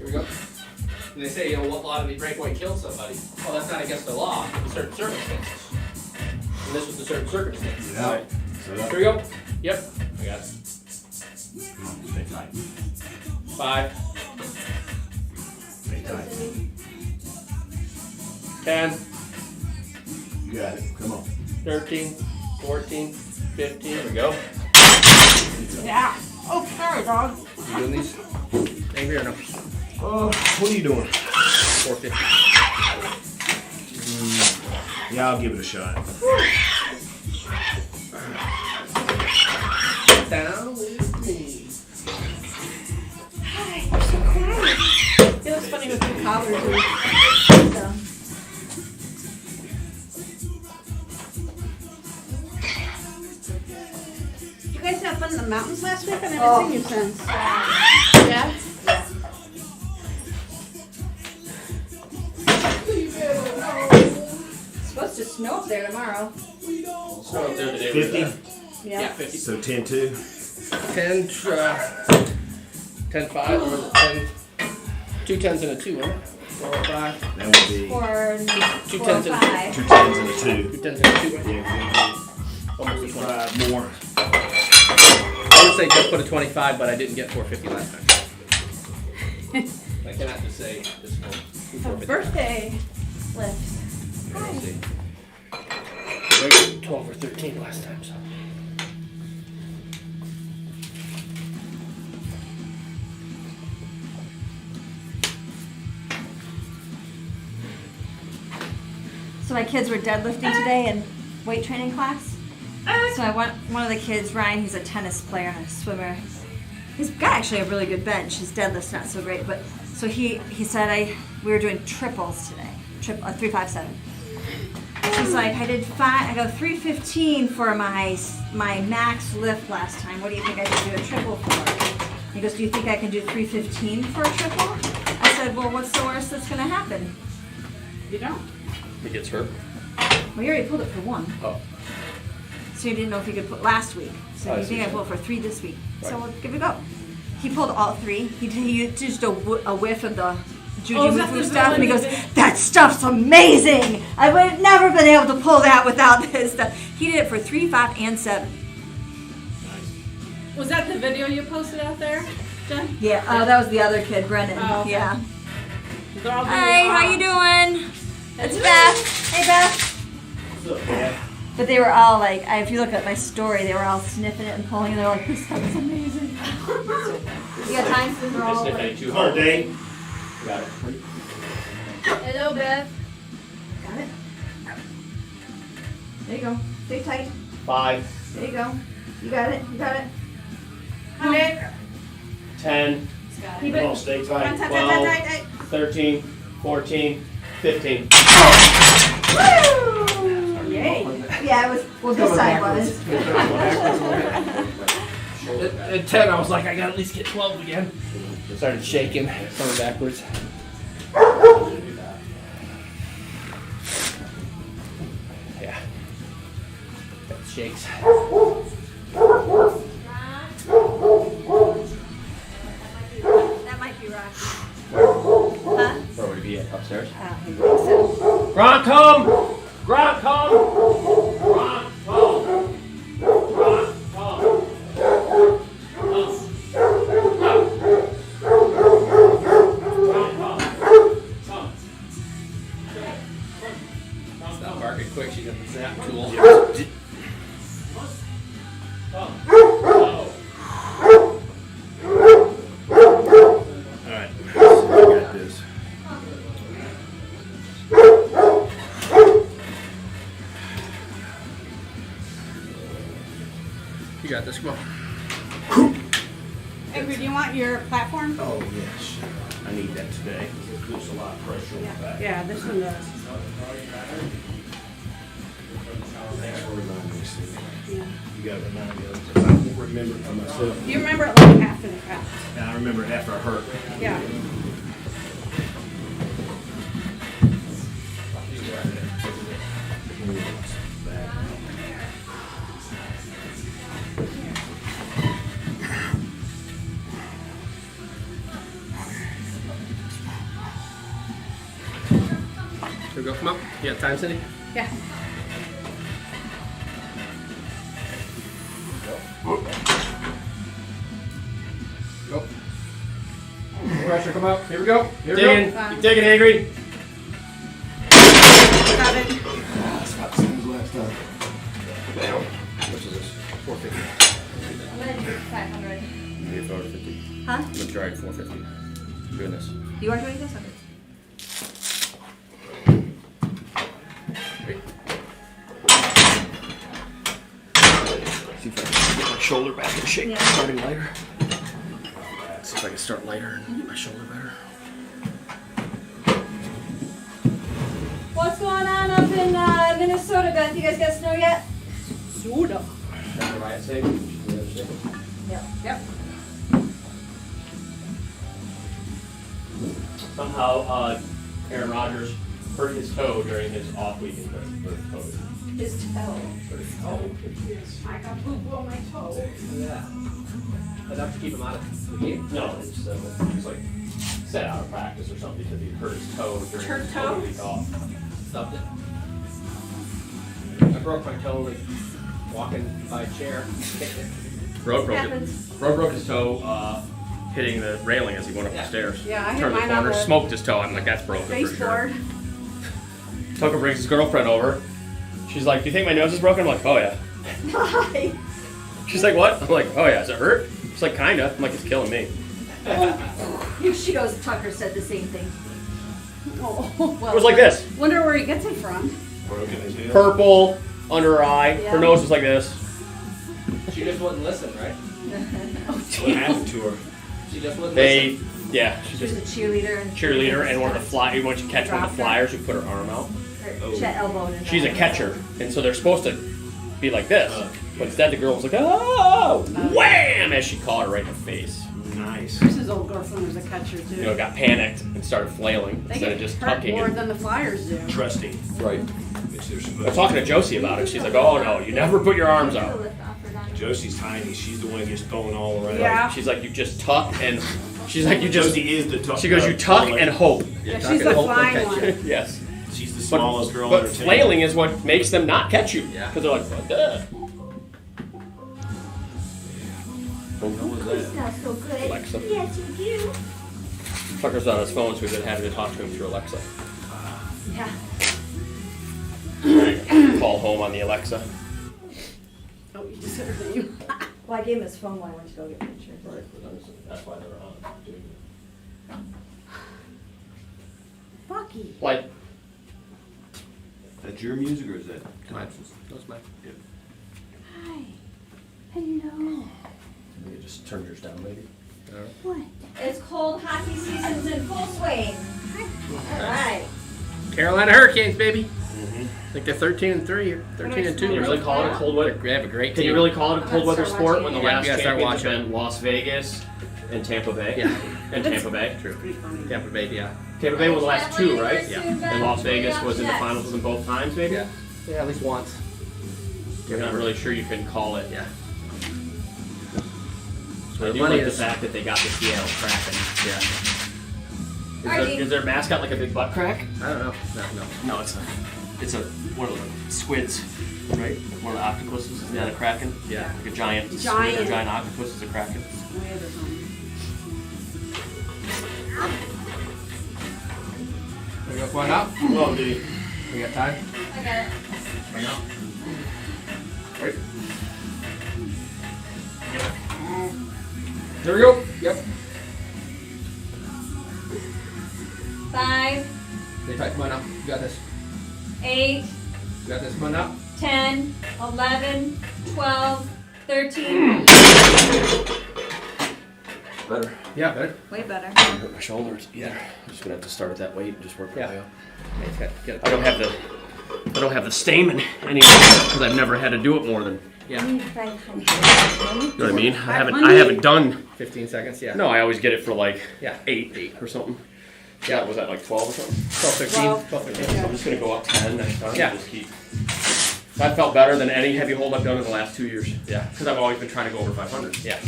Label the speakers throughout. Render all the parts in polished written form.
Speaker 1: we go. And they say, what law did he break when he killed somebody? Well, that's not against the law in certain circumstances. And this was the certain circumstances.
Speaker 2: Yeah.
Speaker 1: Right. Here we go. Yep. I got it.
Speaker 2: Come on, stay tight.
Speaker 1: 5.
Speaker 2: Stay tight.
Speaker 1: 10.
Speaker 2: You got it. Come on.
Speaker 1: 13. 14. 15. There we go.
Speaker 3: Yeah. Oh, sorry, dog.
Speaker 1: You doing these? Angry or no?
Speaker 2: Oh, what are you doing?
Speaker 1: 450.
Speaker 2: Yeah, I'll give it a shot.
Speaker 1: Down with me.
Speaker 3: Hi, you're so quiet. It was funny with the collars. You guys have fun in the mountains last week? I haven't seen you since. Yeah? It's supposed to snow up there tomorrow.
Speaker 1: Snow up there today.
Speaker 2: 50?
Speaker 1: Yeah, 50.
Speaker 2: So 10-2?
Speaker 1: 10, 10, 5, or was it 10? 2 10s and a 2, huh? 4 or 5.
Speaker 2: That would be
Speaker 3: Or
Speaker 1: 2
Speaker 3: 4 or
Speaker 1: 10s and
Speaker 3: 5.
Speaker 2: 2 10s and a 2.
Speaker 1: 2 10s and a 2. Right?
Speaker 2: Yeah,
Speaker 1: Almost a 20.
Speaker 2: 5 more.
Speaker 1: I would say just put a 25, but I didn't get 450 last time. I cannot just say this one.
Speaker 3: Happy birthday lift.
Speaker 1: Let's see. Maybe 12 or 13 last time, so.
Speaker 3: So my kids were deadlifting today in weight training class. So I want one of the kids, Ryan, he's a tennis player and a swimmer. He's got actually a really good bench. His deadlift's not so great, but so he said we were doing triples today, 357. He's like, I did 315 for my max lift last time. What do you think I could do a triple for? He goes, do you think I can do 315 for a triple? I said, well, what's the worst that's going to happen? You don't.
Speaker 1: He gets hurt.
Speaker 3: Well, he already pulled it for 1.
Speaker 1: Oh.
Speaker 3: So you didn't know if he could put last week. So
Speaker 1: I
Speaker 3: you
Speaker 1: see
Speaker 3: think I
Speaker 1: what
Speaker 3: pulled for 3 this week. So
Speaker 1: Right.
Speaker 3: we'll give it a go. He pulled all 3. He used just a whiff of the Juju
Speaker 4: Oh, is that
Speaker 3: Mufu
Speaker 4: the
Speaker 3: stuff. And he
Speaker 4: one
Speaker 3: goes,
Speaker 4: that
Speaker 3: that stuff's amazing. I would have never been able to pull that without this stuff. He did it for 3, 5, and 7.
Speaker 4: Was that the video you posted out there, Jen?
Speaker 3: Yeah. Oh, that was the other kid, Brendan.
Speaker 4: Oh, okay.
Speaker 3: Yeah.
Speaker 4: They're all doing
Speaker 3: Hey, how
Speaker 4: awesome.
Speaker 3: you doing? It's Beth. Hey, Beth.
Speaker 2: What's up, man?
Speaker 3: But they were all like, if you look at my story, they were all sniffing it and pulling it. They're like, this stuff is amazing. You got time for
Speaker 1: Just
Speaker 3: all?
Speaker 1: if any too
Speaker 2: Come on,
Speaker 1: hard.
Speaker 2: Dave.
Speaker 1: Got it.
Speaker 3: Hello, Beth. Got it. There you go. Stay tight.
Speaker 1: 5,
Speaker 3: There you go. You got it. You got it.
Speaker 4: Come on, Nick.
Speaker 1: 10,
Speaker 3: Keep
Speaker 2: Come on,
Speaker 3: it.
Speaker 2: stay
Speaker 3: Come on,
Speaker 2: tight.
Speaker 3: tight,
Speaker 1: 12.
Speaker 3: tight, tight, tight.
Speaker 1: 13, 14, 15.
Speaker 3: Woo! Yay. Yeah, it was. Well, this side was.
Speaker 1: At 10, I was like, I gotta at least get 12 again. Started shaking, coming backwards. Yeah. That shakes.
Speaker 3: That might be Rocky. Huh?
Speaker 1: Where would it be at? Upstairs?
Speaker 3: I don't think so.
Speaker 1: Gronk, come! Gronk, come! Gronk, come! Gronk, come! Stop barking quick, she got the zap tool.
Speaker 2: Alright, I got this.
Speaker 1: You got this, come on.
Speaker 4: Angry, do you want your platform?
Speaker 2: Oh, yes. I need that today. There's a lot of pressure on the back.
Speaker 4: Yeah, this one does.
Speaker 2: Thanks for reminding me, Steve. You gotta remind me of it. I won't remember it for myself.
Speaker 4: You remember it like after the fact.
Speaker 2: And I remember it after I hurt.
Speaker 4: Yeah.
Speaker 1: Here we go. Come up. You got time, Cindy?
Speaker 4: Yeah.
Speaker 1: Go. Pressure, come up. Here we go. Here we
Speaker 4: Dig
Speaker 1: go.
Speaker 4: in.
Speaker 1: Keep digging, Angry.
Speaker 4: Got it.
Speaker 2: That's about the same as last time.
Speaker 1: How much is this? 450.
Speaker 3: I'm gonna do 500.
Speaker 1: Maybe 450.
Speaker 3: Huh?
Speaker 1: I'm gonna try 450. I'm doing this.
Speaker 3: You are doing this? Okay.
Speaker 1: See if I can get my shoulder back in shape.
Speaker 3: Yeah.
Speaker 1: Starting lighter. See if I can start lighter and get my shoulder better.
Speaker 3: What's going on up in Minnesota, Beth? You guys got snow yet?
Speaker 4: Soda.
Speaker 1: That's what I say.
Speaker 3: Yep.
Speaker 4: Yep.
Speaker 5: Somehow, Aaron Rodgers hurt his toe during his off week in COVID.
Speaker 3: His toe.
Speaker 4: I got poop on my toe.
Speaker 1: Yeah. Enough to keep him out of the game?
Speaker 5: No, it's like set out of practice or something because he hurt his toe during
Speaker 4: Hurt
Speaker 5: his
Speaker 4: toe?
Speaker 5: COVID week off.
Speaker 1: Stubbed it. I broke my toe like walking by a chair. Kicked it.
Speaker 5: Road broke it.
Speaker 3: Happens.
Speaker 5: Road broke his toe hitting the railing as he went up
Speaker 1: Yeah.
Speaker 5: the stairs.
Speaker 4: Yeah, I hit
Speaker 5: Turned the
Speaker 4: mine on
Speaker 5: corner,
Speaker 4: the
Speaker 5: smoked his toe. I'm like, that's broken for sure.
Speaker 4: baseboard.
Speaker 5: Tucker brings his girlfriend over. She's like, do you think my nose is broken? I'm like, oh yeah.
Speaker 3: Hi.
Speaker 5: She's like, what? I'm like, oh yeah, does it hurt? She's like, kinda. I'm like, it's killing me.
Speaker 3: She goes, Tucker said the same thing.
Speaker 4: Oh, well.
Speaker 5: It was like this.
Speaker 4: Wonder where he gets it from.
Speaker 2: Broken his heel.
Speaker 5: Purple, under her eye.
Speaker 3: Yeah.
Speaker 5: Her nose was like this.
Speaker 1: She just wouldn't listen, right?
Speaker 2: What happened to her?
Speaker 1: She just wouldn't
Speaker 5: They,
Speaker 1: listen.
Speaker 5: yeah,
Speaker 3: She
Speaker 5: she's
Speaker 3: was
Speaker 5: just
Speaker 3: a cheerleader. And
Speaker 5: cheerleader and one of the fly. Once you catch one of the
Speaker 3: Dropped her.
Speaker 5: flyers, you put her arm out.
Speaker 3: She had elbowed in
Speaker 5: She's a
Speaker 3: her.
Speaker 5: catcher, and so they're supposed to be like this. But instead, the girl was like, oh, wham! As she caught her right in the face.
Speaker 2: Nice.
Speaker 4: Chris's old girlfriend was a catcher too.
Speaker 5: You know, got panicked and started flailing
Speaker 4: They
Speaker 5: instead
Speaker 4: get
Speaker 5: of just
Speaker 4: hurt
Speaker 5: tucking
Speaker 4: more
Speaker 5: it.
Speaker 4: than the Flyers do.
Speaker 2: Trusting.
Speaker 5: Right.
Speaker 2: Which they're supposed
Speaker 5: I was talking to Josie about it. She's like, oh no, you never put your arms out.
Speaker 2: Josie's tiny. She's the one that gets thrown all around.
Speaker 4: Yeah.
Speaker 5: She's like, you just tuck and she's like, you just.
Speaker 2: Josie is the tough.
Speaker 5: She goes, you tuck and hope.
Speaker 4: Yeah, she's the flying one.
Speaker 5: Yes.
Speaker 2: She's the
Speaker 5: But,
Speaker 2: smallest girl
Speaker 5: but
Speaker 2: on her team.
Speaker 5: flailing is what makes them not catch you.
Speaker 1: Yeah.
Speaker 5: Because they're like, duh.
Speaker 2: What was that?
Speaker 3: Not so good.
Speaker 5: Alexa.
Speaker 3: Yes, you do.
Speaker 5: Tucker's on his phone, so we've been having to talk to him through Alexa.
Speaker 3: Yeah.
Speaker 5: Call home on the Alexa.
Speaker 4: Oh, you just said her name.
Speaker 3: Well, I gave him his phone when I went to go get pictures.
Speaker 5: Right, that's why they're on.
Speaker 4: Bucky.
Speaker 5: Like,
Speaker 2: That's your music or is that
Speaker 1: Thompson's? That's mine.
Speaker 3: Hi. Hello.
Speaker 5: you just turn yours down, maybe.
Speaker 3: What? It's cold hockey season's in full swing. All right.
Speaker 1: Carolina Hurricanes, baby. I think they're 13-3 or 13-2.
Speaker 5: Can you really call it a cold weather?
Speaker 1: They have a great
Speaker 5: Can
Speaker 1: team.
Speaker 5: you really call it a
Speaker 4: I'm
Speaker 5: cold
Speaker 4: gonna
Speaker 5: weather
Speaker 4: start
Speaker 5: sport
Speaker 4: watching
Speaker 5: when the
Speaker 4: it.
Speaker 1: Yeah,
Speaker 5: last
Speaker 1: you gotta start
Speaker 5: champions have
Speaker 1: watching.
Speaker 5: been Las Vegas and Tampa Bay?
Speaker 1: Yeah.
Speaker 5: And Tampa Bay.
Speaker 1: True.
Speaker 4: Pretty funny.
Speaker 1: Tampa Bay, yeah.
Speaker 5: Tampa Bay was the last two, right?
Speaker 1: Yeah.
Speaker 5: And Las Vegas was in the finals in both times, maybe?
Speaker 1: Yeah. Yeah, at least once.
Speaker 5: You're not really sure you can call it.
Speaker 1: Yeah.
Speaker 5: I
Speaker 1: The
Speaker 5: do
Speaker 1: money
Speaker 5: like the
Speaker 1: is-
Speaker 5: fact that they got the Seattle Kraken.
Speaker 1: Yeah.
Speaker 5: Is their mascot like a big butt crack?
Speaker 1: I don't know. No.
Speaker 5: No, it's a one of the squids, right? One of the octopuses is not a kraken.
Speaker 1: Yeah.
Speaker 5: Like a giant squid,
Speaker 4: Giant.
Speaker 5: a giant octopus is a kraken.
Speaker 4: Weird or something.
Speaker 1: We go find out.
Speaker 5: Well, dude.
Speaker 1: We got time?
Speaker 3: I got it.
Speaker 1: Find out.
Speaker 5: Right.
Speaker 1: Here we go. Yep.
Speaker 3: 5,
Speaker 1: Stay tight. Come on now. You got this.
Speaker 3: 8,
Speaker 1: You got this. Come on now.
Speaker 3: 10, 11, 12, 13.
Speaker 5: Better.
Speaker 1: Yeah, better.
Speaker 3: Way better.
Speaker 5: I hurt my shoulders either. I'm just gonna have to start at that weight and just work my
Speaker 1: Yeah.
Speaker 5: way up.
Speaker 1: Hey, it's got, get
Speaker 5: I don't have the stamen anymore because I've never had to do it more than.
Speaker 1: Yeah.
Speaker 3: 500.
Speaker 5: You know what I mean? I
Speaker 4: 500?
Speaker 5: haven't done.
Speaker 1: 15 seconds. Yeah.
Speaker 5: No, I always get it for like
Speaker 1: Yeah.
Speaker 5: 8 or something. Yeah, was that like 12 or something?
Speaker 1: 12, 13.
Speaker 4: 12.
Speaker 1: 12, 13.
Speaker 5: So I'm just gonna go up 10 next time.
Speaker 1: Yeah.
Speaker 5: And just keep. That felt better than any heavy hold I've done in the last 2 years.
Speaker 1: Yeah.
Speaker 5: Because I've always been trying to go over 500.
Speaker 1: Yeah.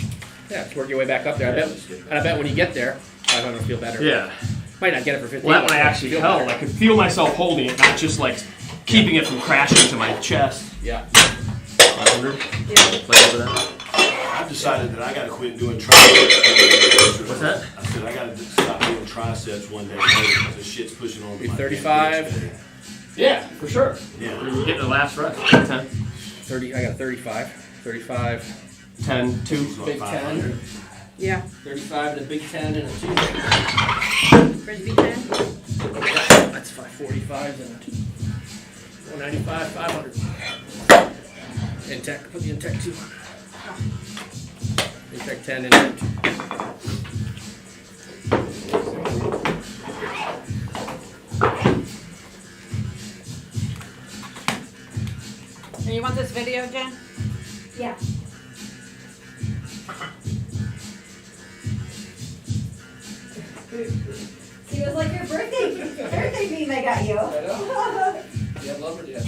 Speaker 1: Yeah. Just work your way back up there. I bet. And I bet when you get there, 500 will feel better.
Speaker 5: Yeah. Might not get it for 15.
Speaker 6: Well, that one I actually held. I could feel myself holding it, not just like keeping it from crashing to my chest.
Speaker 1: Yeah.
Speaker 5: 500.
Speaker 4: Yeah.
Speaker 5: Play over that.
Speaker 2: I've decided that I gotta quit doing triceps.
Speaker 5: What's that?
Speaker 2: I said I gotta stop doing triceps one day because the shit's pushing on
Speaker 5: Be
Speaker 2: my
Speaker 5: 35.
Speaker 6: Yeah, for sure.
Speaker 2: Yeah.
Speaker 6: You're getting the last rest. 10.
Speaker 5: 30. I got 35. 35.
Speaker 6: 10, 2.
Speaker 1: Big 10.
Speaker 4: Yeah.
Speaker 1: 35 and a big 10 and a 2.
Speaker 4: Frisbee 10.
Speaker 5: That's 545 and a 2. 195, 500. Intech. Put the Intech 2. Intech 10 and Intech 2.
Speaker 4: And you want this video, Jen?
Speaker 3: Yeah. See, it was like your birthday meme I got you.
Speaker 1: I know. You have lumber yet?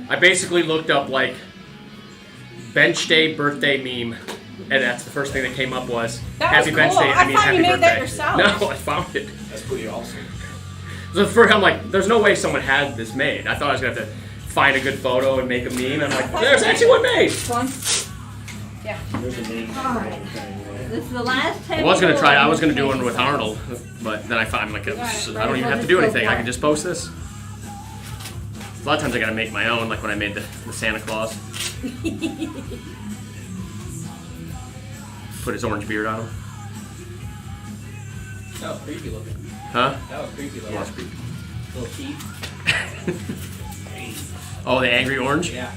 Speaker 5: I basically looked up like bench day birthday meme, and that's the first thing that came up was
Speaker 4: That
Speaker 5: happy
Speaker 4: was
Speaker 5: bench
Speaker 4: cool.
Speaker 5: day.
Speaker 4: I
Speaker 5: I mean
Speaker 4: thought
Speaker 5: happy
Speaker 4: you made
Speaker 5: birthday.
Speaker 4: that yourself.
Speaker 5: No, I found it.
Speaker 2: That's pretty awesome.
Speaker 5: So for I'm like, there's no way someone had this made. I thought I was gonna have to find a good photo and make a meme. I'm like, there's actually one made.
Speaker 3: One.
Speaker 4: Yeah.
Speaker 2: There's a name for everything, right?
Speaker 3: This is the last time.
Speaker 5: I was gonna try. I was gonna do one with Arnold, but then I found like I don't even have to do anything. I can just post this. A lot of times I gotta make my own, like when I made the Santa Claus. Put his orange beard on him.
Speaker 1: That was creepy looking.
Speaker 5: Huh?
Speaker 1: That was creepy looking.
Speaker 5: Yeah, it's creepy.
Speaker 1: Little teeth.
Speaker 5: Oh, the angry orange?
Speaker 1: Yeah.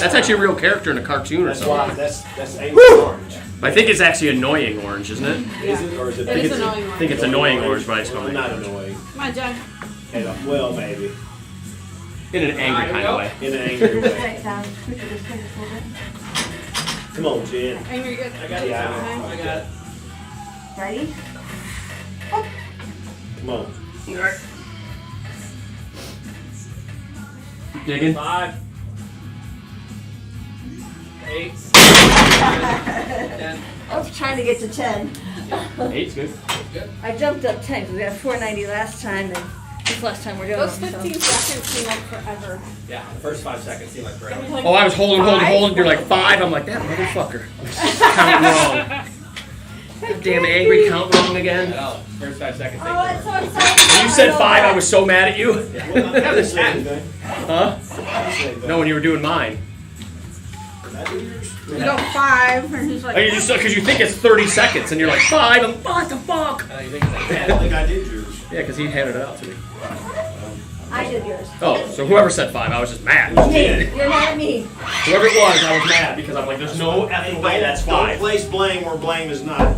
Speaker 5: That's actually a real character in a cartoon or
Speaker 2: That's
Speaker 5: something.
Speaker 2: why. That's angry orange.
Speaker 5: I think it's actually annoying orange, isn't it?
Speaker 2: Is it or is it?
Speaker 4: It is
Speaker 5: it's-
Speaker 4: annoying.
Speaker 5: I think it's annoying orange, but I just
Speaker 2: Well,
Speaker 5: call it
Speaker 2: not
Speaker 5: orange.
Speaker 2: annoying.
Speaker 4: Come on, Jen.
Speaker 2: Well, maybe
Speaker 5: In an angry kind of way.
Speaker 2: in an angry way.
Speaker 3: Right down. Push it this way, just hold it.
Speaker 2: Come on, Jen.
Speaker 4: Angry good.
Speaker 1: I got it.
Speaker 2: Yeah.
Speaker 1: I got it.
Speaker 3: Ready?
Speaker 2: Come on.
Speaker 5: Digging?
Speaker 1: 5. 8. 10.
Speaker 3: I was trying to get to 10.
Speaker 5: 8's good.
Speaker 1: Good.
Speaker 3: I jumped up 10 because we had 490 last time, and this last time we're doing
Speaker 4: Those
Speaker 3: them,
Speaker 4: 15 seconds seem like forever.
Speaker 1: Yeah, the first 5 seconds seem like forever.
Speaker 4: Like
Speaker 5: Oh, I was holding.
Speaker 4: five?
Speaker 5: You're like 5. I'm like, that motherfucker. Count wrong. Damn angry count wrong again.
Speaker 1: No, first 5 seconds.
Speaker 3: Oh, it's so exciting.
Speaker 5: When you said 5, I was so mad at you.
Speaker 2: Well, I didn't say anything.
Speaker 5: Huh?
Speaker 2: I didn't say anything.
Speaker 5: No, when you were doing mine.
Speaker 2: Did I do yours?
Speaker 4: You go 5, and he's like,
Speaker 5: Like, because you think it's 30 seconds, and you're like 5. I'm what the fuck?
Speaker 1: You think it's like
Speaker 2: I
Speaker 1: 10.
Speaker 2: don't think I did yours.
Speaker 5: Yeah, because he handed it out to me.
Speaker 3: I did yours.
Speaker 5: Oh, so whoever said 5, I was just mad.
Speaker 3: Me. You're mad at me.
Speaker 5: Whoever it was, I was mad because I'm like, there's no effing way that's
Speaker 2: Don't
Speaker 5: 5.
Speaker 2: place blame where blame is not.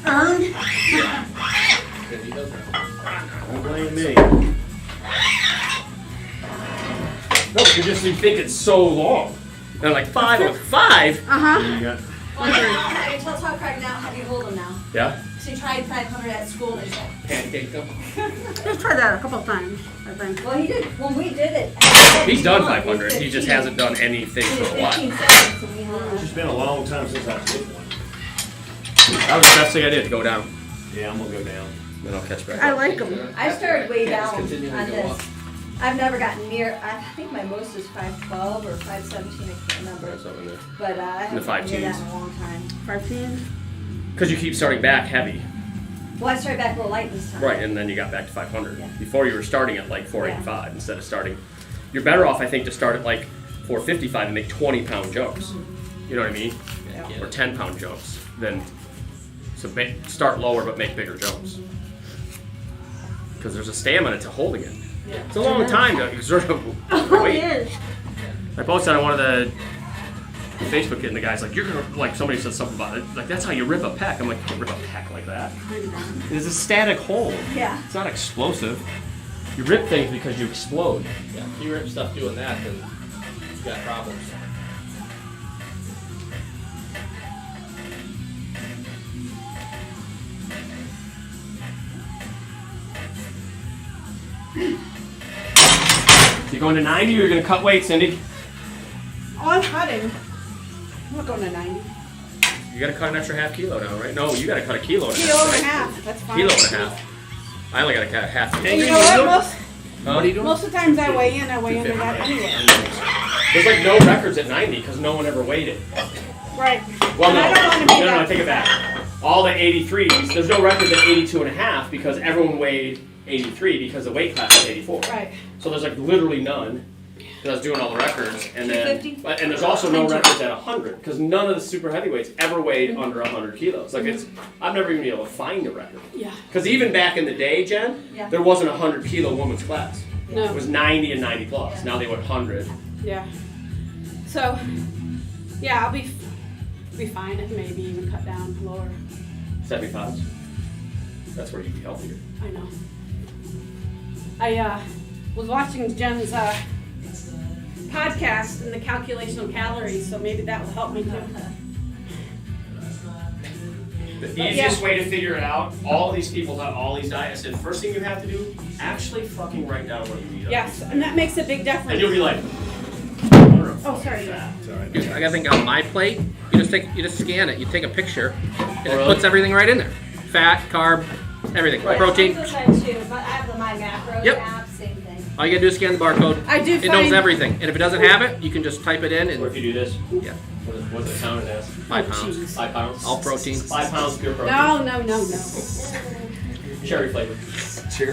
Speaker 3: Earned.
Speaker 1: Good, he does that.
Speaker 2: Don't blame me.
Speaker 5: No, you think it's so long. And I'm like 5. I'm like 5.
Speaker 4: uh-huh.
Speaker 2: You got
Speaker 3: Have you tell Tom Craig now? Have you hold him now?
Speaker 5: Yeah.
Speaker 3: So you tried 500 at school and he's like,
Speaker 1: Pancake them.
Speaker 4: He's tried that a couple of times, I think.
Speaker 3: well, he did. When we did it.
Speaker 5: He's done 500. He just hasn't done anything
Speaker 3: He
Speaker 5: for
Speaker 3: did
Speaker 5: a
Speaker 3: 15
Speaker 5: while.
Speaker 3: seconds and we held
Speaker 2: It's
Speaker 3: on.
Speaker 2: been a long time since I've hit one.
Speaker 5: That was the best thing I did, go down.
Speaker 2: Yeah, I'm gonna go down.
Speaker 5: Then I'll catch back
Speaker 4: I
Speaker 5: up.
Speaker 4: like him.
Speaker 3: I started way
Speaker 1: Can't just
Speaker 3: down
Speaker 1: continually
Speaker 3: on
Speaker 1: go
Speaker 3: this.
Speaker 1: up.
Speaker 3: I've never gotten near. I think my most is 512 or 517. I can't remember.
Speaker 5: Something there.
Speaker 3: But I
Speaker 5: In the
Speaker 3: haven't gotten near that
Speaker 5: 5
Speaker 3: in a long time.
Speaker 4: 15.
Speaker 5: Because you keep starting back heavy.
Speaker 3: Well, I started back real light this time.
Speaker 5: Right, and then you got back to 500.
Speaker 3: Yeah.
Speaker 5: Before you were starting at like 485 instead of starting. You're better off, I think, to start at like 455 and make 20-pound jumps. You know what I mean?
Speaker 1: Yeah.
Speaker 5: Or 10-pound jumps. Then, so start lower but make bigger jumps. Because there's a stamina to holding it.
Speaker 1: Yeah.
Speaker 5: It's a long time to exert a
Speaker 3: Oh,
Speaker 5: weight.
Speaker 3: it is.
Speaker 5: I posted on one of the Facebook kid, and the guy's like, "You're gonna like." Somebody said something about it. Like that's how you rip a pec. I'm like, you can't rip a pec like that. It's a static hold.
Speaker 3: Yeah.
Speaker 5: It's not explosive. You rip things because you explode.
Speaker 1: Yeah, if you rip stuff doing that, then you got problems.
Speaker 5: You going to 90 or you're gonna cut weight, Cindy?
Speaker 4: Oh, I'm cutting. I'm not going to 90.
Speaker 5: You You gotta cut an extra half kilo now, right? No, you gotta cut a kilo and a
Speaker 4: Kilo
Speaker 5: half.
Speaker 4: and a
Speaker 5: Right?
Speaker 4: half. That's fine.
Speaker 5: Kilo and a half. I only gotta cut half.
Speaker 4: And you know what?
Speaker 5: What are you doing?
Speaker 4: Most of the times I weigh in under that anyway.
Speaker 5: There's like no records at 90 because no one ever weighed it.
Speaker 4: Right.
Speaker 5: Well,
Speaker 4: And
Speaker 5: no,
Speaker 4: I don't want to be
Speaker 5: no,
Speaker 4: that.
Speaker 5: take it back. All the 83s, there's no records at 82 and a half because everyone weighed 83 because the weight class is 84.
Speaker 4: Right.
Speaker 5: So there's like literally none. Because I was doing all the records, and then
Speaker 3: 250?
Speaker 5: and there's also no records at 100 because none of the super heavyweights ever weighed under 100 kilos. Like I've never even been able to find a record.
Speaker 4: Yeah.
Speaker 5: Because even back in the day, Jen,
Speaker 3: Yeah.
Speaker 5: there wasn't a 100 kilo women's class. It
Speaker 4: No.
Speaker 5: was 90 and 90 plus. Now they went 100.
Speaker 4: Yeah. So, yeah, I'll be fine if maybe even cut down lower.
Speaker 5: 75s. That's where you'd be healthier.
Speaker 4: I know. I was watching Jen's podcast and the calculation of calories, so maybe that will help me too.
Speaker 5: The easiest way to figure it out, all of these people have all these diets, and first thing you have to do, actually fucking write down what you eat.
Speaker 4: Yes, and that makes a big difference.
Speaker 5: And you'll be like,
Speaker 4: Oh, sorry.
Speaker 2: It's all right.
Speaker 7: I gotta think on my plate. You just scan it. You take a picture, and it
Speaker 5: really?
Speaker 7: puts everything right in there. Fat, carb, everything.
Speaker 5: Right.
Speaker 7: Protein.
Speaker 3: I too, but I have the My Macros
Speaker 7: Yep.
Speaker 3: app, same thing.
Speaker 7: All you gotta do is scan the barcode.
Speaker 4: I do
Speaker 7: It knows
Speaker 4: find-
Speaker 7: everything. And if it doesn't have it, you can just type it in
Speaker 5: or if
Speaker 7: and
Speaker 5: you do this,
Speaker 7: yeah,
Speaker 5: what's it counted as?
Speaker 7: 5 pounds.
Speaker 4: Jeez.
Speaker 5: 5 pounds?
Speaker 7: All protein.
Speaker 5: 5 pounds pure protein.
Speaker 4: No.
Speaker 5: Cherry flavor.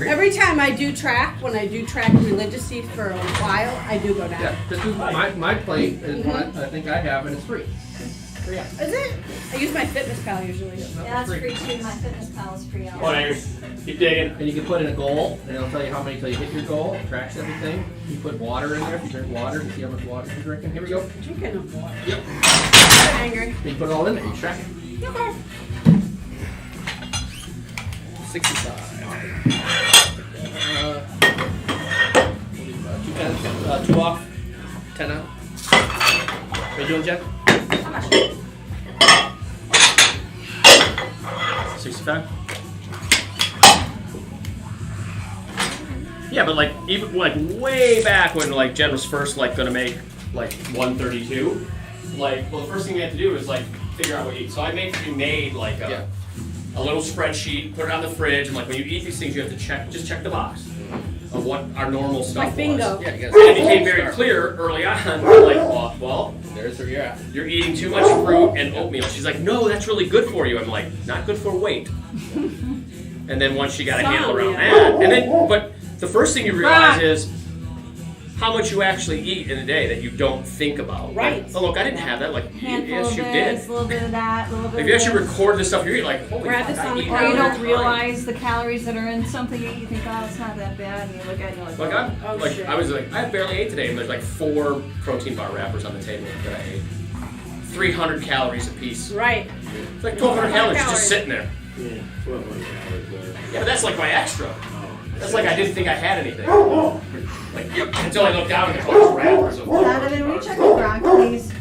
Speaker 4: Every time I do track, when I do track religiously for a while, I do go down.
Speaker 7: Yeah, this is my plate is what I think I have, and it's free.
Speaker 4: Is it? I use my fitness pal usually.
Speaker 3: Yeah, that's free too. My fitness pal is free.
Speaker 5: Oh, now you're, keep digging.
Speaker 7: And you can put in a goal, and it'll tell you how many till you hit your goal. It tracks everything. You put water in there. If you drink water, you see how much water you're drinking. Here we go.
Speaker 4: Drinking of water.
Speaker 7: Yep.
Speaker 4: I'm angry.
Speaker 7: Then you put it all in there. You track it.
Speaker 4: Okay.
Speaker 7: 65. 2 off. 10 out. What are you doing, Jeff?
Speaker 5: 65? Yeah, but like even like way back when like Jen was first like gonna make like 132, like well the first thing we had to do is like figure out what you eat. So I made like a little spreadsheet, put it on the fridge, and like when you eat these things you have to just check the box of what our normal stuff
Speaker 4: Like bingo.
Speaker 5: was.
Speaker 7: Yeah, you
Speaker 5: And
Speaker 7: gotta
Speaker 5: it became very clear early on, like, well,
Speaker 7: There's where you're at.
Speaker 5: you're eating too much fruit and oatmeal. She's like, no, that's really good for you. I'm like, not good for weight. And then once she got a handle around that, and then, but the first thing you realize is how much you actually eat in a day that you don't think about.
Speaker 4: Right.
Speaker 5: Like, oh, look, I didn't have that. Like,
Speaker 3: Handful
Speaker 5: yes,
Speaker 3: of
Speaker 5: you
Speaker 3: this,
Speaker 5: did.
Speaker 3: a little bit of that, a little bit
Speaker 5: If
Speaker 3: of
Speaker 5: you actually
Speaker 3: this.
Speaker 5: record the stuff you eat, like, holy
Speaker 4: Grab
Speaker 5: fuck,
Speaker 4: this
Speaker 5: I
Speaker 4: on the
Speaker 5: eat
Speaker 3: Or
Speaker 4: counter.
Speaker 3: you
Speaker 5: all the
Speaker 3: don't
Speaker 5: time.
Speaker 3: realize the calories that are in something you eat. You think, oh, it's not that bad. And you look at it and you're like,
Speaker 5: Like,
Speaker 4: shit.
Speaker 5: I was like, I barely ate today, and there's like 4 protein bar wrappers on the table that I ate. 300 calories a piece.
Speaker 4: Right.
Speaker 5: It's like 1,200 calories just
Speaker 4: calories.
Speaker 5: sitting there.
Speaker 2: Yeah, 1,200 calories there.
Speaker 5: Yeah, but that's like my extra. That's like I didn't think I had anything. Like, until I looked down and there's all these wrappers of
Speaker 3: Saturday, will you check the Gronk, please?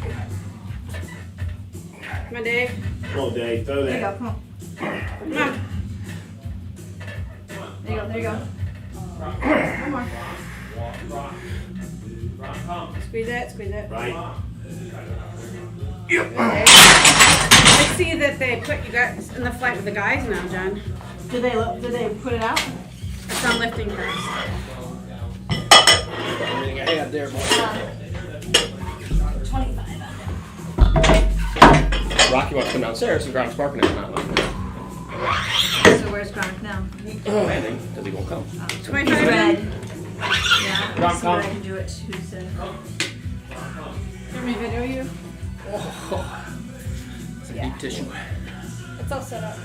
Speaker 4: Come on, Dave.
Speaker 2: Come on, Dave, throw
Speaker 3: There you
Speaker 2: that.
Speaker 3: go, come on.
Speaker 4: Come on.
Speaker 3: There you go. One more.
Speaker 4: Squeeze it.
Speaker 2: Right.
Speaker 4: I see that they put you guys in the flight with the guys now, John.
Speaker 3: Did they put it out?
Speaker 4: It's on lifting first.
Speaker 7: Everything I had there, boy.
Speaker 3: 25.
Speaker 5: Rocky wants to come downstairs and Gronk's barking at him. Not like
Speaker 3: So where's Gronk now?
Speaker 5: landing because he won't come.
Speaker 4: 25
Speaker 3: He's red.
Speaker 4: in?
Speaker 3: Yeah,
Speaker 5: Gronk,
Speaker 3: let's see what I
Speaker 5: come.
Speaker 3: can do it Tuesday.
Speaker 4: Let me video you.
Speaker 7: It's a deep tissue.
Speaker 4: It's all set up.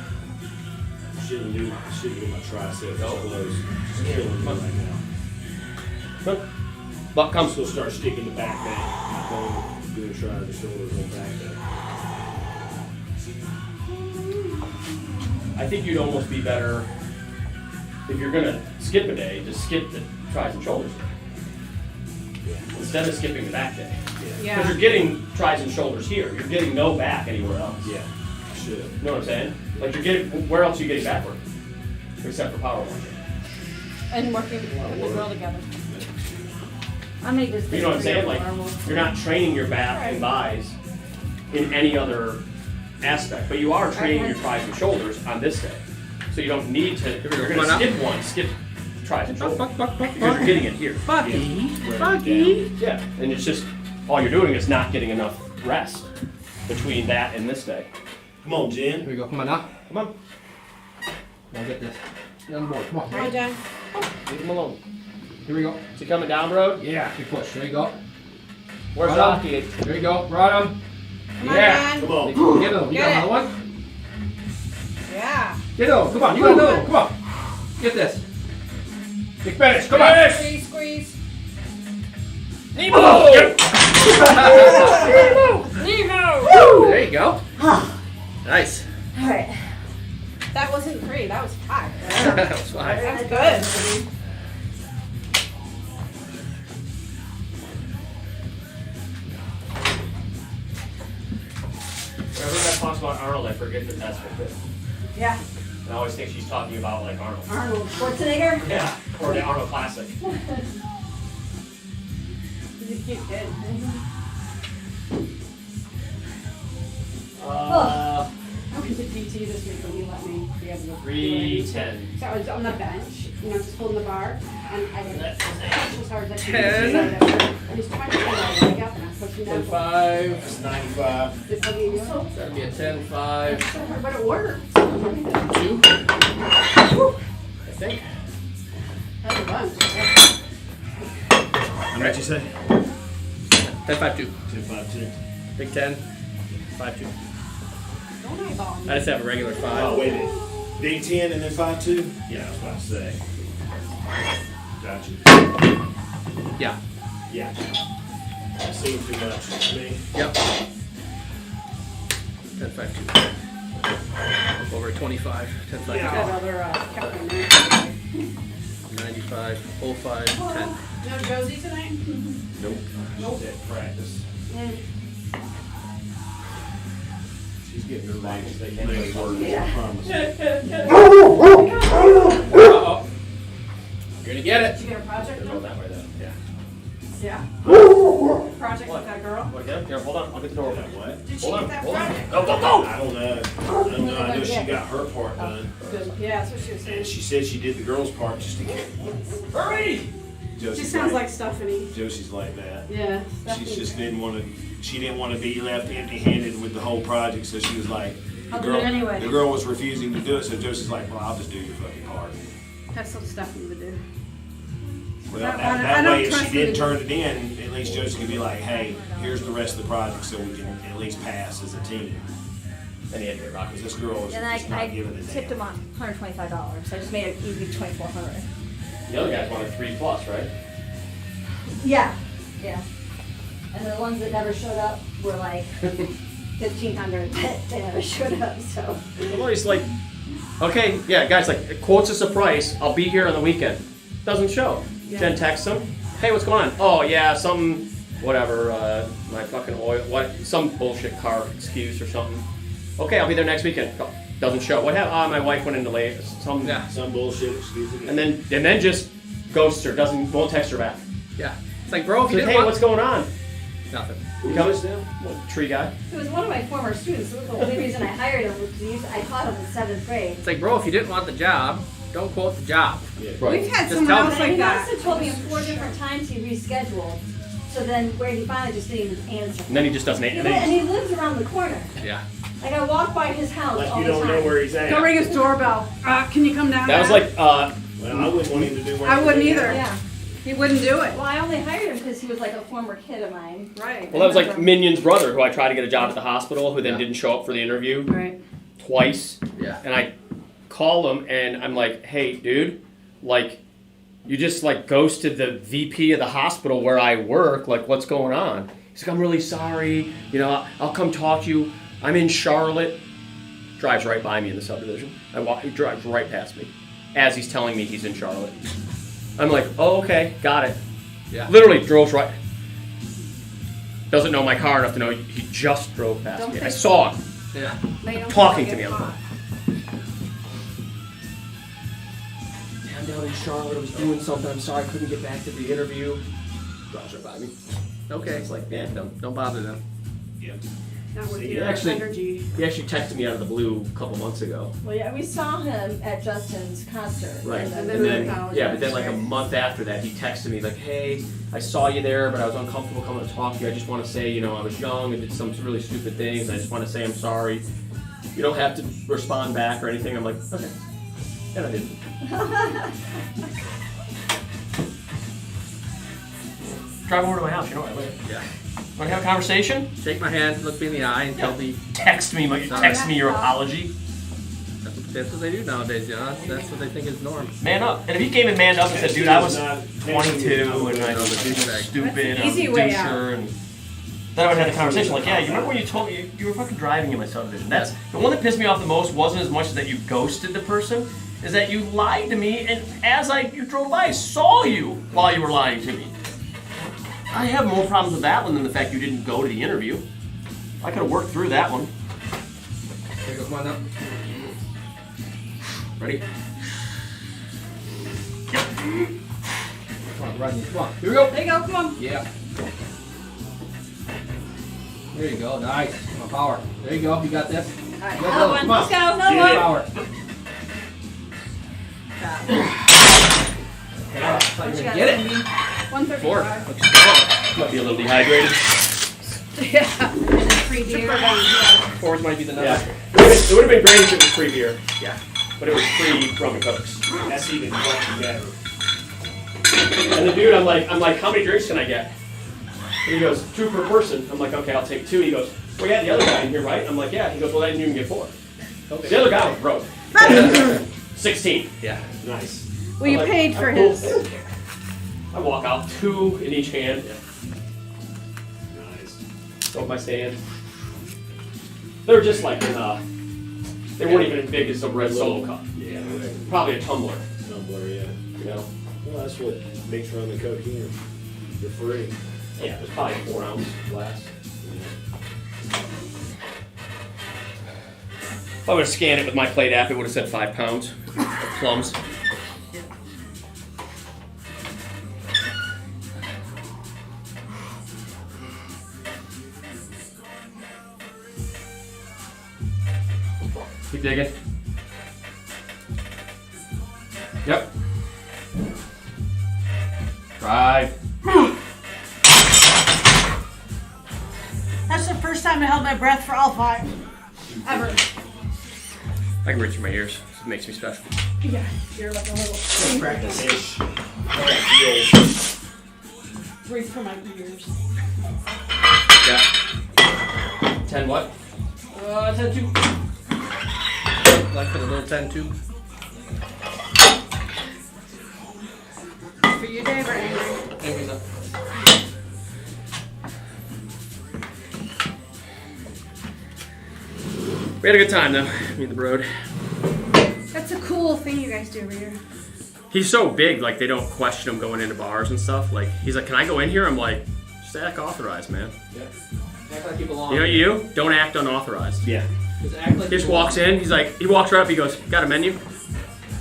Speaker 2: Shouldn't do my triceps close. Just killing me right now.
Speaker 5: Buck, come.
Speaker 2: I'm still start sticking the back back. Doing tries and shoulders on back back.
Speaker 5: I think you'd almost be better if you're gonna skip a day, just skip the tries and shoulders day. Instead of skipping the back day. Because
Speaker 4: Yeah.
Speaker 5: you're getting tries and shoulders here. You're getting no back anywhere else.
Speaker 2: Yeah, should.
Speaker 5: You know what I'm saying? Like you're getting, where else are you getting backward? Except for power washing.
Speaker 4: And working as well together.
Speaker 3: I may just.
Speaker 5: You know what I'm saying? Like you're not training your back and buys in any other aspect. But you are training your triceps and shoulders on this day. So you don't need to, you're going
Speaker 7: Come
Speaker 5: to
Speaker 7: on
Speaker 5: skip one, skip triceps and shoulders. Because you're getting it here.
Speaker 4: Bucky.
Speaker 5: Yeah, and it's just, all you're doing is not getting enough rest between that and this day.
Speaker 2: Come on, Jen.
Speaker 7: Here we go. Come on now.
Speaker 5: Come on,
Speaker 7: I'll get this. Get on board. Come on.
Speaker 4: Come on, Jen.
Speaker 5: leave him alone.
Speaker 7: Here we go.
Speaker 5: Is he coming down, bro?
Speaker 7: Yeah. Big push. There you go.
Speaker 5: Where's
Speaker 7: Right on.
Speaker 5: Rocky?
Speaker 7: There you go. Right on.
Speaker 4: Come on,
Speaker 7: Yeah.
Speaker 4: Jen.
Speaker 2: Come on.
Speaker 7: Get him. You
Speaker 4: Get
Speaker 7: got
Speaker 4: it.
Speaker 7: another one?
Speaker 4: Yeah.
Speaker 7: Get him. Come on. You got another one. Come on. Get this. Big finish. Come on.
Speaker 4: Squeeze, squeeze.
Speaker 5: Nemo!
Speaker 4: Nemo!
Speaker 7: There you go. Nice.
Speaker 3: All right.
Speaker 4: That wasn't 3, that was 5.
Speaker 7: That was fine.
Speaker 4: That's good.
Speaker 5: Whenever that talks about Arnold, I forget that that's her fit.
Speaker 3: Yeah.
Speaker 5: I always think she's talking about like Arnold.
Speaker 3: Arnold Schwarzenegger.
Speaker 5: Yeah, or the Arnold Classic.
Speaker 4: He's a cute kid. I went to PT this week when you let me be able to do it.
Speaker 5: 310.
Speaker 4: So I was on the bench, just holding the bar, and I went as hard as I could.
Speaker 7: 10.
Speaker 4: And he's 20 and I wake up and I'm pushing down.
Speaker 7: 10-5.
Speaker 2: That's 95.
Speaker 4: It's like, you know,
Speaker 7: That'd be a 10-5.
Speaker 4: it's so hard, but it works.
Speaker 7: 2.
Speaker 4: Whew,
Speaker 7: I think.
Speaker 4: that's a bunch.
Speaker 2: How much you say?
Speaker 7: 10-5-2.
Speaker 2: 10-5-2.
Speaker 7: Big 10. 5-2.
Speaker 4: Don't eyeball me.
Speaker 7: I just have a regular 5.
Speaker 2: Oh, wait a minute. Big 10 and then 5-2? Yeah, I was about to say. Gotcha.
Speaker 7: Yeah.
Speaker 2: Yeah. That seemed too much to me.
Speaker 7: Yep. 10-5-2. Over 25. 10-5-2.
Speaker 2: Yeah.
Speaker 4: That other captain there.
Speaker 7: 95. 05. 10.
Speaker 4: No Josie tonight?
Speaker 2: Nope. Nope. At practice. She's getting her legs work, I promise.
Speaker 7: Uh-oh. You're gonna get it.
Speaker 4: Did you get a project
Speaker 5: Go
Speaker 4: done?
Speaker 5: that way then. Yeah.
Speaker 4: Yeah. Project with that girl?
Speaker 5: What again? Here, hold on. I'll get the door open.
Speaker 2: What?
Speaker 4: Did she
Speaker 5: Hold on.
Speaker 4: get that
Speaker 5: Hold on.
Speaker 4: project?
Speaker 5: Go, go, go!
Speaker 2: I don't know. I know she got her part done.
Speaker 4: Good. Yeah, that's what she was saying.
Speaker 2: And she said she did the girls' part just to get.
Speaker 5: Hurry!
Speaker 4: She
Speaker 2: Josie's
Speaker 4: sounds like Stephanie.
Speaker 2: Josie's like that.
Speaker 4: Yeah.
Speaker 2: She
Speaker 4: Stephanie.
Speaker 2: just didn't want to. She didn't want to be left empty-handed with the whole project, so she was like,
Speaker 4: I'll do it anyway.
Speaker 2: the girl was refusing to do it, so Josie's like, well, I'll just do your fucking part.
Speaker 4: That's what Stephanie would do.
Speaker 2: Well,
Speaker 4: I
Speaker 2: that
Speaker 4: don't
Speaker 2: way, if
Speaker 4: trust
Speaker 2: she did
Speaker 4: her to
Speaker 2: turn it in, at least Josie could be like, hey, here's the rest of the project, so we can at least pass as a team.
Speaker 5: And he had to get Rocky.
Speaker 2: Because this girl is
Speaker 3: And
Speaker 2: just not
Speaker 3: I
Speaker 2: giving a
Speaker 3: tipped
Speaker 2: damn.
Speaker 3: him on $125. So I just made it easy $2,400.
Speaker 5: The other guys wanted 3+, right?
Speaker 3: Yeah. Yeah. And the ones that never showed up were like 1,500. They never showed up. So.
Speaker 5: Well, he's like, okay, yeah, guys, like, quotes us a price. I'll be here on the weekend. Doesn't show.
Speaker 4: Yeah.
Speaker 5: Jen texts him. Hey, what's going on? Oh, yeah, some, whatever, my fucking oil, some bullshit car excuse or something. Okay, I'll be there next weekend. Doesn't show. What happened? My wife went into labor. Some
Speaker 2: bullshit excuse again.
Speaker 5: and then just ghosts her. Won't text her back.
Speaker 7: Yeah. It's like, bro, if you
Speaker 5: Like,
Speaker 7: didn't
Speaker 5: hey,
Speaker 7: want...
Speaker 5: what's going on?
Speaker 7: Nothing.
Speaker 5: You coming? What, tree guy?
Speaker 3: It was one of my former students. It was the only reason I hired him was because I taught him in 7th grade.
Speaker 7: It's like, bro, if you didn't want the job, don't quote the job.
Speaker 5: Right.
Speaker 4: We've had
Speaker 7: Just
Speaker 4: someone
Speaker 7: tell
Speaker 4: else
Speaker 3: And
Speaker 4: like
Speaker 3: he
Speaker 4: that.
Speaker 3: must have told me 4 different times he rescheduled. So then where he finally just didn't even answer.
Speaker 5: And then he just doesn't.
Speaker 3: And he lives around the corner.
Speaker 7: Yeah.
Speaker 3: Like I walk by his house
Speaker 2: Like
Speaker 3: all
Speaker 2: you
Speaker 3: the
Speaker 2: don't
Speaker 3: time.
Speaker 2: know where he's at.
Speaker 4: Go ring his doorbell. Can you come down?
Speaker 5: That was
Speaker 4: now?
Speaker 5: like,
Speaker 2: Well, I wouldn't want him to do work.
Speaker 4: I wouldn't either.
Speaker 3: Yeah.
Speaker 4: He wouldn't do it.
Speaker 3: Well, I only hired him because he was like a former kid of mine.
Speaker 4: Right.
Speaker 5: well, that was like Minion's brother, who I tried to get a job at the hospital, who then didn't show up for the interview
Speaker 4: Right.
Speaker 5: twice.
Speaker 7: Yeah.
Speaker 5: And I called him and I'm like, hey, dude, like, you just like ghosted the VP of the hospital where I work. Like, what's going on? He's like, I'm really sorry. You know, I'll come talk to you. I'm in Charlotte. Drives right by me in the subdivision. He drives right past me as he's telling me he's in Charlotte. I'm like, oh, okay, got it.
Speaker 7: Yeah.
Speaker 5: Literally drove right. Doesn't know my car enough to know he just drove past
Speaker 4: Don't
Speaker 5: me. I
Speaker 4: think-
Speaker 5: saw him
Speaker 7: Yeah.
Speaker 5: talking to me on the phone. Yeah, I'm down in Charlotte. I was doing something. I'm sorry I couldn't get back to the interview. Drives right by me.
Speaker 7: Okay.
Speaker 5: It's like, man,
Speaker 7: Don't bother them.
Speaker 2: Yeah.
Speaker 4: Not with
Speaker 5: See,
Speaker 4: your
Speaker 5: actually-
Speaker 4: energy.
Speaker 5: He actually texted me out of the blue a couple months ago.
Speaker 3: Well, yeah, we saw him at Justin's concert.
Speaker 5: Right.
Speaker 3: And
Speaker 4: And
Speaker 3: then
Speaker 4: then
Speaker 3: we
Speaker 4: we
Speaker 3: apologized,
Speaker 5: Yeah, but then like a
Speaker 3: right?
Speaker 5: month after that, he texted me like, "Hey, I saw you there, but I was uncomfortable coming to talk to you. I just want to say, I was young and did some really stupid things. And I just want to say I'm sorry. You don't have to respond back or anything." I'm like, "Okay," and I didn't.
Speaker 6: Drive over to my house. You know where I live.
Speaker 7: Yeah.
Speaker 6: Want to have a conversation?
Speaker 7: Shake my hand, look me in the eye, and tell me.
Speaker 6: Text me your apology.
Speaker 7: That's what they do nowadays, That's what they think is norm.
Speaker 6: Man up. And if he came and manned up and said, "Dude, I was 22 and I was stupid,
Speaker 4: That's
Speaker 6: I
Speaker 4: an
Speaker 6: was a
Speaker 4: easy way
Speaker 6: doucher," and then I would have the conversation like, "Yeah, you remember when you told me you were fucking driving in my subdivision?" That's the one that pissed me off the most. Wasn't as much as that you ghosted the person, is that you lied to me, and as you drove by, I saw you while you were lying to me. I have more problems with that one than the fact you didn't go to the interview. I could have worked through that one.
Speaker 7: Here, come on up.
Speaker 5: Ready?
Speaker 7: Come on, Rodney, come on. Here we go.
Speaker 4: There you go, come on.
Speaker 7: Yeah. There you go, nice. Come on, power. There you go, you got this.
Speaker 3: All right,
Speaker 7: Go,
Speaker 3: another
Speaker 7: go,
Speaker 3: one.
Speaker 7: come on.
Speaker 3: Let's go. Another
Speaker 7: Yeah,
Speaker 3: one.
Speaker 7: power.
Speaker 3: Stop.
Speaker 7: Thought you were
Speaker 3: What you
Speaker 7: gonna
Speaker 3: got,
Speaker 7: get it.
Speaker 3: Cindy?
Speaker 4: 135.
Speaker 7: Looks strong.
Speaker 5: Might be a little dehydrated.
Speaker 4: Yeah.
Speaker 3: And then free beer.
Speaker 6: Fourth might be the number.
Speaker 5: Yeah. It would have been great if it was free beer.
Speaker 7: Yeah.
Speaker 5: But it was free rum and cokes.
Speaker 2: That's even fucking better.
Speaker 5: And the dude, I'm like, "How many drinks can I get?" And he goes, "2 per person." I'm like, "Okay, I'll take 2. He goes, "Well, yeah, the other guy in here, right?" I'm like, "Yeah." He goes, "Well, then you can get 4.
Speaker 7: Okay.
Speaker 5: The other guy was broke. 16.
Speaker 7: Yeah.
Speaker 2: Nice.
Speaker 4: Well, you
Speaker 5: I'm like,
Speaker 4: paid for
Speaker 5: "I'm cool."
Speaker 4: his.
Speaker 5: I walk out, 2 in each hand.
Speaker 2: Nice.
Speaker 5: Over my stand. They're just like they weren't even as big as the red solo cup.
Speaker 2: Yeah, whatever.
Speaker 5: Probably a tumbler,
Speaker 2: Tumbler, yeah.
Speaker 5: you know.
Speaker 2: Well, that's what makes rum and coke here. They're free.
Speaker 5: Yeah, it was probably a 4-ounce glass. If I would have scanned it with my plate app, it would have said 5 pounds of plums. Keep digging. Yep. Right.
Speaker 4: That's the first time I held my breath for all 5. Ever.
Speaker 5: I can reach for my ears. It makes me special.
Speaker 4: Yeah, you're like a little
Speaker 2: Practice ish.
Speaker 4: breathe for my ears.
Speaker 5: Yeah. 10 what?
Speaker 7: 10-2. Like for the little 10-2.
Speaker 4: For you, Dave, or angry?
Speaker 5: Anything's up. We had a good time though, me and the broad.
Speaker 4: That's a cool thing you guys do over here.
Speaker 5: He's so big, like they don't question him going into bars and stuff. Like he's like, "Can I go in here?" I'm like, "Just act authorized, man."
Speaker 7: Yeah. Act like you belong.
Speaker 5: You know what you do? Don't act unauthorized.
Speaker 2: Yeah.
Speaker 7: Just act like
Speaker 5: He just
Speaker 7: you belong.
Speaker 5: walks in. He's like, he walks right up. He goes, "Got a menu?"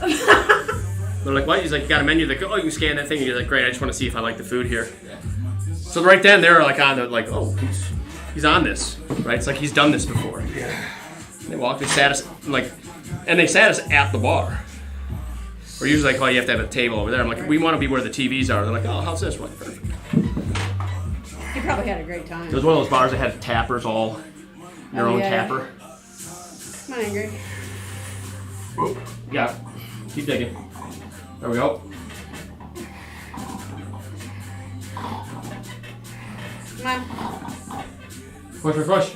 Speaker 5: They're like, "What?" He's like, "You got a menu?" They go, "Oh, you can scan that thing." And he's like, "Great. I just want to see if I like the food here." So right then they're like on the like, "Oh, he's on this, right?" It's like he's done this before. Yeah. They walked. They sat us like, and they sat us at the bar. We're usually like, "Oh, you have to have a table over there." I'm like, "We want to be where the TVs are." They're like, "Oh, how's this?" We're like, "Perfect."
Speaker 4: You probably had a great time.
Speaker 5: It was one of those bars that had tappers all, your
Speaker 4: Oh,
Speaker 5: own
Speaker 4: yeah.
Speaker 5: tapper.
Speaker 4: I'm not angry.
Speaker 5: Yeah. Keep digging. There we go.
Speaker 4: Come on.
Speaker 5: Push.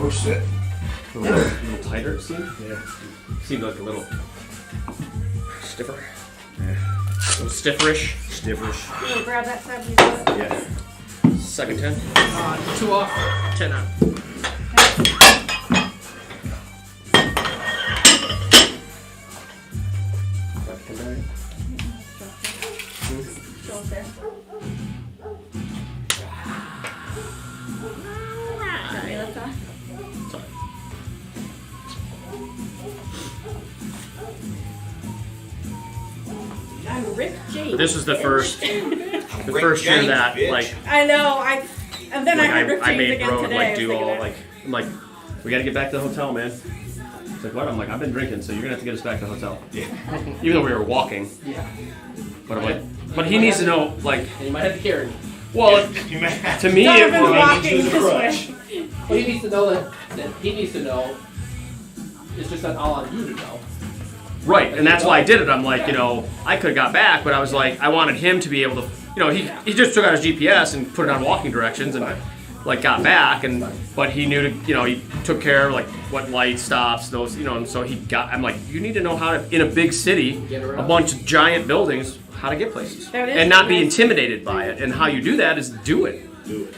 Speaker 2: Oh shit.
Speaker 5: A little tighter, it seemed.
Speaker 2: Yeah.
Speaker 5: Seemed like a little stiffer. Yeah. A little stifferish.
Speaker 2: Stifferish.
Speaker 4: You want to grab that side of your foot?
Speaker 2: Yeah.
Speaker 5: Second 10.
Speaker 7: 2 off, 10 on.
Speaker 3: Go up there. Sorry, that's off.
Speaker 4: I'm Rick James.
Speaker 5: But this was the first year that like
Speaker 4: I know. And then
Speaker 6: like,
Speaker 4: I had ripped
Speaker 6: I
Speaker 4: jeans
Speaker 6: made
Speaker 4: again
Speaker 6: bro
Speaker 4: today.
Speaker 6: like
Speaker 4: I was
Speaker 6: do
Speaker 4: thinking
Speaker 6: all
Speaker 4: that.
Speaker 6: like I'm like, we gotta get back to the hotel, man. It's like what? I'm like, I've been drinking, so you're gonna have to get us back to the hotel.
Speaker 2: Yeah.
Speaker 6: Even though we were walking.
Speaker 1: Yeah.
Speaker 6: But I'm like, but he needs to know like,
Speaker 1: And you might have to carry me.
Speaker 6: well,
Speaker 2: You may have
Speaker 6: to me it
Speaker 4: Donovan's
Speaker 6: was.
Speaker 4: walking
Speaker 2: use a
Speaker 4: this
Speaker 2: crutch.
Speaker 4: way.
Speaker 1: Well, he needs to know that he needs to know. It's just not all on you to know.
Speaker 6: Right, and that's why I did it. I'm like, you know, I could have got back, but I was like, I wanted him to be able to, you know, he just took out his GPS and put it on walking directions and like got back, and but he knew to, you know, he took care of like what light stops, those, you know, and so he got. I'm like, you need to know how to in a big city,
Speaker 1: Get
Speaker 6: a
Speaker 1: around.
Speaker 6: bunch of giant buildings, how to get places,
Speaker 4: That is
Speaker 6: and not be
Speaker 4: nice.
Speaker 6: intimidated by it. And how you do that is do it.
Speaker 2: Do it.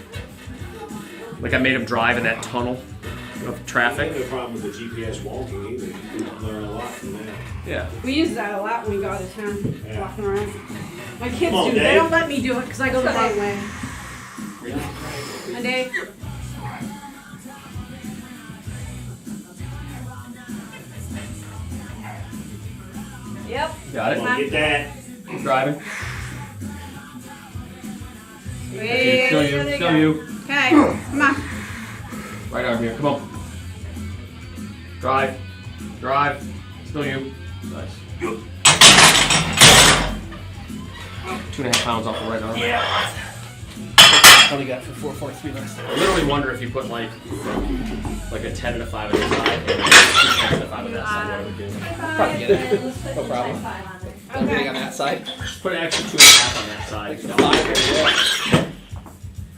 Speaker 6: Like I made him drive in that tunnel of
Speaker 2: I
Speaker 6: traffic.
Speaker 2: have no problem with the GPS walking either. You can learn a lot from that.
Speaker 6: Yeah.
Speaker 4: We use that a lot when we go out of town,
Speaker 2: Yeah.
Speaker 4: walking around. My kids
Speaker 2: Come on,
Speaker 4: do. They
Speaker 2: Dave.
Speaker 4: don't let me do it because I go the wrong way. And Dave, yep.
Speaker 6: Got
Speaker 2: Come on,
Speaker 6: it.
Speaker 2: get that.
Speaker 6: Driving.
Speaker 4: Wait,
Speaker 6: Still
Speaker 4: there
Speaker 6: you.
Speaker 4: they
Speaker 6: Still
Speaker 4: go.
Speaker 6: you.
Speaker 4: Okay, come on.
Speaker 6: Right out here. Come on. Drive. Drive. Still you. Nice. 2.5 pounds off the right arm. Yeah.
Speaker 1: Only got for 443 last time.
Speaker 6: I literally wonder if you put like a 10 and a 5 on this side and 2 10s and a 5 on that side, what it would do.
Speaker 1: Probably get it. No problem. I'm getting on that side.
Speaker 6: Put an extra 2.5 on that side.
Speaker 1: Like 5 there, yeah.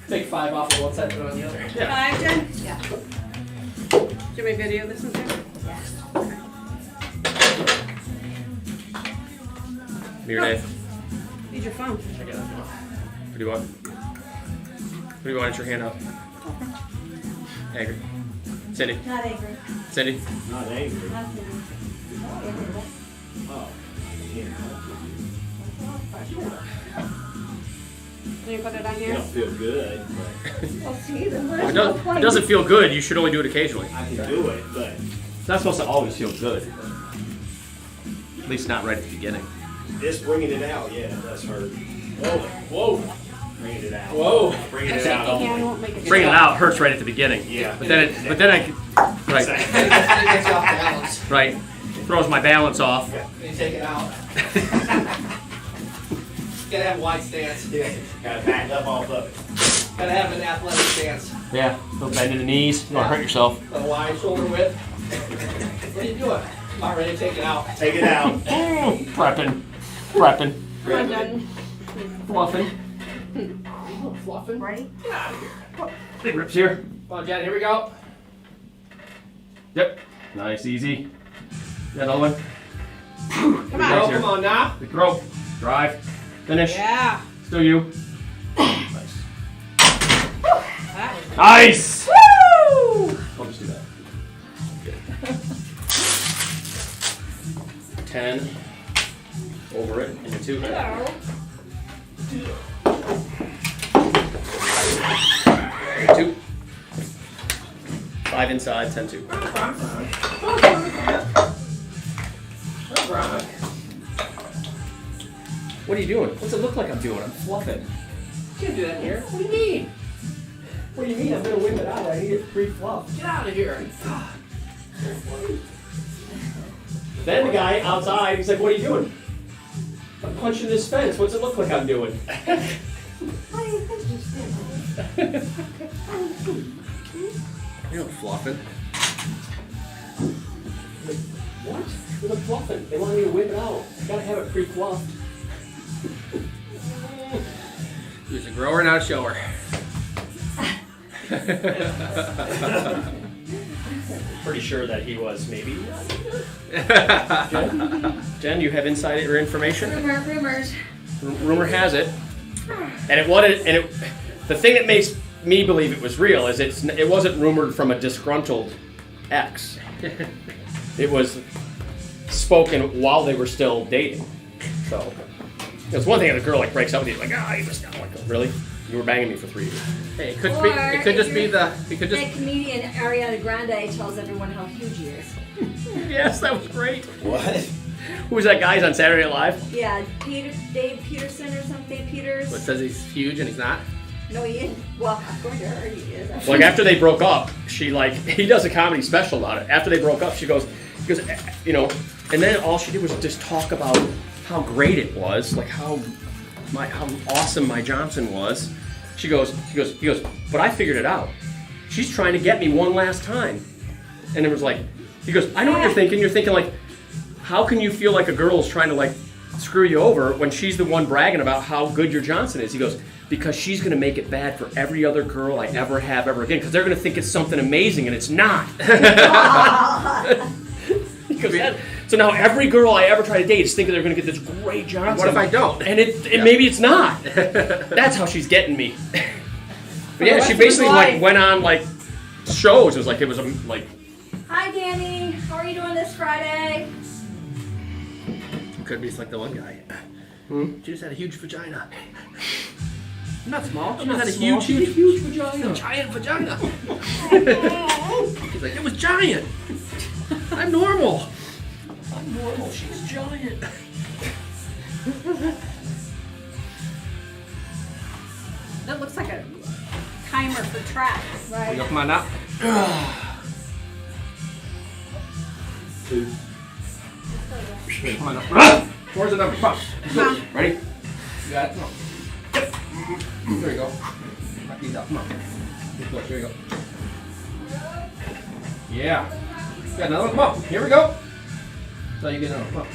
Speaker 1: Take 5 off of one side, put it on the other.
Speaker 6: Yeah.
Speaker 4: 5, Jen?
Speaker 3: Yeah.
Speaker 4: Should we video this one too?
Speaker 6: Here, Dave.
Speaker 4: Need your phone.
Speaker 6: Check it out. What do you want? What do you want? It's your hand up. Angry. Cindy.
Speaker 3: Not angry.
Speaker 6: Cindy.
Speaker 2: Not angry.
Speaker 3: Not angry.
Speaker 2: Oh. Yeah.
Speaker 4: Can you put it on
Speaker 2: You
Speaker 4: here?
Speaker 2: don't feel good, but
Speaker 3: Well, see, then
Speaker 6: If
Speaker 3: there's
Speaker 6: it,
Speaker 3: no
Speaker 6: does,
Speaker 3: point.
Speaker 6: it doesn't feel good, you should only do it occasionally.
Speaker 2: I can do it, but
Speaker 6: It's not supposed to always feel good. At least not right at the beginning.
Speaker 2: just bringing it out, yeah, it does hurt.
Speaker 1: Whoa.
Speaker 2: Bringing it out.
Speaker 1: Whoa.
Speaker 2: Bringing
Speaker 4: I
Speaker 2: it
Speaker 4: think
Speaker 2: out.
Speaker 4: the hand won't make it.
Speaker 6: Bringing it out hurts right at the beginning.
Speaker 2: Yeah.
Speaker 6: But then I can, right,
Speaker 1: It gets you off balance.
Speaker 6: right, throws my balance off.
Speaker 1: Then you take it out. Gotta have a wide stance.
Speaker 2: Yeah. Gotta back up off of it.
Speaker 1: Gotta have an athletic stance.
Speaker 6: Yeah, don't bend in the knees, you don't hurt yourself.
Speaker 1: A wide shoulder width. What are you doing? About ready to take it out.
Speaker 2: Take it out.
Speaker 6: Prepping,
Speaker 4: I'm done.
Speaker 6: fluffing.
Speaker 1: Fluffing.
Speaker 3: Ready?
Speaker 6: Big rips here.
Speaker 1: Come on, Jen, here we go.
Speaker 6: Yep, nice, easy. Got another one.
Speaker 4: Come
Speaker 1: Go,
Speaker 6: Thanks,
Speaker 4: on.
Speaker 6: here.
Speaker 1: come on now.
Speaker 6: Big throw, drive, finish.
Speaker 4: Yeah.
Speaker 6: Still you. Nice.
Speaker 4: That was
Speaker 6: Nice!
Speaker 3: Woo!
Speaker 6: I'll just do that. 10 over it and a 2.
Speaker 4: Hello.
Speaker 6: 2. 5 inside, 10 2. What are you doing? What's it look like I'm doing? I'm fluffing.
Speaker 1: You can't do that here. What do you mean?
Speaker 6: What do you mean? I'm gonna whip it out. I need it pre-fluff.
Speaker 1: Get out of here.
Speaker 6: Then the guy outside, he's like, what are you doing? I'm punching this fence. What's it look like I'm doing?
Speaker 3: Why do you think you're standing?
Speaker 6: You're not fluffing. Like, what? You're not fluffing. They want me to whip it out. I gotta have it pre-fluffed.
Speaker 1: He was a grower, not a shower.
Speaker 6: Pretty sure that he was, maybe. Jen, you have insider information?
Speaker 3: Rumors.
Speaker 6: Rumor has it. And the thing that makes me believe it was real is it wasn't rumored from a disgruntled ex. It was spoken while they were still dating. So it's one thing if a girl like breaks up with you, like, you just got like, really? You were banging me for 3 years.
Speaker 1: Hey, it could
Speaker 3: Or
Speaker 1: be. It could
Speaker 3: if
Speaker 1: just be
Speaker 3: you're
Speaker 1: the. It could just.
Speaker 3: That comedian Ariana Grande tells everyone how huge he is.
Speaker 6: Yes, that was great.
Speaker 2: What?
Speaker 6: Who was that guy? He's on Saturday Night Live?
Speaker 3: Yeah, Dave Peterson or something. Dave Peters.
Speaker 1: What says he's huge and he's not?
Speaker 3: No, he is. Well, according to her, he is.
Speaker 5: Like after they broke up, he does a comedy special about it. After they broke up, he goes, you know, and then all she did was just talk about how great it was, like how awesome my Johnson was. He goes, but I figured it out. She's trying to get me one last time. And it was like, he goes, I know what you're thinking. You're thinking like, how can you feel like a girl is trying to like screw you over when she's the one bragging about how good your Johnson is? He goes, because she's going to make it bad for every other girl I ever have ever again, because they're going to think it's something amazing and it's not. He goes, so now every girl I ever try to date is thinking they're going to get this great Johnson.
Speaker 7: What if I don't?
Speaker 5: And maybe it's not. That's how she's getting me. But yeah, she basically like went on like shows. It was like.
Speaker 3: Hi, Danny. How are you doing this Friday?
Speaker 7: Could be like the one guy. She just had a huge vagina.
Speaker 5: Not small.
Speaker 7: She just had a huge vagina. Giant vagina. He's like, it was giant. I'm normal. She's giant.
Speaker 4: That looks like a timer for track.
Speaker 7: Right. Come on now.
Speaker 2: 2.
Speaker 7: Come on now. Where's the number? Come on.
Speaker 5: Ready?
Speaker 7: You got it? Come on. Yep. There you go. Knock these out. Come on. There you go. Yeah. Got another one. Come on. Here we go. So you get another one.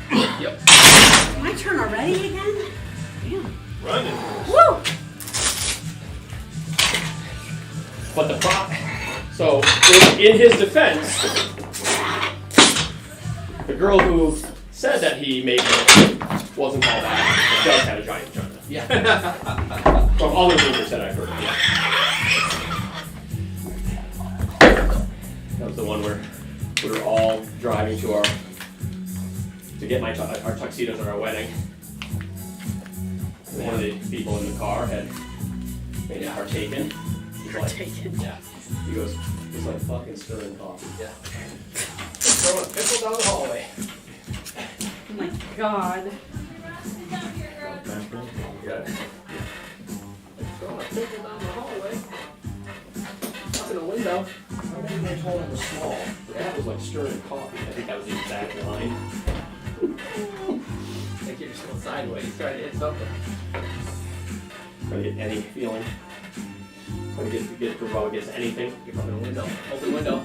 Speaker 7: Come on. Yep.
Speaker 4: My turn already again? Damn.
Speaker 2: Running.
Speaker 4: Woo!
Speaker 5: But so in his defense, the girl who said that he made it wasn't all that. Does have a giant vagina.
Speaker 7: Yeah.
Speaker 5: From all the rumors that I've heard. Yeah. That was the one where we were all driving to get our tuxedos at our wedding. And one of the people in the car had maybe partaken.
Speaker 4: Partaken.
Speaker 5: Yeah. He goes, it's like fucking stirring coffee.
Speaker 7: Yeah.
Speaker 5: Throw a pickle down the hallway.
Speaker 4: Oh my god.
Speaker 5: Yeah. Throwing a pickle down the hallway. Up in the window. I maybe they told him it was small. But that was like stirring coffee. I think that was the exact line.
Speaker 7: Like you're just going sideways, trying to hit something.
Speaker 5: Trying to get any feeling. Trying to get provoke against anything.
Speaker 7: You're from the window. Open the window.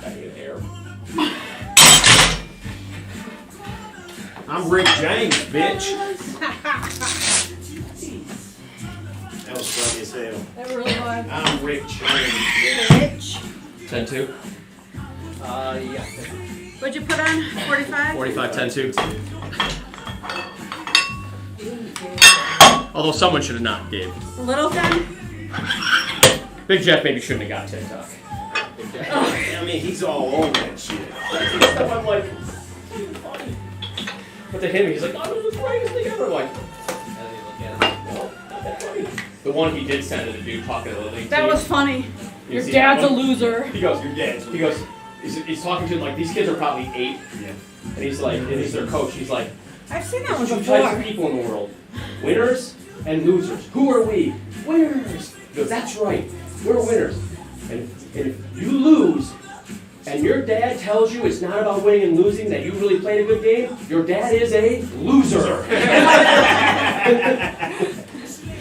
Speaker 5: Back in the air.
Speaker 2: I'm Rick James, bitch. That was funny as hell.
Speaker 3: That really was.
Speaker 2: I'm Rick James, bitch.
Speaker 3: Rich.
Speaker 5: 10-2.
Speaker 7: Yeah.
Speaker 4: What'd you put on? 45?
Speaker 5: 45, 10-2. Although someone should have not gave.
Speaker 4: Littleton?
Speaker 5: Big Jeff maybe shouldn't have got TikTok.
Speaker 2: I mean, he's all on that shit.
Speaker 5: Stuff I'm like, funny. But to him, he's like, oh, it was the greatest thing ever. I'm like, well, not that funny. The one he did send to the dude talking to the league
Speaker 4: That
Speaker 5: team.
Speaker 4: was funny.
Speaker 5: You
Speaker 4: Your
Speaker 5: see
Speaker 4: dad's
Speaker 5: that
Speaker 4: a
Speaker 5: one?
Speaker 4: loser.
Speaker 5: He goes, your dad's. He goes, he's talking to him like, these kids are probably 8.
Speaker 2: Yeah.
Speaker 5: And he's like, and he's their coach. He's like,
Speaker 3: I've seen that
Speaker 5: there's
Speaker 3: one
Speaker 5: two types of
Speaker 3: before.
Speaker 5: people in the world. Winners and losers. Who are we? Winners. He goes, that's right. We're winners. And if you lose, and your dad tells you it's not about winning and losing, that you really played a good game, your dad is a loser.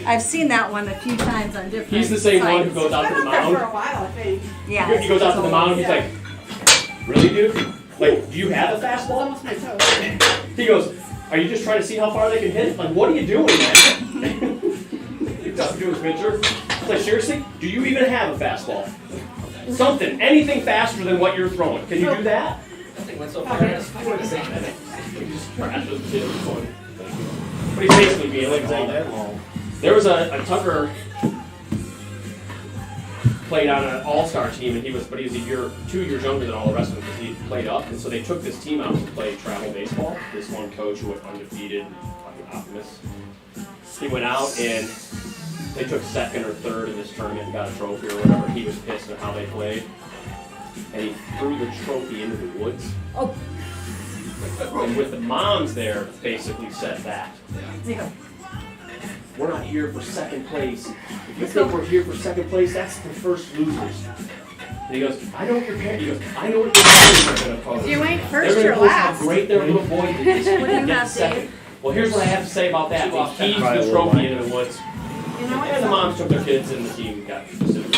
Speaker 3: I've seen that one a few times on different
Speaker 5: He's the same one who
Speaker 3: sites.
Speaker 5: goes out to the
Speaker 4: Been up there for a
Speaker 5: mound.
Speaker 4: while, I think.
Speaker 3: Yeah.
Speaker 5: He goes out to the mound and he's like, really, dude? Like, do you have a fastball?
Speaker 4: Almost my toes.
Speaker 5: He goes, are you just trying to see how far they can hit? Like, what are you doing, man? He talking to his pitcher. It's like, seriously? Do you even have a fastball? Something, anything faster than what you're throwing. Can you do that?
Speaker 7: That thing went so fast. I would have said that.
Speaker 5: He just trashes the kid with one. But he's basically being like
Speaker 2: All that long.
Speaker 5: there was a Tucker played on an all-star team, and he was 2 years younger than all the rest of them because he played up, and so they took this team out to play travel baseball. This one coach who went undefeated, fucking optimist. He went out and they took second or third in this tournament and got a trophy or whatever. He was pissed at how they played, and he threw the trophy into the woods.
Speaker 3: Oh.
Speaker 6: And with the moms there, basically said that.
Speaker 3: There you go.
Speaker 6: We're not here for second place. If you think we're here for second place, that's the first losers. And he goes, I know what your parents. He goes, I know what your parents are going to post.
Speaker 4: You ain't
Speaker 6: They're
Speaker 4: first,
Speaker 6: gonna
Speaker 4: you're
Speaker 6: post how
Speaker 4: last.
Speaker 6: great their little boy is.
Speaker 3: What do you
Speaker 6: Get
Speaker 3: have,
Speaker 6: second.
Speaker 3: Dave?
Speaker 6: Well, here's what I have to say about that. They heaved the trophy into the woods.
Speaker 4: You know
Speaker 6: And the
Speaker 4: what?
Speaker 6: moms took their kids and the team got specific.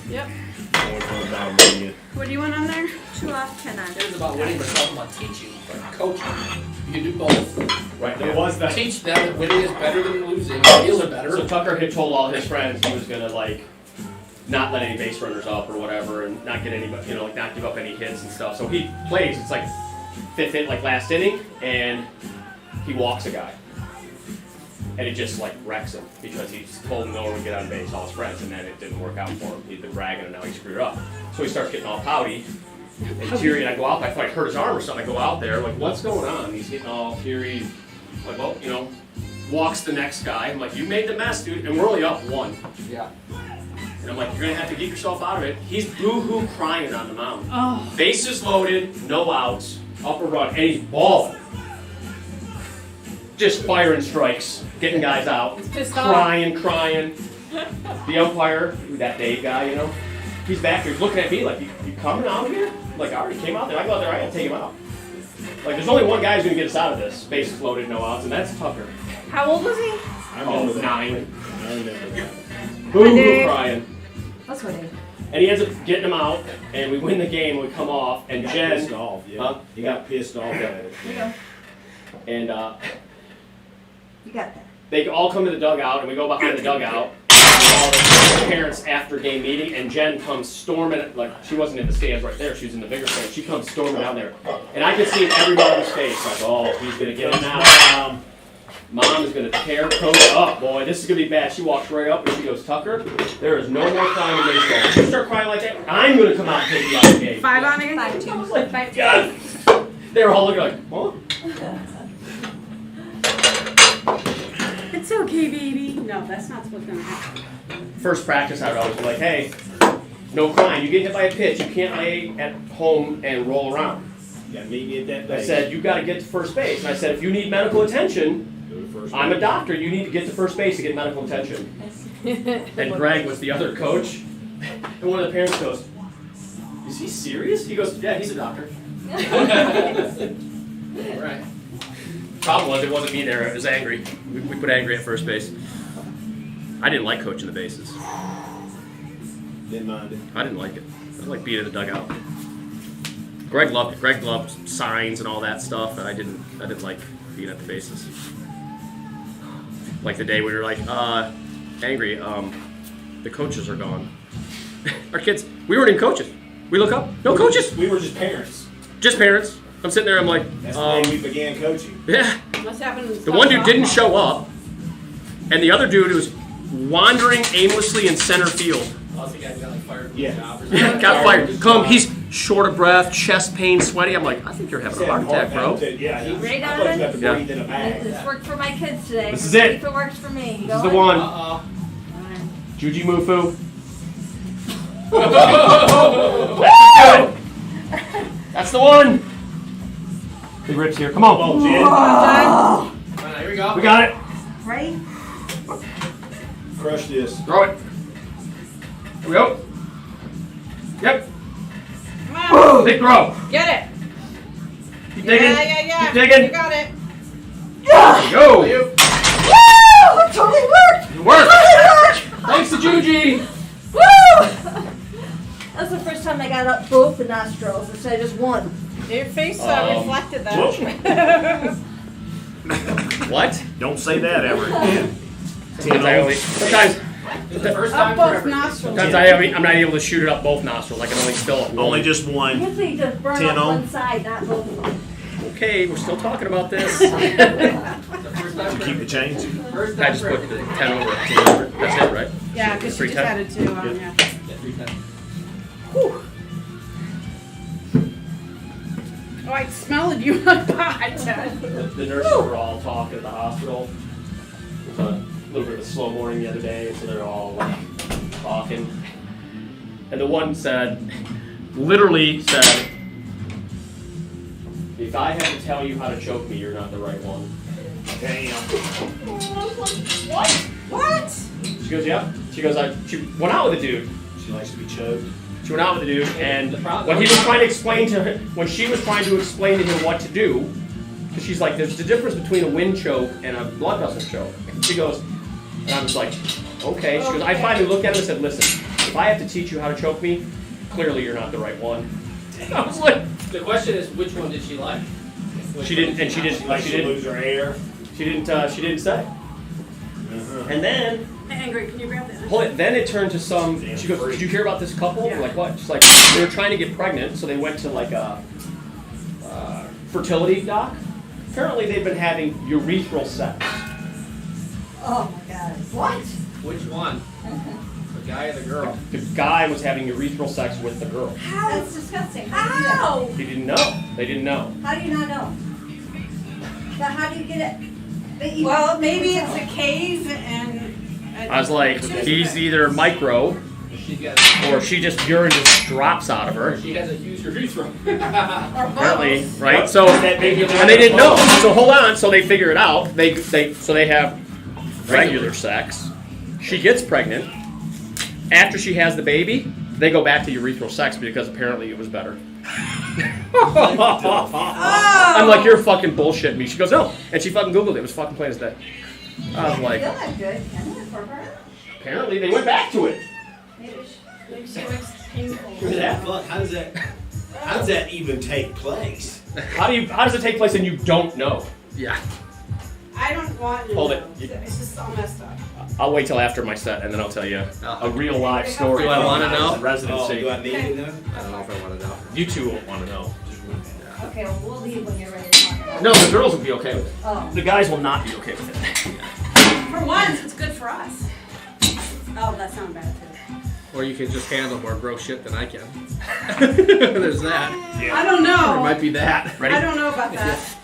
Speaker 4: Yep.
Speaker 2: Right.
Speaker 4: What do you want on there?
Speaker 3: 2 off, 10 on.
Speaker 1: It was about winning, but it's also about teaching, like coaching. You can do both.
Speaker 6: Right, there was that.
Speaker 1: Teach them that winning is better than losing. Skills are better.
Speaker 6: So Tucker had told all his friends he was gonna like not let any base runners up or whatever, and not get any, you know, like not give up any hits and stuff. So he plays. It's like fifth hit, like last inning, and he walks a guy, and it just like wrecks him because he's told him no one would get on base, all his friends, and then it didn't work out for him. He'd been bragging, and now he screwed up. So he starts getting all pouty and teary, and I go out. I thought I hurt his arm or something. I go out there, like, what's going on? He's getting all teary. Like, well, you know, walks the next guy. I'm like, you made the mess, dude, and we're only up 1.
Speaker 1: Yeah.
Speaker 6: And I'm like, you're gonna have to get yourself out of it. He's boo-hoo crying on the mound.
Speaker 4: Oh.
Speaker 6: Bases loaded, no outs, up a run, and he's balling. Just firing strikes, getting guys out,
Speaker 4: He's pissed off.
Speaker 6: crying. The umpire, that Dave guy, you know, he's back there, he's looking at me like, you coming out here? Like, I already came out there. I go out there, I gotta take him out. Like, there's only one guy who's gonna get us out of this. Bases loaded, no outs, and that's Tucker.
Speaker 4: How old was he?
Speaker 2: I remember that.
Speaker 6: 9.
Speaker 2: I remember that.
Speaker 6: Boo-hoo
Speaker 4: Dave.
Speaker 6: crying.
Speaker 3: Let's go, Dave.
Speaker 6: And he ends up getting him out, and we win the game, and we come off, and
Speaker 2: He got
Speaker 6: Jen,
Speaker 2: pissed off, yeah.
Speaker 6: Huh?
Speaker 2: He got pissed off at it.
Speaker 3: There you go.
Speaker 6: and
Speaker 3: You got that.
Speaker 6: they all come to the dugout, and we go behind the dugout, and all the parents after game meeting, and Jen comes storming, like, she wasn't in the stands right there, she was in the bigger stand, she comes storming down there, and I can see in every mom's face, like, oh, he's gonna get him now. Mom is gonna tear Coach up, boy. This is gonna be bad. She walks right up and she goes, Tucker, there is no more crying in baseball. If you start crying like that, I'm gonna come out and take you out of the game.
Speaker 4: 5 on again?
Speaker 3: 5-2.
Speaker 6: I was like, God. They were all looking like, huh?
Speaker 4: It's okay, baby. No, that's not what's gonna happen.
Speaker 6: First practice, I would always be like, hey, no crying. You get hit by a pitch. You can't lay at home and roll around.
Speaker 2: You got to meet me at that
Speaker 6: I
Speaker 2: base.
Speaker 6: said, you gotta get to first base. And I said, if you need medical attention,
Speaker 2: Go to first
Speaker 6: I'm a
Speaker 2: base.
Speaker 6: doctor. You need to get to first base to get medical attention. And Greg was the other coach. And one of the parents goes, is he serious? He goes, yeah, he's a doctor.
Speaker 1: Right.
Speaker 6: Problem was, it wasn't me there. It was Angry. We put Angry at first base. I didn't like coaching the bases.
Speaker 2: Didn't mind it.
Speaker 6: I didn't like it. I like being in the dugout. Greg loved it. Greg loved signs and all that stuff, and I didn't like being at the bases. Like the day we were like, Angry, the coaches are gone. Our kids, we weren't even coaches. We look up, no coaches,
Speaker 2: We were just parents.
Speaker 6: just parents. I'm sitting there, I'm like,
Speaker 2: That's the day we began coaching.
Speaker 6: yeah.
Speaker 4: Must happen.
Speaker 6: The one dude didn't show up, and the other dude was wandering aimlessly in center field.
Speaker 1: I think I got like fired from
Speaker 2: Yeah.
Speaker 1: the job or something.
Speaker 6: Yeah, got fired. Come, he's short of breath, chest pain, sweaty. I'm like, I think you're having a heart attack, bro.
Speaker 2: Yeah, he
Speaker 3: Right,
Speaker 2: I thought you
Speaker 3: Donovan?
Speaker 2: had to
Speaker 6: Yeah.
Speaker 2: breathe in a bag.
Speaker 3: This worked for my kids today.
Speaker 6: This is it.
Speaker 3: If it works for me.
Speaker 6: This is the one.
Speaker 1: Uh-oh.
Speaker 6: Juji Mufu. That's the one. Big rips here. Come on.
Speaker 2: Oh, Jen,
Speaker 1: All right, here we go.
Speaker 6: We got it.
Speaker 3: Right?
Speaker 2: crush this.
Speaker 6: Throw it. Here we go. Yep.
Speaker 4: Come on.
Speaker 6: Big throw.
Speaker 4: Get it.
Speaker 6: Keep digging.
Speaker 4: Yeah.
Speaker 6: Keep digging.
Speaker 4: You got it.
Speaker 6: There you go.
Speaker 1: You.
Speaker 3: Woo! It totally worked!
Speaker 6: It worked.
Speaker 1: Thanks to Juji.
Speaker 3: Woo! That's the first time I got up both the nostrils instead of just one.
Speaker 4: Your face reflected that.
Speaker 6: What?
Speaker 2: Don't say that ever.
Speaker 6: Sometimes
Speaker 1: The first
Speaker 4: Up
Speaker 1: time for
Speaker 4: both
Speaker 1: everything.
Speaker 4: nostrils.
Speaker 6: I'm not able to shoot it up both nostrils. I can only fill up one.
Speaker 2: Only just one.
Speaker 3: Usually you just burn
Speaker 2: 10
Speaker 3: off
Speaker 2: on.
Speaker 3: one side, not both of them.
Speaker 6: Okay, we're still talking about this.
Speaker 1: The first time for
Speaker 2: Keep the change.
Speaker 1: First
Speaker 6: I
Speaker 1: time
Speaker 6: just
Speaker 1: for
Speaker 6: put
Speaker 1: everything.
Speaker 6: 10 over. That's it, right?
Speaker 4: Yeah, because she just
Speaker 6: 310.
Speaker 4: added 2 on, yeah.
Speaker 1: Yeah, 3 times.
Speaker 4: Oh, I smelled you on pot.
Speaker 6: The nurses were all talking at the hospital. It was a little bit of a slow morning the other day, so they're all like talking. And the one said, literally said,
Speaker 5: if I had to tell you how to choke me, you're not the right one.
Speaker 2: Damn.
Speaker 4: What?
Speaker 5: She goes, yeah. She goes, she went out with a dude.
Speaker 2: She likes to be choked.
Speaker 5: She went out with the dude, and when he was trying to explain to her, when she was trying to explain to him what to do, because she's like, there's the difference between a wind choke and a blood vessel choke. And she goes, and I was like, okay. She goes, I finally looked at him and said, listen, if I have to teach you how to choke me, clearly you're not the right one. I was like,
Speaker 1: The question is, which one did she like?
Speaker 5: she didn't, and she
Speaker 2: She likes to
Speaker 5: didn't,
Speaker 2: lose her hair.
Speaker 5: she didn't say. And then,
Speaker 4: Angry, can you grab that?
Speaker 5: hold it, then it turned to some, she goes, did you hear about this couple?
Speaker 4: Yeah.
Speaker 5: We're like, what? She's like, they were trying to get pregnant, so they went to like a fertility doc. Apparently they've been having urethral sex.
Speaker 3: Oh my God. What?
Speaker 1: Which one? The guy or the girl?
Speaker 5: The guy was having urethral sex with the girl.
Speaker 3: That's disgusting. How do you do that?
Speaker 4: How?
Speaker 5: He didn't know. They didn't know.
Speaker 3: How do you not know? But how do you get it?
Speaker 4: Well, maybe it's a cave and.
Speaker 5: I was like, he's either micro,
Speaker 1: She got,
Speaker 5: or she just urine just drops out of her.
Speaker 1: she has a huge urethra.
Speaker 4: Or
Speaker 5: Apparently,
Speaker 4: both.
Speaker 5: right? So, and they didn't know. So hold on. So they figure it out. So they have regular sex. She gets pregnant. After she has the baby, they go back to urethral sex because apparently it was better. I'm like, you're fucking bullshitting me. She goes, no. And she fucking Googled it. It was fucking plain as day. I was like,
Speaker 3: feel that good, can it, for her?
Speaker 5: apparently they went back to it.
Speaker 3: Maybe
Speaker 4: Maybe she likes painful.
Speaker 2: How does that even take place?
Speaker 5: How does it take place and you don't know?
Speaker 1: Yeah.
Speaker 4: I don't want to
Speaker 5: Hold
Speaker 4: know.
Speaker 5: it.
Speaker 4: It's just all messed up.
Speaker 5: I'll wait till after my set and then I'll tell you a real live story.
Speaker 1: Do I wanna know?
Speaker 2: Oh,
Speaker 5: Residency.
Speaker 2: do I need to know?
Speaker 1: I don't know if I want to know.
Speaker 5: You two won't want to know.
Speaker 3: Okay, well, we'll leave when you're ready to talk about it.
Speaker 5: No, the girls will be okay with it.
Speaker 3: Oh.
Speaker 5: The guys will not be okay with it.
Speaker 4: For once, it's good for us. Oh, that sounds bad too.
Speaker 1: Or you can just handle more gross shit than I can. There's that.
Speaker 4: I don't
Speaker 1: Or it
Speaker 4: know.
Speaker 1: might be that.
Speaker 5: Ready?
Speaker 4: I don't know about that.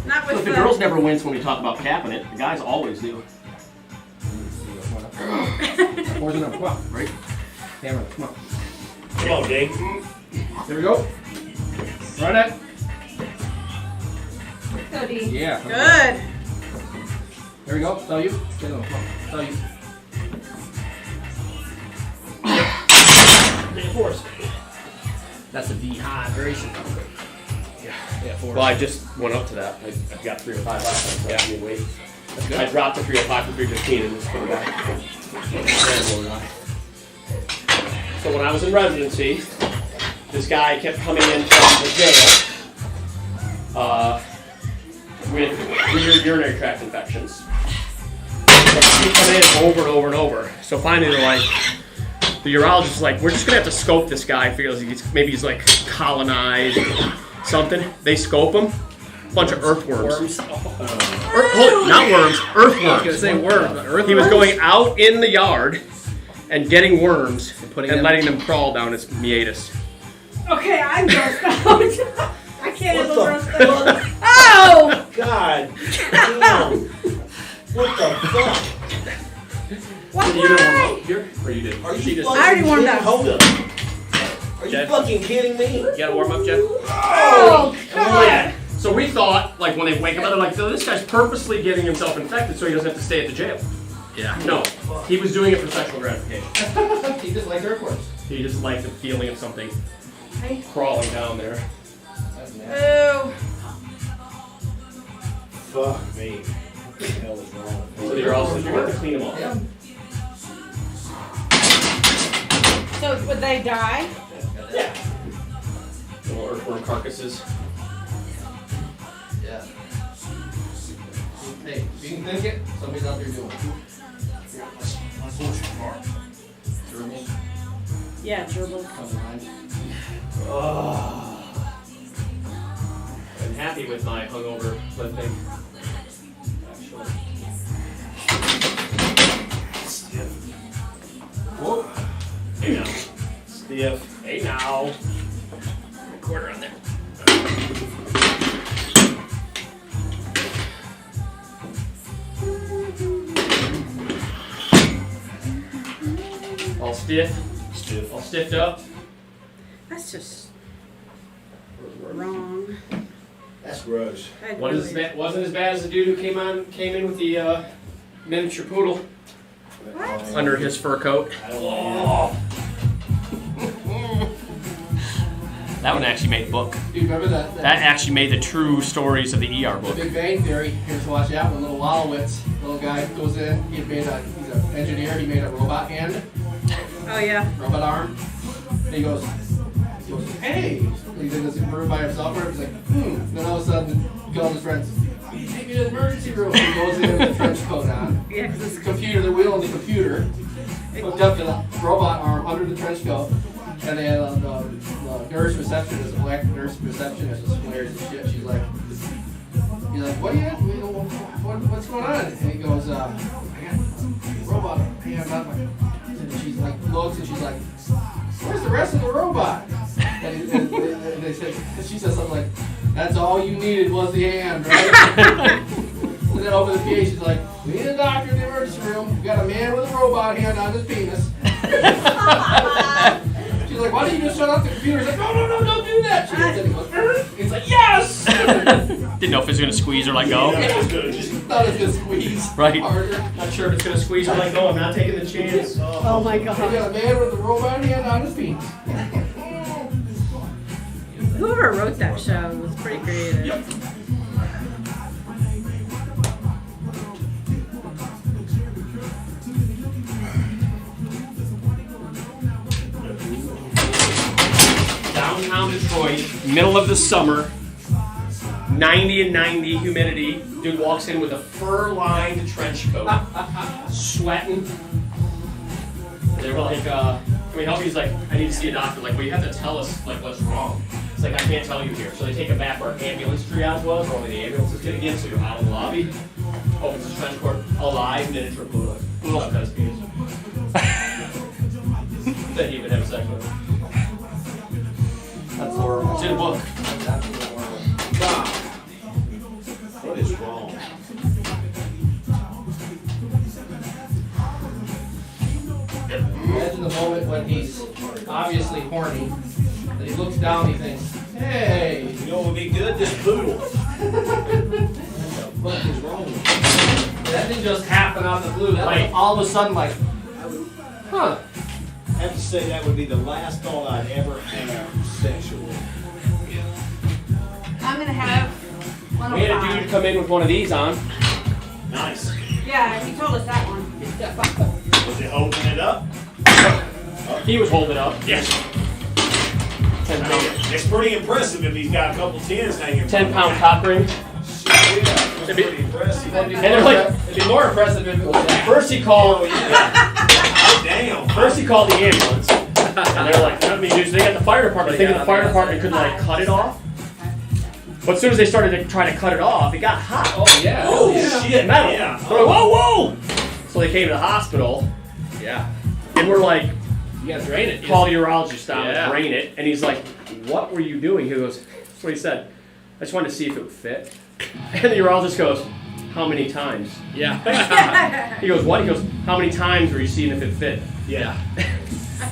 Speaker 4: Not with
Speaker 5: Look, the girls never wins when we talk about capping it. The guys always do.
Speaker 1: Poison up. Come on. Right? Hammer. Come on.
Speaker 2: Come on, Dave.
Speaker 1: There we go. Run it.
Speaker 3: Go, D.
Speaker 1: Yeah.
Speaker 4: Good.
Speaker 1: There we go. Tell you. Come on. Tell you.
Speaker 5: Reinforced.
Speaker 1: That's a dehydration. Yeah, force.
Speaker 5: Well, I just went up to that. I got 3 or 5 last time. So weight.
Speaker 1: That's good.
Speaker 5: I dropped to 305 from 315 and just put it back. So when I was in residency, this guy kept coming in from the jail with weird urinary tract infections. But he kept coming in over and over and over. So finally they're like, the urologist is like, we're just gonna have to scope this guy because maybe he's like colonized something. They scope him. Bunch of earthworms. Not worms,
Speaker 1: I was gonna
Speaker 5: earthworms.
Speaker 1: say worm. But earth
Speaker 5: He was
Speaker 1: worms?
Speaker 5: going out in the yard and getting worms
Speaker 1: putting
Speaker 5: and
Speaker 1: them-
Speaker 5: letting them crawl down his meatus.
Speaker 4: Okay, I'm grossed out. I can't handle
Speaker 2: What
Speaker 4: gross
Speaker 2: the
Speaker 4: things. Oh!
Speaker 2: God damn. What the fuck?
Speaker 4: What?
Speaker 5: You didn't warm up here? Or you did?
Speaker 2: Are
Speaker 5: She
Speaker 2: you
Speaker 5: just-
Speaker 2: fucking
Speaker 4: I already warmed
Speaker 2: kidding?
Speaker 4: up.
Speaker 2: Hold up. Are you
Speaker 5: Jeff?
Speaker 2: fucking kidding me?
Speaker 5: You gotta warm up, Jeff?
Speaker 4: Oh,
Speaker 5: Oh, yeah. So we thought, like, when they wake up, they're like, so this guy's purposely getting himself infected so he doesn't have to stay at the jail.
Speaker 1: Yeah.
Speaker 5: No, he was doing it for sexual gratification.
Speaker 1: He just likes earthworms.
Speaker 5: He just liked the feeling of something crawling down there.
Speaker 1: That's nasty.
Speaker 4: Ew.
Speaker 2: Fuck me. What the hell is wrong?
Speaker 5: So you're also, you have to clean them off.
Speaker 1: Yeah.
Speaker 4: So would they die?
Speaker 5: Yeah. Little earthworm carcasses.
Speaker 1: Yeah. Hey, if you can think it, somebody's out there doing it. Gerbil.
Speaker 4: Yeah, gerbil.
Speaker 1: Comes to mind.
Speaker 5: I'm happy with my hungover lifting. Actually.
Speaker 2: Whoa.
Speaker 5: Hey now.
Speaker 2: Stiff.
Speaker 5: Hey now. Quarter on there. All stiff.
Speaker 2: Stiff.
Speaker 5: All stiffed up.
Speaker 4: That's just.
Speaker 5: We're
Speaker 4: were wrong.
Speaker 2: That's gross.
Speaker 4: I had
Speaker 5: Wasn't
Speaker 4: really-
Speaker 5: as bad as the dude who came in with the miniature poodle
Speaker 3: What?
Speaker 5: under his fur coat.
Speaker 2: I don't know.
Speaker 6: That one actually made the book.
Speaker 1: Dude, remember that
Speaker 6: That actually made the true stories of the ER
Speaker 1: The
Speaker 6: book.
Speaker 1: Big Bang Theory? Here's to watch out when little Wallowitz, little guy goes in. He's an engineer. He made a robot hand,
Speaker 4: Oh yeah.
Speaker 1: robot arm. And he goes, hey. He's in this room by himself. And he's like, Then all of a sudden, he calls his friends. Take me to the emergency room. He goes in with a trench coat on.
Speaker 4: Yeah, 'cause it's
Speaker 1: The computer, the wheel on the computer, hooked up to the robot arm under the trench coat, and then the nurse receptionist, the black nurse receptionist, was hilarious as shit. He's like, what are you, what's going on? And he goes, I got robot hand on my, and she's like, looks and she's like, where's the rest of the robot? And they said, she said something like, that's all you needed was the hand, right? And then over the PA, she's like, we need a doctor in the emergency room. We got a man with a robot hand on his penis. She's like, why don't you just shut off the computer? He's like, no, don't do that. She hits it and goes, he's like, yes!
Speaker 6: Didn't know if it was gonna squeeze or let go.
Speaker 2: Yeah, it's good. Just
Speaker 1: Thought it was going to squeeze
Speaker 6: Right.
Speaker 1: harder.
Speaker 5: Not sure if it's gonna squeeze or let go. I'm not taking the chance.
Speaker 4: oh my
Speaker 1: We
Speaker 4: god.
Speaker 1: got a man with a robot hand on his penis.
Speaker 4: Whoever wrote that show was pretty creative.
Speaker 5: Downtown Detroit, middle of the summer, 90 and 90 humidity. Dude walks in with a fur-lined trench coat, sweating. They were like, can we help you? He's like, I need to see a doctor. Like, well, you have to tell us like what's wrong. It's like, I can't tell you here. So they take him back where ambulance triage was, where only the ambulance is getting in. So you're out of the lobby. Opens his trench coat, alive miniature poodle. Poodle up his penis. That he would have sex with.
Speaker 1: That's horrible.
Speaker 5: It's in a book.
Speaker 1: That's absolutely horrible.
Speaker 2: wow. What is wrong?
Speaker 1: Imagine the moment when he's obviously horny, and he looks down and he thinks, hey,
Speaker 2: You know what would be good? This poodle. What the fuck is wrong with you?
Speaker 1: that didn't just happen out of the blue. That
Speaker 5: Right.
Speaker 1: was all of a sudden like, huh.
Speaker 2: I have to say that would be the last thought I'd ever have sexually.
Speaker 3: I'm gonna have
Speaker 5: We had a dude come in with one of these on.
Speaker 2: Nice.
Speaker 4: Yeah, he told us that one.
Speaker 2: Was it holding it up?
Speaker 5: He was holding it up.
Speaker 6: Yes.
Speaker 5: 10
Speaker 2: I
Speaker 5: pound,
Speaker 2: mean, it's pretty impressive if he's got a couple tins hanging.
Speaker 5: 10-pound cock ring.
Speaker 2: Yeah, it's pretty impressive.
Speaker 1: It'd be
Speaker 5: And they're like-
Speaker 1: it'd be more impressive if it was that.
Speaker 5: First he called.
Speaker 2: Damn.
Speaker 5: First he called the ambulance. And they're like, I mean, dude, so they got the fire department. Thinking the fire department could like cut it off. But as soon as they started to try to cut it off, it got hot.
Speaker 1: Oh yeah.
Speaker 2: Oh,
Speaker 1: yeah.
Speaker 2: shit.
Speaker 5: Metal.
Speaker 2: Yeah.
Speaker 5: They're like, whoa! So they came to the hospital,
Speaker 7: Yeah.
Speaker 5: and we're like,
Speaker 7: You gotta drain it.
Speaker 5: call the urologist down
Speaker 7: Yeah.
Speaker 5: and drain it. And he's like, what were you doing? He goes, that's what he said. I just wanted to see if it would fit. And the urologist goes, how many times?
Speaker 7: Yeah.
Speaker 5: He goes, what? He goes, how many times were you seeing if it fit?
Speaker 2: Yeah.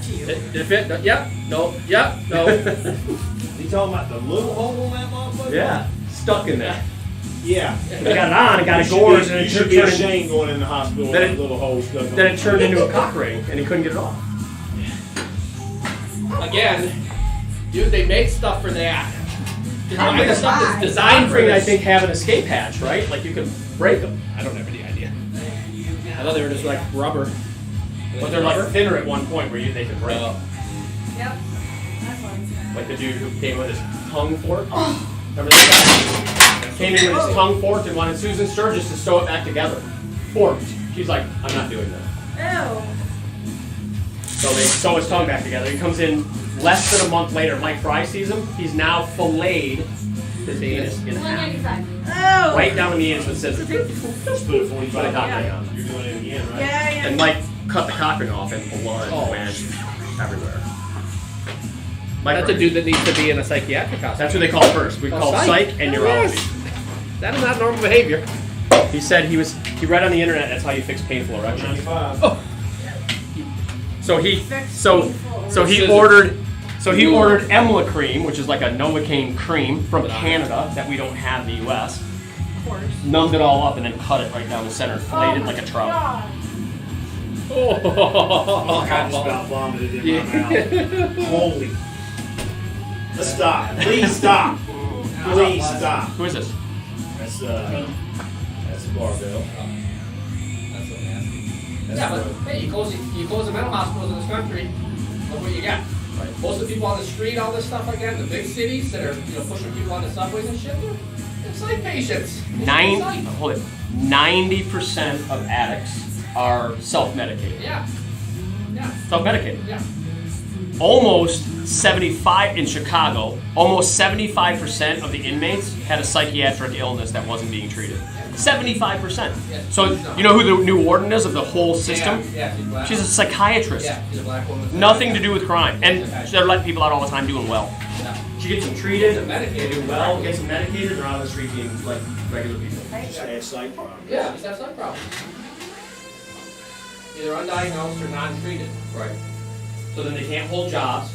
Speaker 7: Did it fit? No, yep. No. Yep. No.
Speaker 2: You talking about the little hole on that motherfucker?
Speaker 5: Yeah, stuck in there.
Speaker 2: Yeah.
Speaker 5: They got it on, it got
Speaker 2: You
Speaker 5: a gorge,
Speaker 2: should
Speaker 5: and
Speaker 2: be,
Speaker 5: it
Speaker 2: you should
Speaker 5: turned
Speaker 2: be
Speaker 5: into,
Speaker 2: ashamed going in the hospital
Speaker 5: Then
Speaker 2: with
Speaker 5: it-
Speaker 2: a little hole stuck on
Speaker 5: then it turned into a cock ring, and he couldn't get it off.
Speaker 1: Again, dude, they make stuff for that. How many stuff that's
Speaker 5: The
Speaker 1: designed for
Speaker 5: ring, I
Speaker 1: this?
Speaker 5: think, have an escape hatch, right? Like you can break them.
Speaker 7: I don't have any idea. I thought they were just like rubber.
Speaker 5: But they're like thinner at one point where they can break.
Speaker 3: Yep. That's one.
Speaker 5: Like the dude who came with his tongue fork. Remember that guy? Came in with his tongue forked and wanted Susan Sturgis to sew it back together. Forked. She's like, I'm not doing that.
Speaker 3: Ew.
Speaker 5: So they sew his tongue back together. He comes in less than a month later. Mike Fry sees him. He's now filleted his penis in half.
Speaker 3: 195.
Speaker 5: Right down in the anus with scissors.
Speaker 2: Just put a 45
Speaker 5: cock
Speaker 2: on.
Speaker 5: ring on.
Speaker 2: You're doing it again, right?
Speaker 3: Yeah, yeah.
Speaker 5: And Mike cut the cock ring off and blood went everywhere. Mike
Speaker 7: That's a
Speaker 5: Fry.
Speaker 7: dude that needs to be in a psychiatric hospital.
Speaker 5: That's what they call first. We call psych and neurology.
Speaker 7: That is not normal behavior.
Speaker 5: He said he read on the internet that's how you fix painful erections.
Speaker 2: 95.
Speaker 5: So he
Speaker 6: So he ordered Emla cream, which is like a Novocaine cream from Canada that we don't have in the US.
Speaker 4: Of course.
Speaker 6: Numbed it all up and then cut it right down the center, flayed it like a trout.
Speaker 4: God.
Speaker 2: I just about vomited in my mouth. Holy. Let's stop. Please stop. Please stop.
Speaker 6: Who is this?
Speaker 2: That's a barbell.
Speaker 1: That's so nasty.
Speaker 2: That's
Speaker 1: Yeah, but
Speaker 2: what-
Speaker 1: hey, you close the mental hospitals in this country, look what you got. Right. Most of the people on the street, all this stuff like that, in the big cities that are pushing people on the subways and shit, they're psych patients.
Speaker 6: Hold it. 90% of addicts are self-medicated.
Speaker 1: Yeah. Yeah.
Speaker 6: Self-medicated.
Speaker 1: Yeah.
Speaker 6: Almost 75 in Chicago. Almost 75% of the inmates had a psychiatric illness that wasn't being treated. 75%.
Speaker 1: Yeah.
Speaker 6: So you know who the new warden is of the whole system?
Speaker 1: Yeah, she's black.
Speaker 6: She's a psychiatrist.
Speaker 1: Yeah, she's a black woman.
Speaker 6: Nothing to do with crime, and they're letting people out all the time doing well.
Speaker 1: Yeah.
Speaker 6: She gets them treated,
Speaker 1: Get them medicated.
Speaker 6: they do well, gets them medicated, they're out on the street being like regular people.
Speaker 2: Just had psych problems.
Speaker 1: Yeah, just have some problems. Either undiagnosed or non-treated.
Speaker 6: Right. So then they can't hold jobs,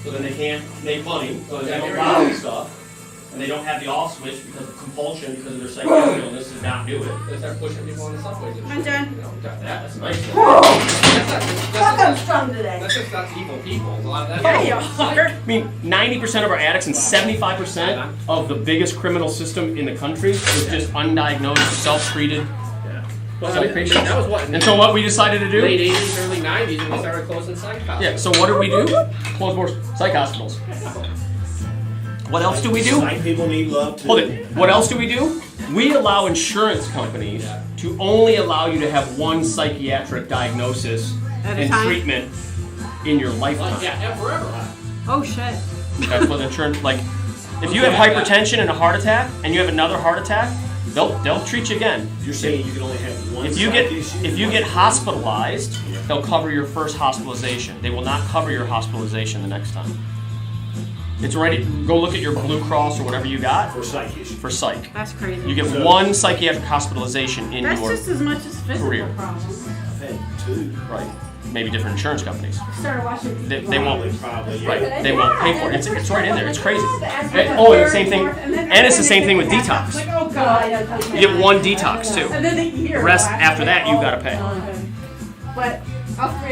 Speaker 6: so then they can't make money, so they
Speaker 1: Yeah,
Speaker 6: don't
Speaker 1: here
Speaker 6: buy
Speaker 1: we go.
Speaker 6: stuff, and they don't have the off switch because of compulsion, because of their psychiatric illness to not do it.
Speaker 1: They start pushing people on the subways. and
Speaker 4: I'm
Speaker 1: shit,
Speaker 4: done.
Speaker 1: You know,
Speaker 6: Got that, that's nice.
Speaker 3: I'm strong today.
Speaker 1: That's just not evil people. A lot of that.
Speaker 4: Yeah, you are.
Speaker 6: I mean, 90% of our addicts and 75% of the biggest criminal system in the country is just undiagnosed, self-treated.
Speaker 1: Well, I mean, that was what?
Speaker 6: And so what we decided to do?
Speaker 1: Late 80s, early 90s, when we started closing psych hospitals.
Speaker 6: Yeah, so what did we do? Close more psych hospitals. What else do we do?
Speaker 2: Psych people need love too.
Speaker 6: Hold it. What else do we do? We allow insurance companies to only allow you to have one psychiatric diagnosis
Speaker 4: At a
Speaker 6: and
Speaker 4: time?
Speaker 6: treatment in your
Speaker 1: Like,
Speaker 6: lifetime.
Speaker 1: yeah, forever.
Speaker 4: Oh shit.
Speaker 6: That's what insurance, like, if you have hypertension and a heart attack and you have another heart attack, they'll treat you again.
Speaker 2: You're saying you can only have one
Speaker 6: If you
Speaker 2: psych issue?
Speaker 6: get hospitalized, they'll cover your first hospitalization. They will not cover your hospitalization the next time. It's already, go look at your Blue Cross or whatever you got
Speaker 2: For psych issue.
Speaker 6: for psych.
Speaker 4: That's crazy.
Speaker 6: You get one psychiatric hospitalization in
Speaker 4: That's
Speaker 6: your,
Speaker 4: just as much as physical
Speaker 6: career.
Speaker 4: problems.
Speaker 2: I've had two.
Speaker 6: right, maybe different insurance companies.
Speaker 3: Started watching.
Speaker 6: They won't,
Speaker 2: Probably, yeah.
Speaker 6: right, they won't pay for it. It's right in there, it's crazy.
Speaker 3: And
Speaker 6: And the same thing, and it's the same thing with detox.
Speaker 4: Like, oh god.
Speaker 6: You get one detox too.
Speaker 4: And then the year.
Speaker 6: The rest after that, you gotta pay.
Speaker 3: But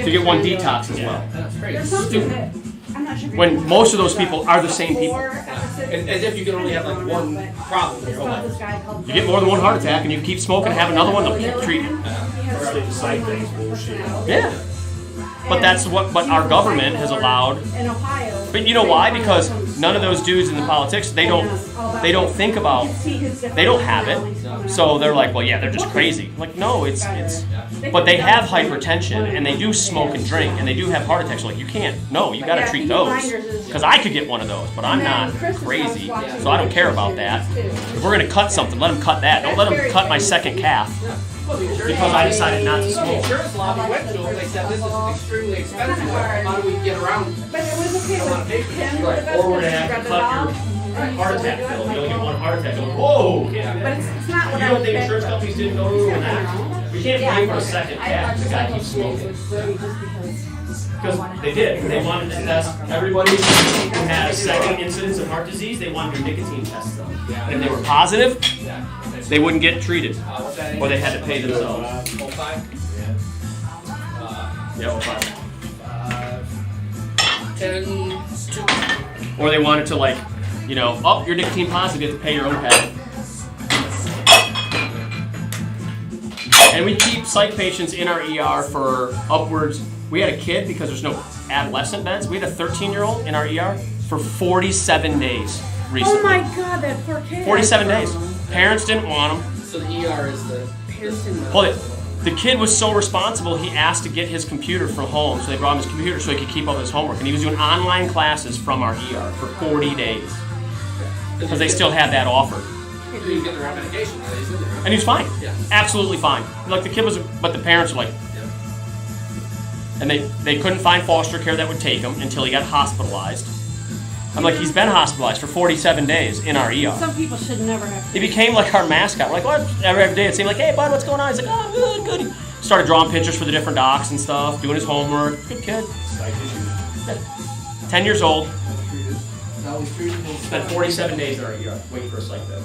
Speaker 6: So you get one detox as well.
Speaker 1: That's
Speaker 3: there's
Speaker 1: crazy.
Speaker 3: something that I'm not sure.
Speaker 6: When most of those people are the same people.
Speaker 1: As if you can only have like one problem in your life.
Speaker 6: You get more than one heart attack and you keep smoking and have another one, they'll keep treating you.
Speaker 2: Probably the psych thing's bullshit.
Speaker 6: Yeah. But that's what our government has allowed.
Speaker 3: In Ohio.
Speaker 6: But you know why? Because none of those dudes in the politics, they don't think about, they don't have it. So they're like, well, yeah, they're just crazy. Like, no, it's, but they have hypertension and they do smoke and drink and they do have heart attacks. Like, you can't, no, you gotta treat those. Because I could get one of those, but I'm not crazy. So I don't care about that. If we're gonna cut something, let them cut that. Don't let them cut my second calf. Because I decided not to
Speaker 1: The
Speaker 6: smoke.
Speaker 1: insurance law we went to, they said this is extremely expensive. How do we get around it?
Speaker 3: But it was okay with him.
Speaker 6: Right. Or we're gonna have to cut your heart attack bill. You only get one heart attack. Go, whoa!
Speaker 3: But it's not what
Speaker 6: You
Speaker 3: I
Speaker 6: don't
Speaker 3: was
Speaker 6: think insurance companies didn't know we were that? We can't pay for a second calf. The guy keeps smoking. Because they did. They wanted to test everybody who had a second incidence of heart disease. They wanted your nicotine test done. And if they were positive, they wouldn't get treated, or they had to pay themselves.
Speaker 1: 05?
Speaker 6: Yeah,
Speaker 1: 10, 2.
Speaker 6: or they wanted to like, you know, oh, you're nicotine positive, you have to pay your own pay. And we keep psych patients in our ER for upwards. We had a kid, because there's no adolescent beds, we had a 13-year-old in our ER for 47 days recently.
Speaker 4: Oh my god, that poor kid.
Speaker 6: 47 days. Parents didn't want him.
Speaker 1: So the ER is the.
Speaker 6: Hold it. The kid was so responsible, he asked to get his computer from home, so they brought him his computer so he could keep up his homework. And he was doing online classes from our ER for 40 days. Because they still had that offered.
Speaker 1: He's getting the right medication.
Speaker 6: And he was fine.
Speaker 1: Yeah.
Speaker 6: Absolutely fine. Like the kid was, but the parents were like, and they couldn't find foster care that would take him until he got hospitalized. I'm like, he's been hospitalized for 47 days in our ER.
Speaker 4: Some people should never have.
Speaker 6: He became like our mascot. We're like, what? Every day it seemed like, hey, bud, what's going on? He's like, oh, good, good. He started drawing pictures for the different docs and stuff, doing his homework. Good kid.
Speaker 2: Psych issue.
Speaker 6: 10
Speaker 5: 10 years old.
Speaker 1: Now he's treated him.
Speaker 5: Spent 47 days in our ER waiting for a psych bed.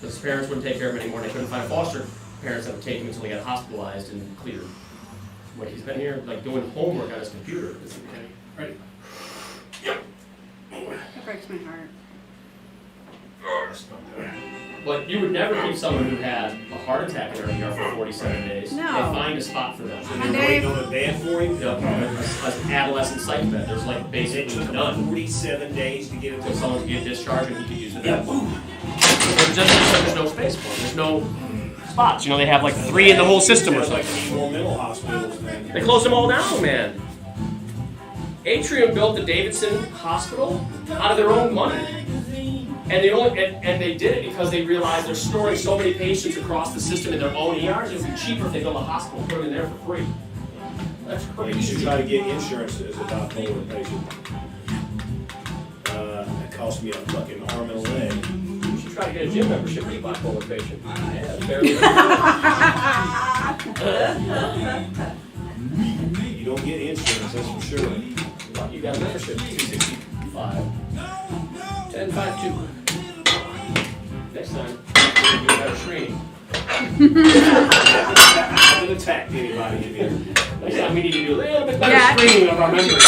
Speaker 5: His parents wouldn't take care of him anymore. They couldn't find foster parents that would take him until he got hospitalized and cleared. What he's been here, like doing homework on his computer.
Speaker 1: Ready?
Speaker 4: That breaks my heart.
Speaker 5: But you would never keep someone who had a heart attack in our ER for 47 days.
Speaker 4: No.
Speaker 5: They find a spot for them.
Speaker 2: You're waiting on a bed for him?
Speaker 5: Yep, an adolescent psych bed. There's like basically none.
Speaker 2: 47 days to get it
Speaker 5: Until
Speaker 2: to
Speaker 5: someone can get discharged and he could use the bed.
Speaker 2: Yeah.
Speaker 5: There's no space for them. There's no spots. You know, they have like 3 in the whole system or
Speaker 2: Sounds like
Speaker 5: something.
Speaker 2: you need more mental hospitals, man.
Speaker 5: They closed them all down, man. Atrium built the Davidson Hospital out of their own money. And they did it because they realized they're storing so many patients across the system in their own ERs. It would be cheaper if they built a hospital, put them in there for free. That's
Speaker 2: You should
Speaker 5: crazy.
Speaker 2: try to get insurance as a bipolar patient. That cost me a fucking arm and a leg.
Speaker 5: You should try to get a gym membership for your bipolar patient. Yeah, barely.
Speaker 2: You don't get insurance, that's for sure.
Speaker 5: You got a membership, $265.
Speaker 1: 10-5-2.
Speaker 5: Next time, you'll do a better screening.
Speaker 2: I haven't attacked anybody in here.
Speaker 5: Next time, we need to do a little bit better
Speaker 4: Yeah.
Speaker 5: screening of our members.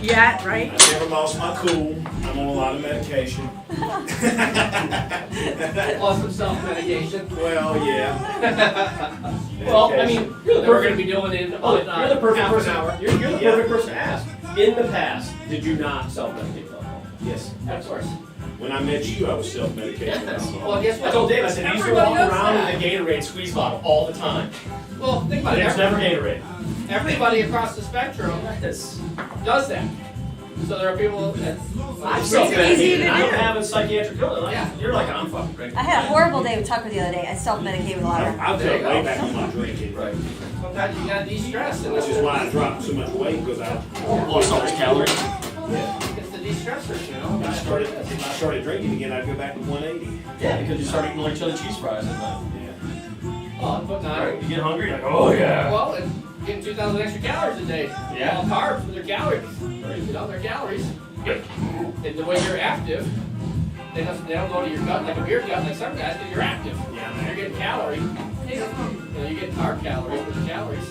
Speaker 4: Yeah, right?
Speaker 2: I never lost my cool. I'm on a lot of medication.
Speaker 1: Plus some self-medication.
Speaker 2: Well, yeah.
Speaker 5: Well, I mean, you're the
Speaker 1: That we're going
Speaker 5: perfect.
Speaker 1: to be doing in
Speaker 5: Oh, you're the perfect
Speaker 1: half an
Speaker 5: person.
Speaker 1: hour.
Speaker 5: You're the
Speaker 2: Yeah.
Speaker 5: perfect person to ask. In the past, did you not self-medicate with alcohol?
Speaker 2: Yes.
Speaker 5: Of course.
Speaker 2: When I met you, I was self-medicating.
Speaker 1: Well, guess
Speaker 5: I
Speaker 1: what?
Speaker 5: told Dave, I said, you used to
Speaker 1: Everybody
Speaker 5: walk
Speaker 1: does
Speaker 5: around
Speaker 1: that.
Speaker 5: with a Gatorade squeeze bottle all the time.
Speaker 1: Well, think about it.
Speaker 5: There's never Gatorade.
Speaker 1: Everybody across the spectrum
Speaker 5: That's,
Speaker 1: does that. So there are people that.
Speaker 5: I'm
Speaker 4: easy
Speaker 5: self-medicated.
Speaker 4: to
Speaker 5: I don't
Speaker 4: do.
Speaker 5: have a psychiatric illness. Like,
Speaker 1: Yeah.
Speaker 5: You're like, I'm fucking crazy.
Speaker 3: I had a horrible day with Tucker the other day. I self-medicated with water.
Speaker 2: I'll
Speaker 1: There
Speaker 2: tell
Speaker 1: you
Speaker 2: way
Speaker 1: go.
Speaker 2: back on my drinking.
Speaker 5: Right.
Speaker 1: Sometimes you gotta de-stress. And
Speaker 2: Which is why I dropped so much weight, because I
Speaker 5: Lost so much calories.
Speaker 1: It's the de-stressors, you know.
Speaker 2: if I started drinking again, I'd go back to 180.
Speaker 5: Yeah, because you start eating like chili cheese fries at night.
Speaker 2: Yeah.
Speaker 1: Oh, putting on.
Speaker 5: You get hungry, you're like, oh yeah.
Speaker 1: Well, and getting 2,000 extra calories a day.
Speaker 5: Yeah.
Speaker 1: All carbs, but they're calories. You know, they're calories. And the way you're active, they don't go to your gut like a beer gut like some guys, but you're active.
Speaker 2: Yeah.
Speaker 1: You're getting calories. You know, you get carb calories, but the calories.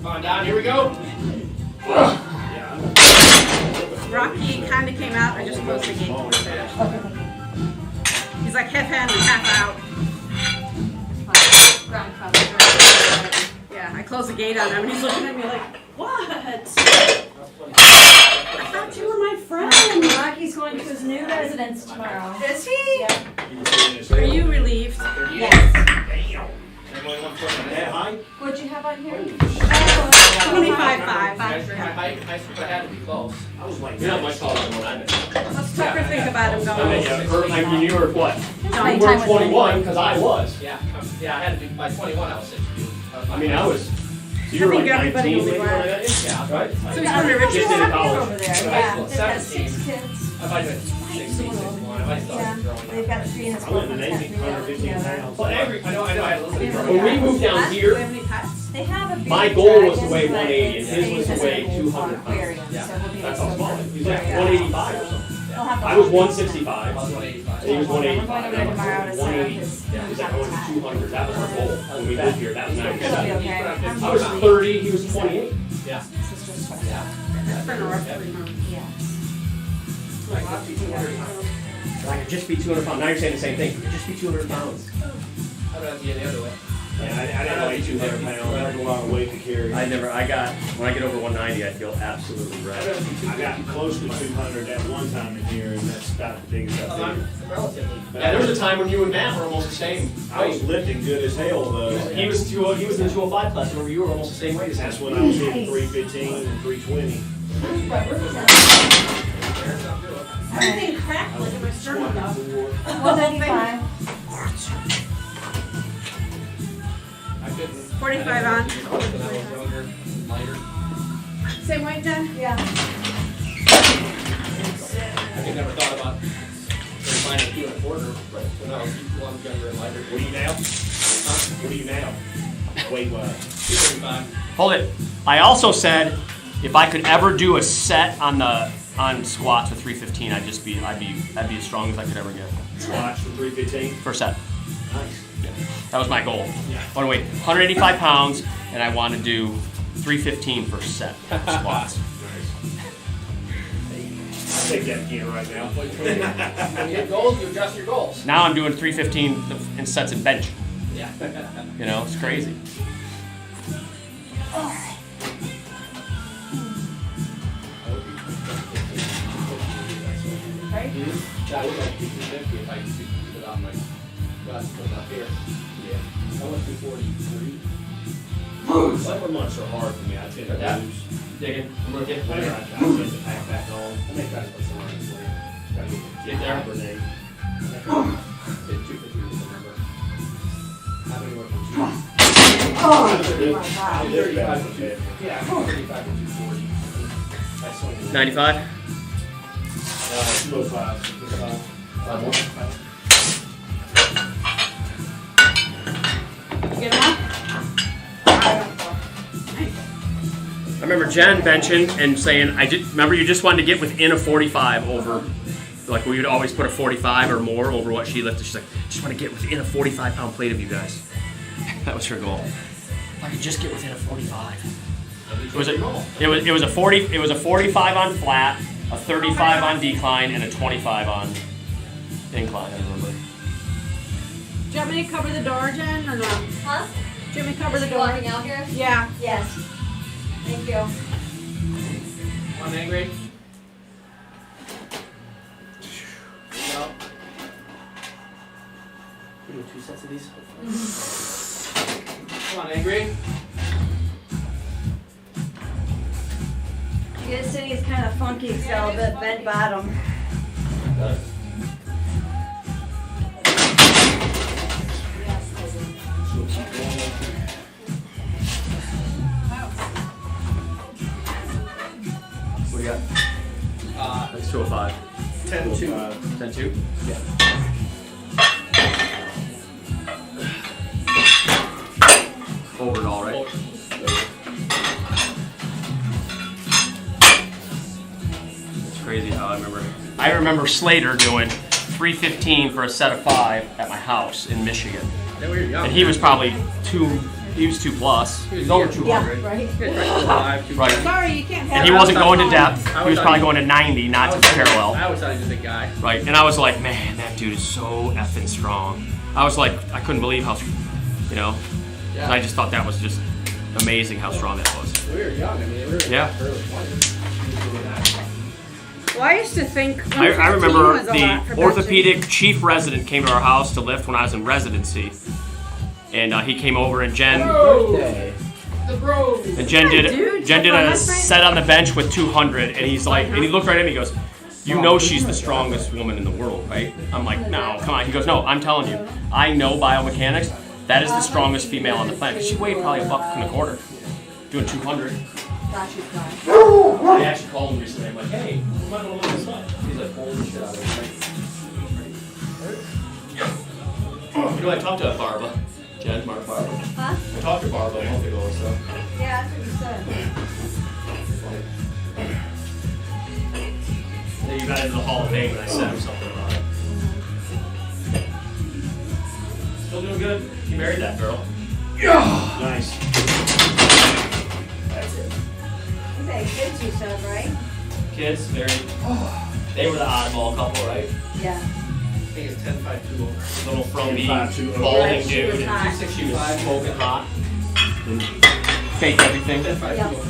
Speaker 1: Come on down, here we go.
Speaker 2: Yeah.
Speaker 4: Rocky kind of came out. I just closed the gate. He's like half in and half out. Yeah, I closed the gate on him and he's looking at me like, what? I thought you were my friend.
Speaker 3: Rocky's going to his new residence tomorrow.
Speaker 4: Is he?
Speaker 3: Yeah.
Speaker 4: Are you relieved?
Speaker 3: Yes.
Speaker 2: Everybody want to put that high?
Speaker 3: What'd you have on here?
Speaker 4: 25.5.
Speaker 1: Measuring my height in high school, I had to be close.
Speaker 2: I was like,
Speaker 5: You're not much taller than what I'm at.
Speaker 4: Let's Tucker think about him
Speaker 5: I mean,
Speaker 4: going.
Speaker 5: yeah, I mean, you were what?
Speaker 3: Spending
Speaker 5: You were
Speaker 3: time with
Speaker 5: 21 because I was.
Speaker 1: Yeah, yeah, I had to be, by 21 I was 6 feet.
Speaker 5: I mean, I was. So you were
Speaker 4: I
Speaker 5: like
Speaker 4: think everybody
Speaker 5: 19
Speaker 4: will be
Speaker 5: when I
Speaker 4: glad.
Speaker 5: got you? Yeah, right?
Speaker 4: So he's going to
Speaker 5: Just
Speaker 4: Richmond.
Speaker 5: in college.
Speaker 3: Over there.
Speaker 1: High
Speaker 3: Yeah.
Speaker 1: school,
Speaker 3: They've got
Speaker 1: 17.
Speaker 3: 6 kids.
Speaker 1: I might have been 16, 61. I might still
Speaker 3: Yeah.
Speaker 1: have growing
Speaker 3: They've got 3 in his
Speaker 2: I went to
Speaker 3: boyfriend's
Speaker 2: Navy,
Speaker 3: got 3
Speaker 2: 115
Speaker 3: together.
Speaker 2: pounds.
Speaker 1: Well, I know, I had a little bit of
Speaker 5: When we moved down
Speaker 4: Do you
Speaker 5: here,
Speaker 4: have any pets?
Speaker 3: They have a big
Speaker 5: my goal was to
Speaker 3: dragon,
Speaker 5: weigh
Speaker 3: but
Speaker 5: 180 and
Speaker 3: it
Speaker 5: his was to
Speaker 3: stays
Speaker 5: weigh
Speaker 3: as a
Speaker 5: 200
Speaker 3: aquarium,
Speaker 5: pounds. Yeah.
Speaker 3: so we'll be
Speaker 5: That's
Speaker 3: able
Speaker 5: how
Speaker 3: to
Speaker 5: small
Speaker 3: go
Speaker 5: he was. He was
Speaker 3: there.
Speaker 5: like 185 or something.
Speaker 3: They'll have
Speaker 5: I
Speaker 3: the-
Speaker 5: was 165.
Speaker 1: I was 185.
Speaker 5: He was
Speaker 3: We're going
Speaker 5: 185.
Speaker 3: over there tomorrow to set up
Speaker 5: 180.
Speaker 3: his
Speaker 5: Yeah, he's like, I was 200. That was our goal. When we lived here, that was
Speaker 3: It'll be
Speaker 5: 97.
Speaker 3: okay. I'm
Speaker 5: I was
Speaker 3: usually-
Speaker 5: 30, he was 28.
Speaker 1: Yeah.
Speaker 3: Sister's 20.
Speaker 1: Yeah.
Speaker 4: That's for North.
Speaker 3: Yeah.
Speaker 5: I could just be 200 pounds. Now you're saying the same thing. You could just be 200 pounds.
Speaker 1: I'd rather be the other way.
Speaker 2: Yeah, I didn't weigh 200 pounds. That's a lot of weight to carry.
Speaker 5: When I get over 190, I feel absolutely
Speaker 1: I'd
Speaker 5: right.
Speaker 1: rather be
Speaker 2: I got close to 200 at one time in here, and that's about the biggest I've
Speaker 1: I'm
Speaker 2: been.
Speaker 1: relatively.
Speaker 5: Yeah, there was a time when you and Matt were almost the same.
Speaker 2: I was lifting good as hell, though.
Speaker 5: He was in the 205 class. Remember, you were almost the same weight as him.
Speaker 2: That's when I was hitting 315 and 320.
Speaker 4: Everything cracked like in my sternum though.
Speaker 3: 195.
Speaker 1: I couldn't.
Speaker 4: 45 on.
Speaker 1: When I was younger, lighter.
Speaker 4: Same weight, Jen?
Speaker 3: Yeah.
Speaker 1: I could never thought about finding a 2 1/4, but when I was younger and lighter.
Speaker 2: What are you now? What are you now? Weight-wise?
Speaker 1: 235.
Speaker 5: Hold it. I also said
Speaker 6: if I could ever do a set on squats with 315, I'd be as strong as I could ever get.
Speaker 2: Squats for 315.
Speaker 6: For a set.
Speaker 2: Nice.
Speaker 6: Yeah. That was my goal.
Speaker 2: Yeah.
Speaker 6: I want to weigh 185 pounds, and I want to do 315 per set squats.
Speaker 2: I'll take that gear right now.
Speaker 1: When you hit goals, you adjust your goals.
Speaker 6: Now I'm doing 315 in sets in bench.
Speaker 1: Yeah.
Speaker 6: You know, it's crazy.
Speaker 3: Right?
Speaker 1: That was like 250 if I could keep it on my glasses up here. Yeah. I went 243.
Speaker 2: Summer months are hard for me. I tend to lose.
Speaker 6: Digging. I'm looking.
Speaker 2: Winter, I tend to pack back on. I may try to put some on this way. Try to
Speaker 6: Get there.
Speaker 2: hibernate.
Speaker 1: Hit 250 was the number. How many went from 2?
Speaker 3: Oh, my God.
Speaker 1: 35 to 2. Yeah, 35 to 240. That's what
Speaker 6: 95.
Speaker 2: 205.
Speaker 4: You get them
Speaker 6: I remember Jen benching and saying, remember you just wanted to get within a 45 over, like we would always put a 45 or more over what she lifted. She's like, just want to get within a 45-pound plate of you guys. That was her goal. If I could just get within a 45. It was a 45 on flat, a 35 on decline, and a 25 on incline. I remember.
Speaker 4: Do you want me to cover the door, Jen, or no?
Speaker 3: Huh?
Speaker 4: Do you want me to cover the
Speaker 3: You
Speaker 4: door?
Speaker 3: walking out here?
Speaker 4: Yeah.
Speaker 3: Yes. Thank you.
Speaker 1: One angry. Go. We do 2 sets of these. Come on, angry.
Speaker 3: You guys sitting is kind of funky, it's got a bit bent bottom.
Speaker 6: What do you got? It's 205.
Speaker 1: 10-2.
Speaker 6: 10-2?
Speaker 1: Yeah.
Speaker 6: Over it all, right? It's crazy how I remember Slater doing 315 for a set of 5 at my house in Michigan.
Speaker 7: Yeah, we were young.
Speaker 6: And he was probably 2 plus. He was over 200.
Speaker 3: Yeah, right.
Speaker 6: Right.
Speaker 4: Sorry, you can't have
Speaker 6: And he
Speaker 4: it.
Speaker 6: wasn't going to depth.
Speaker 7: I
Speaker 6: He was
Speaker 7: was
Speaker 6: probably
Speaker 7: on-
Speaker 6: going to 90, not to parallel.
Speaker 7: I always thought he was a big guy.
Speaker 6: Right. And I was like, man, that dude is so effing strong. I was like, I couldn't believe how, you know.
Speaker 1: Yeah.
Speaker 6: And I just thought that was just amazing how strong that was.
Speaker 1: We were young. I mean, we were in
Speaker 6: Yeah.
Speaker 1: our early 20s.
Speaker 4: Well, I used to think
Speaker 6: I remember
Speaker 4: 115 was a lot for
Speaker 6: the
Speaker 4: benching.
Speaker 6: orthopedic chief resident came to our house to lift when I was in residency. And he came over and Jen
Speaker 1: Birthday. The bros.
Speaker 6: and Jen did
Speaker 4: Dude,
Speaker 6: Jen did
Speaker 4: check on
Speaker 6: a
Speaker 4: my friend.
Speaker 6: set on the bench with 200 and he's like and he looked right at me, he goes, you know she's the strongest woman in the world, right? I'm like, no, come on. He goes, no, I'm telling you, I know biomechanics. That is the strongest female on the planet. She weighed probably $1.25, doing 200. I actually called him recently. I'm like, hey, you might want to look this up. He's like, holy shit, I was You know, I talked to Barbara. Jen, Mark Barbara.
Speaker 3: Huh?
Speaker 6: I talked to Barbara a month ago or so.
Speaker 3: Yeah, that's what you said.
Speaker 6: Then you got into the Hall of Fame and I said something about it. Still doing good. You married that girl.
Speaker 2: Nice.
Speaker 6: That's it.
Speaker 3: You had kids, you said, right?
Speaker 6: Kids, married. They were the oddball couple, right?
Speaker 3: Yeah.
Speaker 1: I think it's 10-5-2 over.
Speaker 6: Little frumpy,
Speaker 2: 10-5-2
Speaker 6: balding
Speaker 3: Right, she
Speaker 6: dude.
Speaker 3: was hot.
Speaker 6: She was smoking hot. And fake everything.
Speaker 1: 10-5-2
Speaker 3: Yeah.
Speaker 1: over.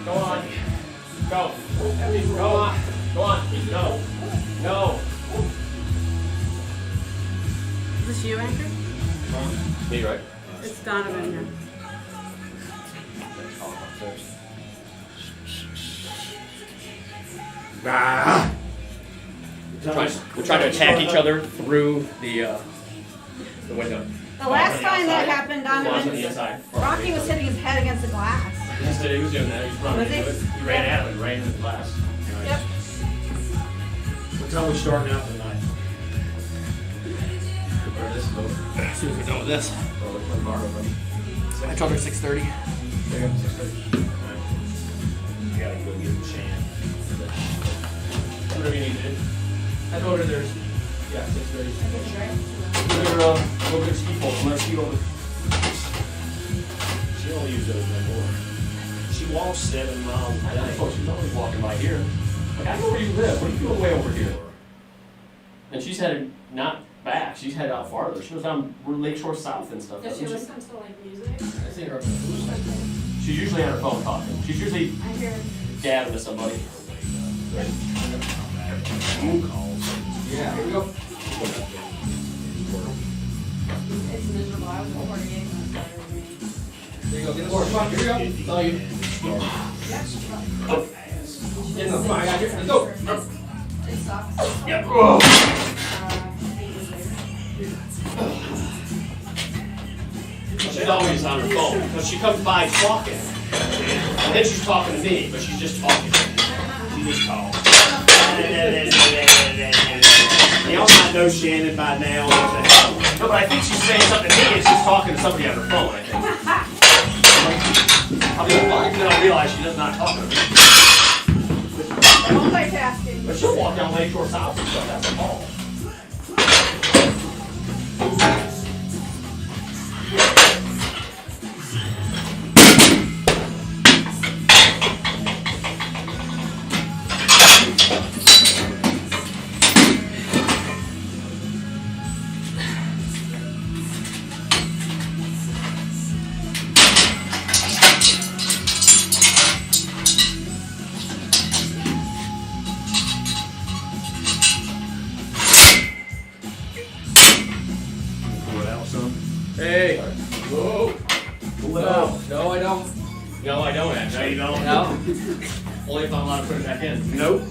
Speaker 6: Go on. Go. Go on. Go on. Go. Go.
Speaker 4: Is this you, Anchor?
Speaker 6: Me, right?
Speaker 4: It's Donovan here.
Speaker 6: We're trying to attack each other through the window.
Speaker 4: The last time that happened,
Speaker 5: Closet on the
Speaker 4: Donovan,
Speaker 5: inside.
Speaker 4: Rocky was hitting his head against the glass.
Speaker 5: He said he was doing that. He was running
Speaker 4: Was he?
Speaker 5: into it. He ran at it, right into the glass.
Speaker 4: Yep.
Speaker 2: What time we starting out tonight?
Speaker 5: Where this goes.
Speaker 7: As soon as we're done with this. I told her 6:30.
Speaker 2: You gotta go get the Shan.
Speaker 5: Whatever you need to do.
Speaker 7: I told her there's 6:30.
Speaker 5: Go get a ski pole. I'm gonna ski over.
Speaker 2: She don't use those no more. She walks 7 miles a
Speaker 5: I
Speaker 2: day.
Speaker 5: thought she's always walking by here. Like, I know where you live. What are you doing way over here? And she's headed not back. She's headed out farther. She goes down Lakeshore South and stuff.
Speaker 4: Does she
Speaker 5: doesn't
Speaker 4: listen to like music?
Speaker 7: I see her up in the food section.
Speaker 5: She's usually on her phone talking. She's usually
Speaker 4: I hear
Speaker 5: gabbing to somebody.
Speaker 7: Yeah, here we go.
Speaker 4: it's miserable. I was at 48 on Saturday.
Speaker 7: There you go. Get the board. Come on, here we go. It's all you. Yeah, no, come on, I got you. Let's go.
Speaker 4: It sucks.
Speaker 5: Yep. She's always on her phone because she comes by talking. And then she's talking to me, but she's just talking.
Speaker 2: She just calls. Y'all might know Shannon by now. What the hell?
Speaker 5: No, but I think she's saying something to me and she's talking to somebody on her phone, I think. I'll be like, well, even then I'll realize she does not talk to me.
Speaker 4: Multitasking.
Speaker 5: But she'll walk down Lakeshore South and stuff, that's a ball.
Speaker 7: Hey.
Speaker 5: Whoa.
Speaker 7: No, no, I don't.
Speaker 5: No, I don't actually.
Speaker 2: No, you don't.
Speaker 7: No.
Speaker 5: Only if I'm allowed to put it back in.
Speaker 2: Nope.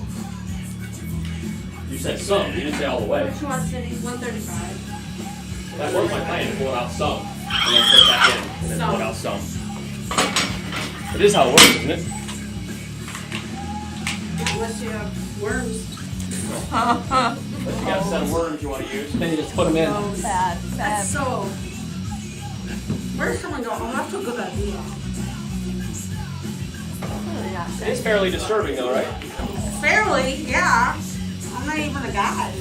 Speaker 5: You said some, you didn't say all the way.
Speaker 4: Which one's sitting? 135.
Speaker 5: That was my plan, to pull it out some, and then put it back in, and then pull it out some. It is how it works, isn't it?
Speaker 4: Unless you have worms.
Speaker 5: But you got a set of worms you want to use.
Speaker 7: Then you just put them in.
Speaker 3: Oh, bad,
Speaker 4: That's
Speaker 3: bad.
Speaker 4: so. Where's someone going? Oh, that's a good idea.
Speaker 3: Really not
Speaker 5: It
Speaker 3: good.
Speaker 5: is fairly disturbing though, right?
Speaker 4: Fairly, yeah. I'm not even a guy.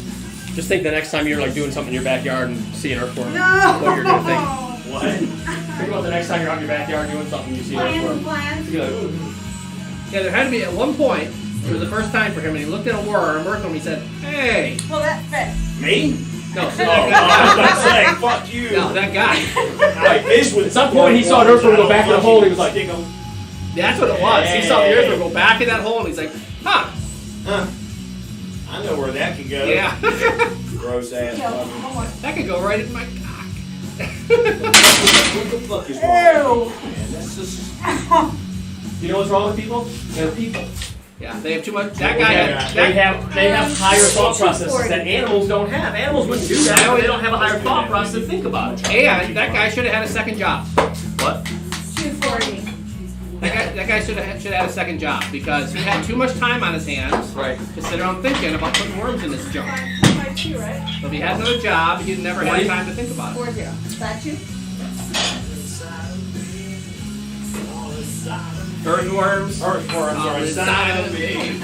Speaker 5: Just think the next time you're like doing something in your backyard and see an earthworm.
Speaker 4: No.
Speaker 5: What you're gonna think.
Speaker 2: What?
Speaker 5: Think about the next time you're out in your backyard doing something and you see an earthworm.
Speaker 4: Plans.
Speaker 5: You're like, ooh.
Speaker 7: Yeah, there had to be at one point. It was the first time for him, and he looked at a worm, worked on him, he said, "Hey."
Speaker 4: Well, that fit.
Speaker 2: Me?
Speaker 7: No,
Speaker 2: Oh, I was about to say, fuck you.
Speaker 7: no, that guy.
Speaker 2: Like this with
Speaker 5: At some point he saw an earthworm go back in the hole and he was like,
Speaker 2: Stick 'em.
Speaker 7: That's what it was. He saw the earthworm go back in that hole, and he's like, "Huh?
Speaker 2: Huh. I know where that can go.
Speaker 7: Yeah,
Speaker 2: Gross ass
Speaker 4: Yo,
Speaker 2: fucker.
Speaker 4: one more.
Speaker 7: that could go right in my cock."
Speaker 2: What the fuck is wrong with you, man? That's just...
Speaker 5: you know what's wrong with people? They're people.
Speaker 7: Yeah, they have too much. That guy.
Speaker 5: They have higher thought processes that animals don't have. Animals wouldn't do that. They don't have a higher thought process to think about it.
Speaker 7: And that guy should have had a second job.
Speaker 5: What?
Speaker 4: 240.
Speaker 7: That guy should have had a second job because he had too much time on his hands
Speaker 5: Right.
Speaker 7: to sit around thinking about putting worms in his junk.
Speaker 4: 5'2", right?
Speaker 7: So if he had another job, he'd never had time to think about it.
Speaker 3: 40. Is that you?
Speaker 7: Earthworms.
Speaker 2: Earthworms are inside of me.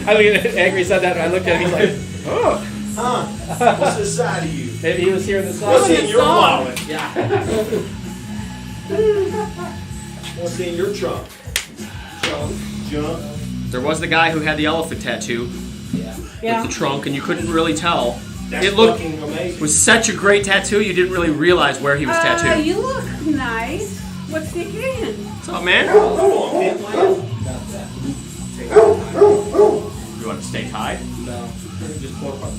Speaker 7: I looked at Angry said that, and I looked at him. He's like, "Oh."
Speaker 2: Huh? What's inside of you?
Speaker 7: Maybe he was hearing the song.
Speaker 2: What's in your wallet?
Speaker 7: Yeah.
Speaker 2: What's in your trunk? Junk.
Speaker 5: There was the guy who had the elephant tattoo
Speaker 7: Yeah.
Speaker 5: with the trunk, and you couldn't really tell.
Speaker 2: That's
Speaker 5: It looked
Speaker 2: fucking amazing.
Speaker 5: was such a great tattoo. You didn't really realize where he was tattooed.
Speaker 4: You look nice. What's the occasion?
Speaker 5: What's up, man?
Speaker 2: Come on, Pitland.
Speaker 5: You want to stay tied?
Speaker 7: No. Just pull apart.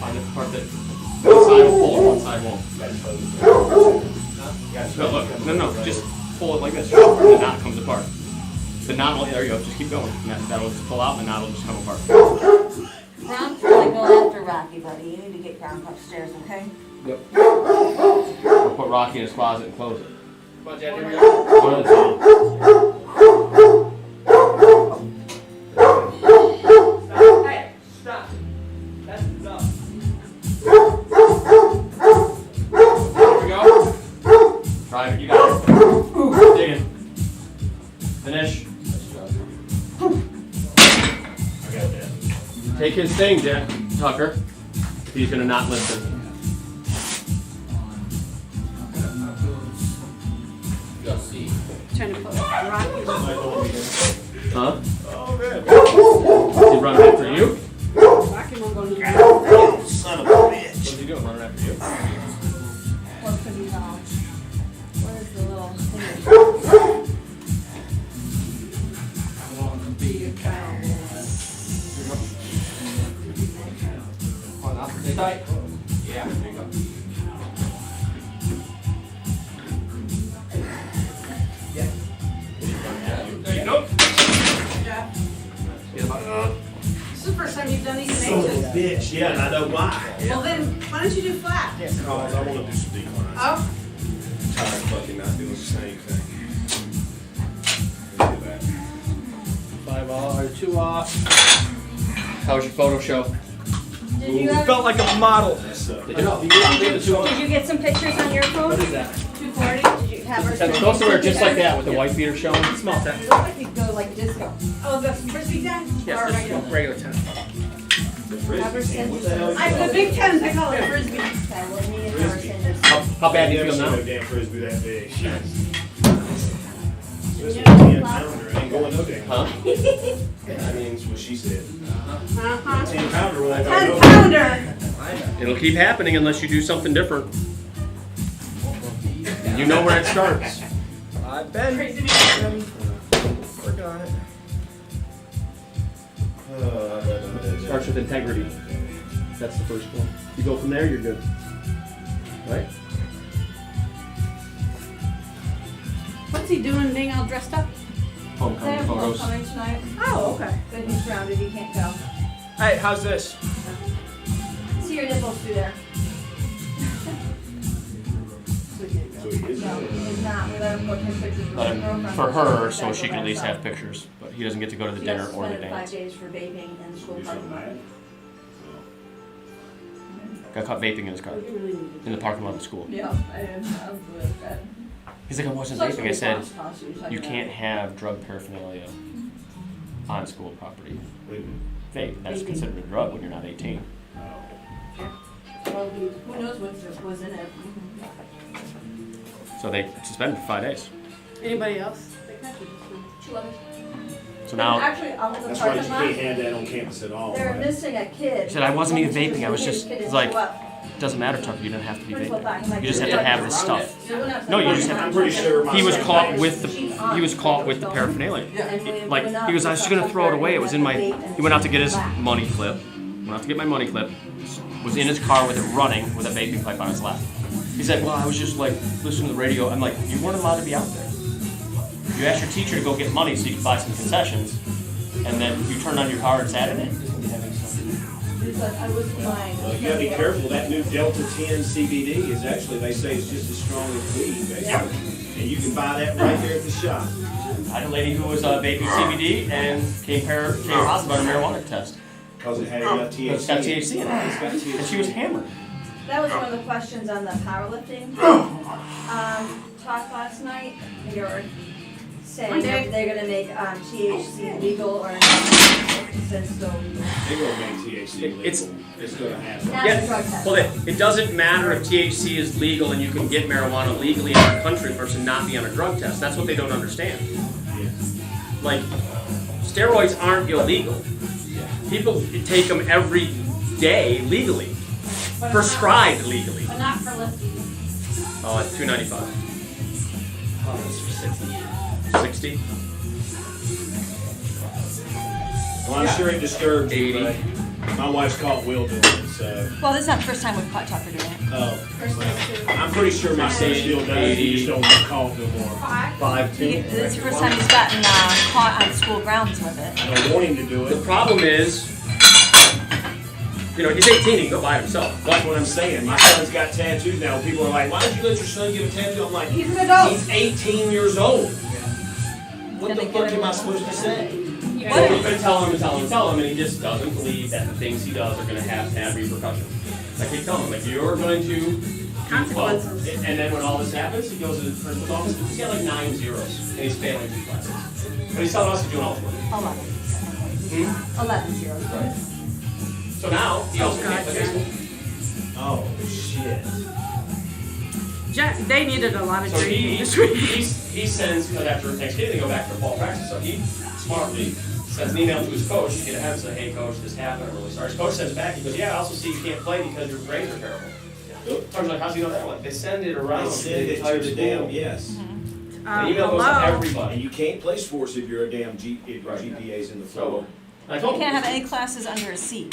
Speaker 5: Find the part that one side will pull and one side won't. No, look, no, just pull it like this, and the knot comes apart. The knot will, there you go, just keep going. And that'll just pull out and the knot will just come apart.
Speaker 3: Ron probably go after after Rocky, buddy. You need to get down upstairs, okay?
Speaker 7: Yep.
Speaker 6: Or put Rocky in his closet and close it.
Speaker 1: Come on, Jen, here we go.
Speaker 6: One of the two.
Speaker 1: Hey, stop. That's enough. Here we go.
Speaker 6: Drive it, you got it. Dig in. Finish.
Speaker 2: I got that.
Speaker 6: Take his thing, Jack Tucker. If he's gonna not listen.
Speaker 1: Just see.
Speaker 4: Trying to put Rocky.
Speaker 6: Huh?
Speaker 2: Oh, good.
Speaker 6: Is he running after you?
Speaker 4: Rocky won't go in the
Speaker 2: Oh, son of a bitch.
Speaker 6: What's he doing? Running after you?
Speaker 3: What could be wrong? What is the little thing?
Speaker 1: I want to be a cowboy. Come on, now. Stay tight. Yeah, there you go. Yeah. There you go.
Speaker 4: Yeah.
Speaker 1: Get him up.
Speaker 4: This is the first time you've done these
Speaker 2: Son of a
Speaker 4: nations.
Speaker 2: bitch. Yeah, and I know why.
Speaker 4: Well then, why don't you do flat?
Speaker 2: Because I want to do some declines.
Speaker 4: Oh,
Speaker 2: I'm tired of fucking not doing the same thing. Look at that.
Speaker 1: 5 off, or 2 off.
Speaker 6: How was your photo show?
Speaker 3: Did you ever,
Speaker 7: Felt like a model.
Speaker 2: That's up.
Speaker 1: Did you get the 2 off?
Speaker 3: did you get some pictures on your phone?
Speaker 1: What is that?
Speaker 3: 240? Did you have her?
Speaker 6: That's supposed to wear just like that with the white beater showing.
Speaker 7: Small tent.
Speaker 3: You look like you go like disco.
Speaker 4: oh, the frisbee guy?
Speaker 7: Yeah,
Speaker 4: Or
Speaker 7: just
Speaker 4: regular?
Speaker 7: regular tent.
Speaker 3: Have her send you
Speaker 2: What the hell
Speaker 3: some.
Speaker 2: is
Speaker 4: The big tens, I call it frisbee.
Speaker 3: Okay, well, me and her send you
Speaker 6: How,
Speaker 3: some.
Speaker 6: how bad do you
Speaker 2: Never
Speaker 6: feel
Speaker 2: seen
Speaker 6: now?
Speaker 2: no damn frisbee that big. Shit.
Speaker 4: Yeah.
Speaker 2: 10 pounder ain't going no damn.
Speaker 6: Huh?
Speaker 2: That means what she said.
Speaker 4: Uh-huh.
Speaker 2: 10 pounder won't go
Speaker 4: 10
Speaker 2: no.
Speaker 4: pounder.
Speaker 6: It'll keep happening unless you do something different. You know where it starts.
Speaker 7: I've been
Speaker 4: Crazy to
Speaker 7: working on it.
Speaker 6: Starts with integrity. That's the first one. You go from there, you're good. Right?
Speaker 4: What's he doing being all dressed up?
Speaker 3: They
Speaker 6: Homecoming
Speaker 3: have
Speaker 6: photos.
Speaker 3: homecoming tonight.
Speaker 4: Oh, okay.
Speaker 3: Good, he's grounded, he can't go.
Speaker 7: Hey, how's this?
Speaker 3: See your nipples through there.
Speaker 2: So he is.
Speaker 3: No, he's not. We let him look his pictures with
Speaker 6: Let
Speaker 3: his
Speaker 6: him,
Speaker 3: girlfriend.
Speaker 6: for her, so
Speaker 3: Gotta
Speaker 6: she
Speaker 3: go
Speaker 6: can
Speaker 3: by
Speaker 6: at least have
Speaker 3: himself.
Speaker 6: pictures. But he doesn't get to go to the
Speaker 3: He
Speaker 6: dinner
Speaker 3: has
Speaker 6: or the
Speaker 3: suspended 5
Speaker 6: dance.
Speaker 3: days for vaping in the school parking lot.
Speaker 6: Got caught vaping in his car.
Speaker 4: You really need
Speaker 6: In the parking lot of the school.
Speaker 3: Yeah, I am. I'm good at
Speaker 6: He's like, I wasn't vaping. I said, you can't have drug paraphernalia on school property. Vape, that's considered a drug when you're not 18.
Speaker 3: Well, who knows what was in it?
Speaker 6: So they suspended for 5 days.
Speaker 4: it. Anybody else? They catch it just now.
Speaker 6: So now,
Speaker 3: Actually, out in the
Speaker 2: That's right, you
Speaker 3: parking
Speaker 2: can't
Speaker 3: lot,
Speaker 2: have that on campus at all.
Speaker 3: they're
Speaker 2: Right?
Speaker 3: missing a kid.
Speaker 6: he said, I wasn't even vaping. I was
Speaker 3: Kid
Speaker 6: just,
Speaker 3: didn't
Speaker 6: it's like,
Speaker 3: show up.
Speaker 6: doesn't matter, Tucker. You didn't have to be
Speaker 3: Principal thought he might
Speaker 6: vaping. You just
Speaker 3: be
Speaker 6: have to have
Speaker 3: vaping.
Speaker 6: this stuff.
Speaker 3: So we went up to
Speaker 6: No,
Speaker 3: the
Speaker 6: you just
Speaker 3: parking
Speaker 6: have-
Speaker 3: lot.
Speaker 2: I'm pretty sure my
Speaker 6: He was
Speaker 2: son-
Speaker 6: caught with the paraphernalia.
Speaker 3: And we
Speaker 6: Like,
Speaker 3: went up,
Speaker 6: he goes, I was just gonna throw it away. It was in my,
Speaker 3: vape and
Speaker 6: he went out to get his
Speaker 3: black.
Speaker 6: money clip. Went out to get my money clip. Was in his car with it running with a vaping pipe on his lap. He said, well, I was just like listening to the radio. I'm like, you weren't allowed to be out there. You asked your teacher to go get money so you could buy some concessions, and then you turned on your car and sat in it.
Speaker 3: He's like, I was blind.
Speaker 2: Well, you gotta be careful. That new Delta 10 CBD is actually, they say it's just as strong as weed, basically. And you can buy that right there at the shop.
Speaker 6: I had a lady who was vaping CBD and came positive on a marijuana test.
Speaker 2: Because it had enough THC.
Speaker 6: It's got THC in it.
Speaker 2: It's got THC.
Speaker 6: And she was hammered.
Speaker 3: That was one of the questions on the powerlifting talk last night. They were saying they're gonna make THC legal or not since so
Speaker 2: They will make THC legal.
Speaker 6: It's-
Speaker 2: It's gonna happen.
Speaker 3: not a drug
Speaker 6: Yeah,
Speaker 3: test.
Speaker 6: well, it doesn't matter if THC is legal and you can get marijuana legally in our country versus not be on a drug test. That's what they don't understand. Like, steroids aren't illegal. People take them every day legally, prescribed legally.
Speaker 4: But not for lifting.
Speaker 6: Oh, it's $2.95.
Speaker 1: Oh, it's for 60.
Speaker 6: 60.
Speaker 2: Well, I'm sure it disturbs you,
Speaker 6: 80.
Speaker 2: but my wife's caught Will doing it, so.
Speaker 3: Well, this is not the first time we've caught Tucker doing it.
Speaker 2: Oh. I'm pretty sure my son still does. He just don't get caught no more.
Speaker 6: 5'2".
Speaker 3: This is the first time he's gotten caught on school grounds with it.
Speaker 2: I don't want him to do
Speaker 6: The
Speaker 2: it.
Speaker 6: problem is,
Speaker 5: You know, he's 18, he can go buy it himself.
Speaker 2: That's what I'm saying. My son's got tattoos now. People are like, why don't you let your son get a tattoo? I'm like,
Speaker 4: He's an adult.
Speaker 2: he's 18 years old. What the
Speaker 3: Gonna
Speaker 2: fuck
Speaker 3: get
Speaker 2: am I
Speaker 3: it.
Speaker 2: supposed to say?
Speaker 5: And we've been telling him, and he just doesn't believe that the things he does are going to have repercussions. I keep telling him, like, you're going to
Speaker 4: Consequences.
Speaker 5: and then when all this happens, he goes to the principal's office. He's got like 9 zeros, and he's failing 2 classes. But he's telling us he's doing all his work.
Speaker 3: 11 zeros.
Speaker 5: Right. So now he also can't play baseball.
Speaker 2: Oh, shit.
Speaker 4: They needed a lot of
Speaker 5: So
Speaker 4: drinking
Speaker 5: he
Speaker 4: this week.
Speaker 5: he sends, because after Thanksgiving they go back for fall practice, so he smartly sends an email to his coach to get ahead and say, hey coach, this happened, I'm really sorry. His coach sends it back, he goes, yeah, I also see you can't play because your grades are terrible. Coach's like, how's he know that one? They send it around
Speaker 2: I
Speaker 5: to
Speaker 2: said
Speaker 5: the
Speaker 2: it
Speaker 5: entire
Speaker 2: to the
Speaker 5: school.
Speaker 2: damn, yes.
Speaker 5: The email goes to
Speaker 2: And
Speaker 5: everybody.
Speaker 2: you can't play sports if you're a damn if your GPA's in the floor.
Speaker 5: So, I told
Speaker 3: You
Speaker 5: him.
Speaker 3: can't have any classes under a C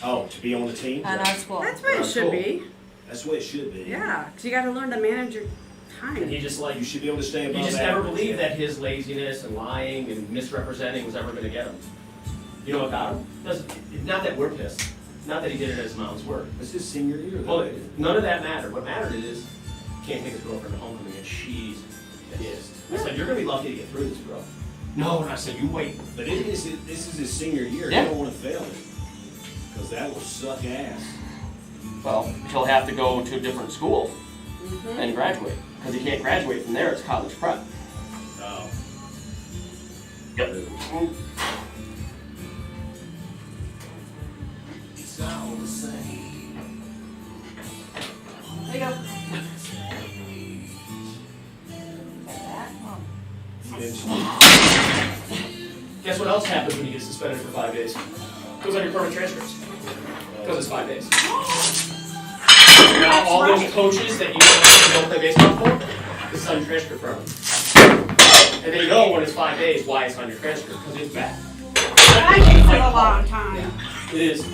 Speaker 2: Oh, to be on the team?
Speaker 3: at our school.
Speaker 4: That's what it
Speaker 5: That's
Speaker 4: should
Speaker 5: cool.
Speaker 4: be.
Speaker 2: That's the way it should be.
Speaker 4: Yeah, because you got to learn to manage your
Speaker 5: And
Speaker 4: time.
Speaker 5: he just like,
Speaker 2: You should be able to stay above
Speaker 5: he just never
Speaker 2: average.
Speaker 5: believed that his laziness and lying and misrepresenting was ever going to get him. You know what got him? Not that we're pissed. Not that he did it as mom's work.
Speaker 2: This is senior year, though.
Speaker 5: Well, none of that mattered. What mattered is he can't take his girlfriend to homecoming, and she's pissed. I said, you're going to be lucky to get through this, bro. No, and I said, you wait.
Speaker 2: But this is his senior year.
Speaker 5: Yeah.
Speaker 2: You don't want to fail it. Because that will suck ass.
Speaker 5: Well, he'll have to go to a different school and graduate. Because he can't graduate from there, it's college prep.
Speaker 2: Oh.
Speaker 5: Yep.
Speaker 3: There you go.
Speaker 5: Guess what else happens when you get suspended for 5 days? Goes on your permanent transcripts. Because it's 5 days. Now all those coaches that you don't play baseball for, this is on your transcript forever. And they know when it's 5 days why it's on your transcript, because it's bad.
Speaker 4: I did for a long time.
Speaker 5: It is.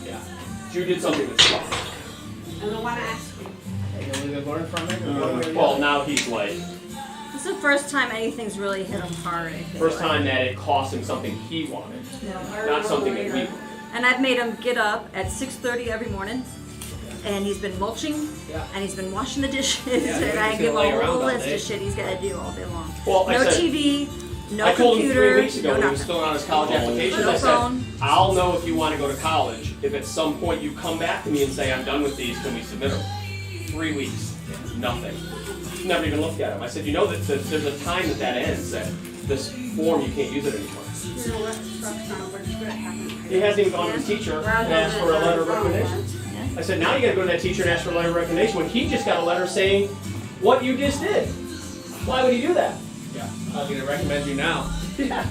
Speaker 5: Yeah. You did something that's wrong.
Speaker 4: And the one I asked you.
Speaker 7: Hey, you really good learn from it?
Speaker 5: Well, now he's like,
Speaker 3: This is the first time anything's really hit him hard. I think.
Speaker 5: first time that it cost him something he wanted, not something that we wanted.
Speaker 3: And I've made him get up at 6:30 every morning, and he's been mulching,
Speaker 7: Yeah.
Speaker 3: and he's been washing the dishes,
Speaker 7: Yeah,
Speaker 3: and I
Speaker 7: he's
Speaker 3: give him
Speaker 7: gonna lay
Speaker 3: a
Speaker 7: around
Speaker 3: whole
Speaker 7: all
Speaker 3: list
Speaker 7: day.
Speaker 3: of shit he's got to do all day long.
Speaker 5: Well, I
Speaker 3: No
Speaker 5: said,
Speaker 3: TV, no
Speaker 5: I told him
Speaker 3: computer,
Speaker 5: 3 weeks ago
Speaker 3: no
Speaker 5: when he was
Speaker 3: nothing.
Speaker 5: filling out his college application,
Speaker 3: No
Speaker 5: I said,
Speaker 3: phone.
Speaker 5: I'll know if you want to go to college if at some point you come back to me and say, I'm done with these, can we submit them? 3 weeks, nothing. Never even looked at them. I said, you know that there's a time that ends, that this form, you can't use it anymore.
Speaker 4: You know what? Sucks not what should happen.
Speaker 5: He hasn't even gone to his teacher and asked for a letter of recommendation. I said, now you gotta go to that teacher and ask for a letter of recommendation when he just got a letter saying what you just did. Why would he do that?
Speaker 7: Yeah. I'm going to recommend you now.
Speaker 5: Yeah.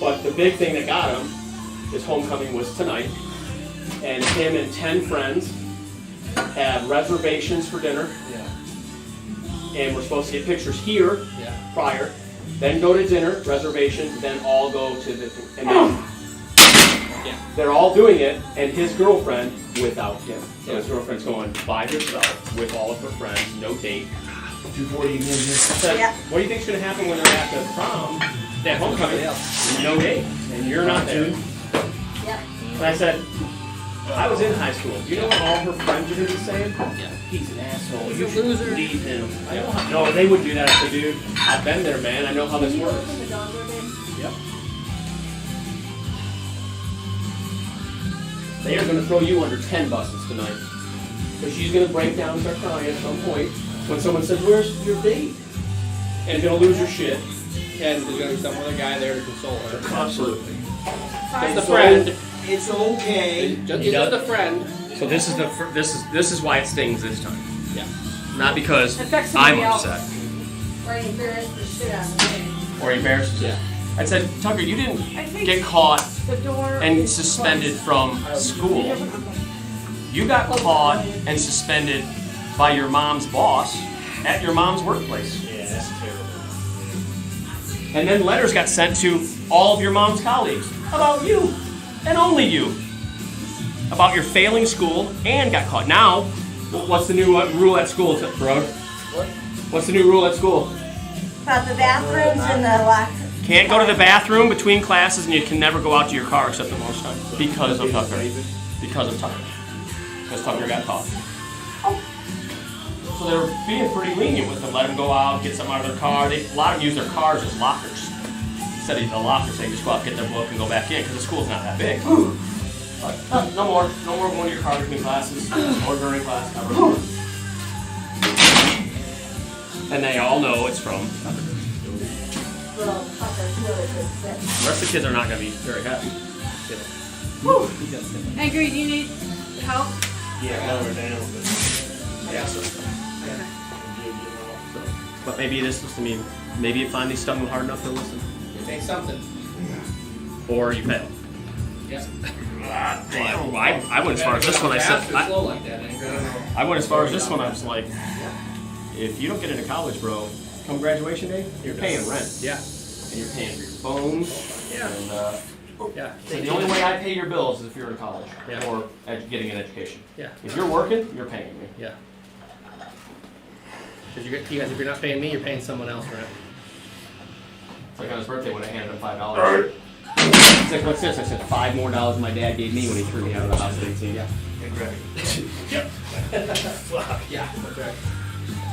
Speaker 5: But the big thing that got him is homecoming was tonight, and him and 10 friends had reservations for dinner,
Speaker 7: Yeah.
Speaker 5: and we're supposed to get pictures here
Speaker 7: Yeah.
Speaker 5: prior, then go to dinner, reservations, then all go to the, and then they're all doing it, and his girlfriend without him. So his girlfriend's going by herself with all of her friends, no date.
Speaker 2: 240 again.
Speaker 5: I said,
Speaker 3: Yeah.
Speaker 5: what do you think's going to happen when they're at the prom, that homecoming, no date, and you're not there?
Speaker 3: Yep.
Speaker 5: And I said, I was in high school. Do you know what all her friends are going to be saying?
Speaker 7: Yeah.
Speaker 5: He's an asshole.
Speaker 7: He's
Speaker 5: You
Speaker 7: a
Speaker 5: should
Speaker 7: loser.
Speaker 5: leave him. I know how, no, they wouldn't do that. I said, dude, I've been there, man. I know how this works.
Speaker 7: Yep.
Speaker 5: They are going to throw you under 10 buses tonight. Because she's going to break down and start crying at some point when someone says, where's your date? And you're going to lose your shit.
Speaker 7: And there's going to be some other guy there to console her.
Speaker 5: Absolutely.
Speaker 7: Just a friend.
Speaker 2: It's okay.
Speaker 7: Just a friend.
Speaker 5: So this is this is why it stings this time.
Speaker 7: Yeah.
Speaker 5: Not because
Speaker 4: It affects
Speaker 5: I'm
Speaker 4: somebody else.
Speaker 5: upset
Speaker 3: Or you embarrass the shit out of me.
Speaker 5: or embarrassed.
Speaker 7: Yeah.
Speaker 5: I said, Tucker, you didn't
Speaker 4: I think
Speaker 5: get caught
Speaker 4: the door
Speaker 5: and
Speaker 4: is
Speaker 5: suspended
Speaker 4: closed.
Speaker 5: from school.
Speaker 4: Okay.
Speaker 5: You got caught and suspended by your mom's boss at your mom's workplace.
Speaker 2: Yeah, that's terrible.
Speaker 5: And then letters got sent to all of your mom's colleagues about you, and only you, about your failing school, and got caught. Now, what's the new rule at school, bro? What's the new rule at school?
Speaker 3: About the bathrooms and the locked
Speaker 6: Can't go to the bathroom between classes, and you can never go out to your car except at lunchtime because of Tucker. Because of Tucker. Because Tucker got caught. So they're being pretty lenient with them. Let them go out, get something out of their car. A lot of them use their cars as lockers. Instead of the lockers, they just go out, get their book, and go back in because the school's not that big. But, no more going to your car between classes or during class ever. And they all know it's from Tucker. The rest of the kids are not going to be very happy.
Speaker 4: Angry, do you need help?
Speaker 2: Yeah, lower down.
Speaker 6: Yeah. But maybe this was to me. Maybe you finally stung them hard enough to listen.
Speaker 1: You take something.
Speaker 6: Or you fail.
Speaker 1: Yeah.
Speaker 6: Well, I went as far as this one. I said
Speaker 1: slow like that,
Speaker 6: I went as far as this one. I was like, if you don't get into college, bro, come graduation day, you're paying rent.
Speaker 7: Yeah.
Speaker 6: And you're paying for your phone.
Speaker 7: Yeah.
Speaker 6: And
Speaker 7: Yeah.
Speaker 6: the only way I pay your bills is if you're in college
Speaker 7: Yeah.
Speaker 6: or getting an education.
Speaker 7: Yeah.
Speaker 6: If you're working, you're paying me.
Speaker 7: Yeah. Because if you're not paying me, you're paying someone else, right?
Speaker 6: It's like on his birthday when I handed him $5. It's like, what's this? I said, $5 more my dad gave me when he threw me out of the house at 18. Yeah.
Speaker 2: Yep.
Speaker 1: Yeah, that's right.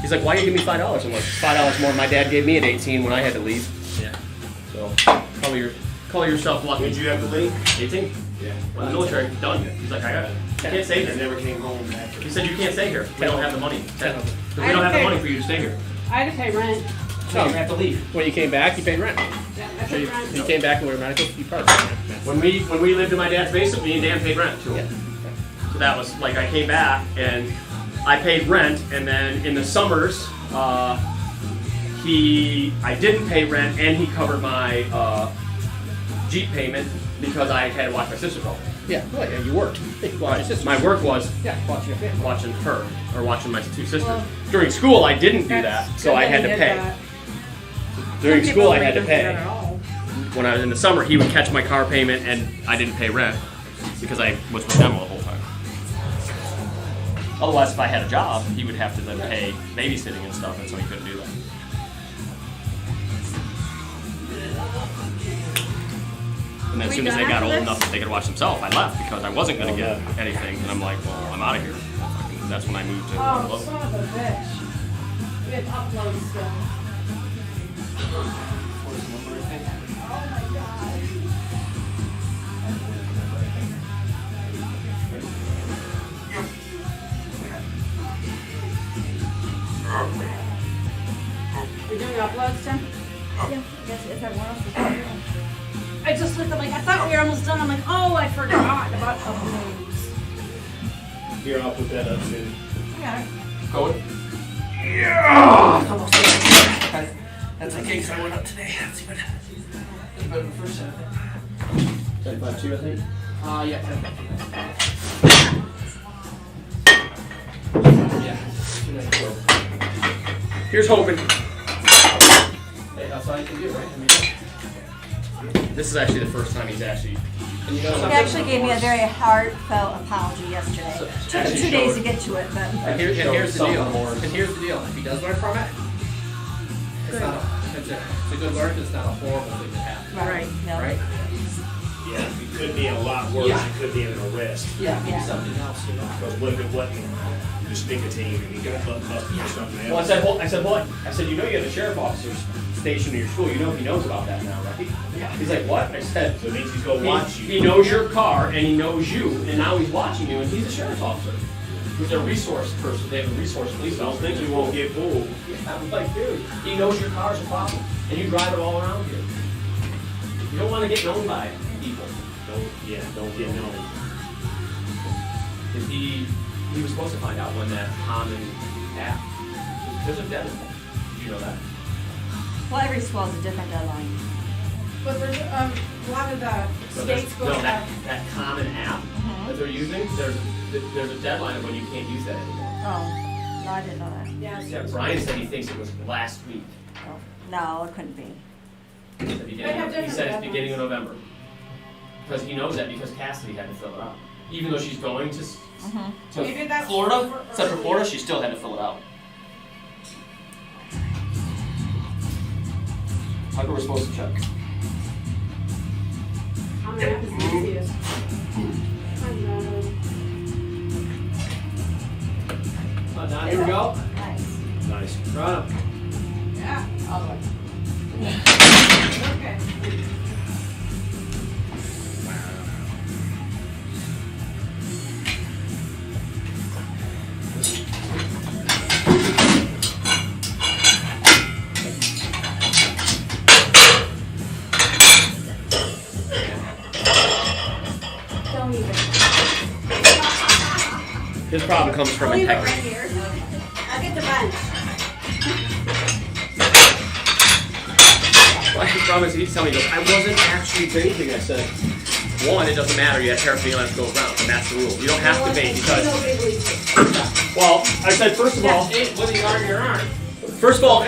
Speaker 6: He's like, why do you give me $5? I'm like, $5 more than my dad gave me at 18 when I had to leave.
Speaker 7: Yeah.
Speaker 6: So, call yourself lucky.
Speaker 2: When did you have to leave?
Speaker 6: 18?
Speaker 2: Yeah.
Speaker 6: Well, the military, done. He's like, I can't stay
Speaker 2: I
Speaker 6: here.
Speaker 2: never came home after.
Speaker 6: He said, you can't stay here. We don't have the money. We
Speaker 7: Ten.
Speaker 6: don't have the money for you to stay here.
Speaker 4: I had to pay rent.
Speaker 6: So you have to leave.
Speaker 7: When you came back, you paid rent.
Speaker 4: Yeah, I paid rent.
Speaker 7: You came back and were medical, you parked.
Speaker 6: When we lived in my dad's basement, me and Dan paid rent too.
Speaker 7: Yeah.
Speaker 6: So that was like I came back and I paid rent, and then in the summers, I didn't pay rent, and he covered my Jeep payment because I had to watch my sister go.
Speaker 7: Yeah, well, yeah, you worked. You watched your sister.
Speaker 6: My work was
Speaker 7: Watching your family.
Speaker 6: watching her or watching my two sisters.
Speaker 4: Well,
Speaker 6: During school, I didn't do that,
Speaker 4: That's
Speaker 6: so
Speaker 4: good
Speaker 6: I
Speaker 4: that
Speaker 6: had
Speaker 4: you
Speaker 6: to
Speaker 4: did
Speaker 6: pay.
Speaker 4: that.
Speaker 6: During
Speaker 4: Some
Speaker 6: school, I
Speaker 4: people
Speaker 6: had to
Speaker 4: don't do that
Speaker 6: pay.
Speaker 4: at all.
Speaker 6: When I was in the summer, he would catch my car payment, and I didn't pay rent because I was with them the whole time. Otherwise, if I had a job, he would have to then pay babysitting and stuff, and so he couldn't do that. And as soon as they got old enough that they could watch themselves, I left because I wasn't going to get anything. And I'm like, well, I'm out of here. And that's when I moved to
Speaker 4: Oh,
Speaker 6: Lowe's.
Speaker 4: son of a bitch. We have to upload still. Oh my god. We're doing uploads, Tim?
Speaker 3: Yeah, guess if everyone else is doing it.
Speaker 4: I just looked, I'm like, I thought we were almost done. I'm like, oh, I forgot about uploads.
Speaker 2: Here, I'll put that up soon.
Speaker 3: I got it.
Speaker 6: Going?
Speaker 1: That's okay, because I went up today. That's even better than the first set.
Speaker 7: 10.52, I think.
Speaker 1: Yeah, 10. Yeah.
Speaker 6: Here's hoping.
Speaker 1: Hey, that's all you can do, right? I mean,
Speaker 6: This is actually the first time he's actually.
Speaker 1: and you know
Speaker 3: He
Speaker 1: something?
Speaker 3: actually gave me a very heartfult apology yesterday. Took him 2 days to get to it, but
Speaker 1: And here's the
Speaker 6: Something
Speaker 1: deal.
Speaker 6: more.
Speaker 1: And here's the deal. If he does learn from it, it's not it's a good learn. It's not a horrible thing to have.
Speaker 3: right, no.
Speaker 1: Right?
Speaker 2: Yeah, it could be a lot worse.
Speaker 1: Yeah.
Speaker 2: It could be an arrest.
Speaker 1: Yeah.
Speaker 3: Yeah.
Speaker 1: Something else, you know.
Speaker 2: But what if it wasn't just nicotine and you got busted for something
Speaker 6: Well, I
Speaker 2: else?
Speaker 6: said, what? I said, you know, you have a sheriff officer stationed in your school. You know he knows about that now, right?
Speaker 1: Yeah.
Speaker 6: He's like, what? I said,
Speaker 2: So it means he's gonna watch you.
Speaker 6: he knows your car and he knows you, and now he's watching you, and he's a sheriff's officer. He's a resource person. They have a resource police
Speaker 2: Don't
Speaker 6: officer.
Speaker 2: think you won't get fooled.
Speaker 6: I was like, dude, he knows your car's a problem, and you drive it all around here. You don't want to get known by people.
Speaker 2: Don't get known.
Speaker 6: Because he was supposed to find out when that common app, there's a deadline. Did you know that?
Speaker 3: Well, every school has a different deadline.
Speaker 4: But there's a lot of the
Speaker 6: So
Speaker 4: states go
Speaker 6: no,
Speaker 4: have.
Speaker 6: that common app that they're using, there's a deadline of when you can't use that anymore.
Speaker 3: Oh, no, I didn't know that.
Speaker 4: Yeah,
Speaker 6: Yeah, Brian said he thinks it was last week.
Speaker 3: Oh, no, it couldn't be.
Speaker 6: He said
Speaker 4: They have
Speaker 6: he
Speaker 4: different
Speaker 6: said it's
Speaker 4: deadlines.
Speaker 6: beginning of November. Because he knows that because Cassidy had to fill it out. Even though she's going to
Speaker 4: Maybe that's
Speaker 6: Florida, Central Florida, she still had to fill it out. How come we're supposed to check?
Speaker 4: my app is the easiest.
Speaker 1: Now here we go.
Speaker 2: Nice.
Speaker 1: Run 'em.
Speaker 4: Yeah. Okay.
Speaker 3: Don't even.
Speaker 5: His problem comes from
Speaker 4: I'll leave it right
Speaker 5: integrity.
Speaker 4: here. I'll get the bench.
Speaker 5: Well, the problem is he tells me, he goes, I wasn't actually vaping. I said, one, it doesn't matter. You have paraphernalia that goes around, and that's the rule. You don't have to vape because, well, I said, first of all,
Speaker 1: Whether you are or you aren't.
Speaker 5: first of all,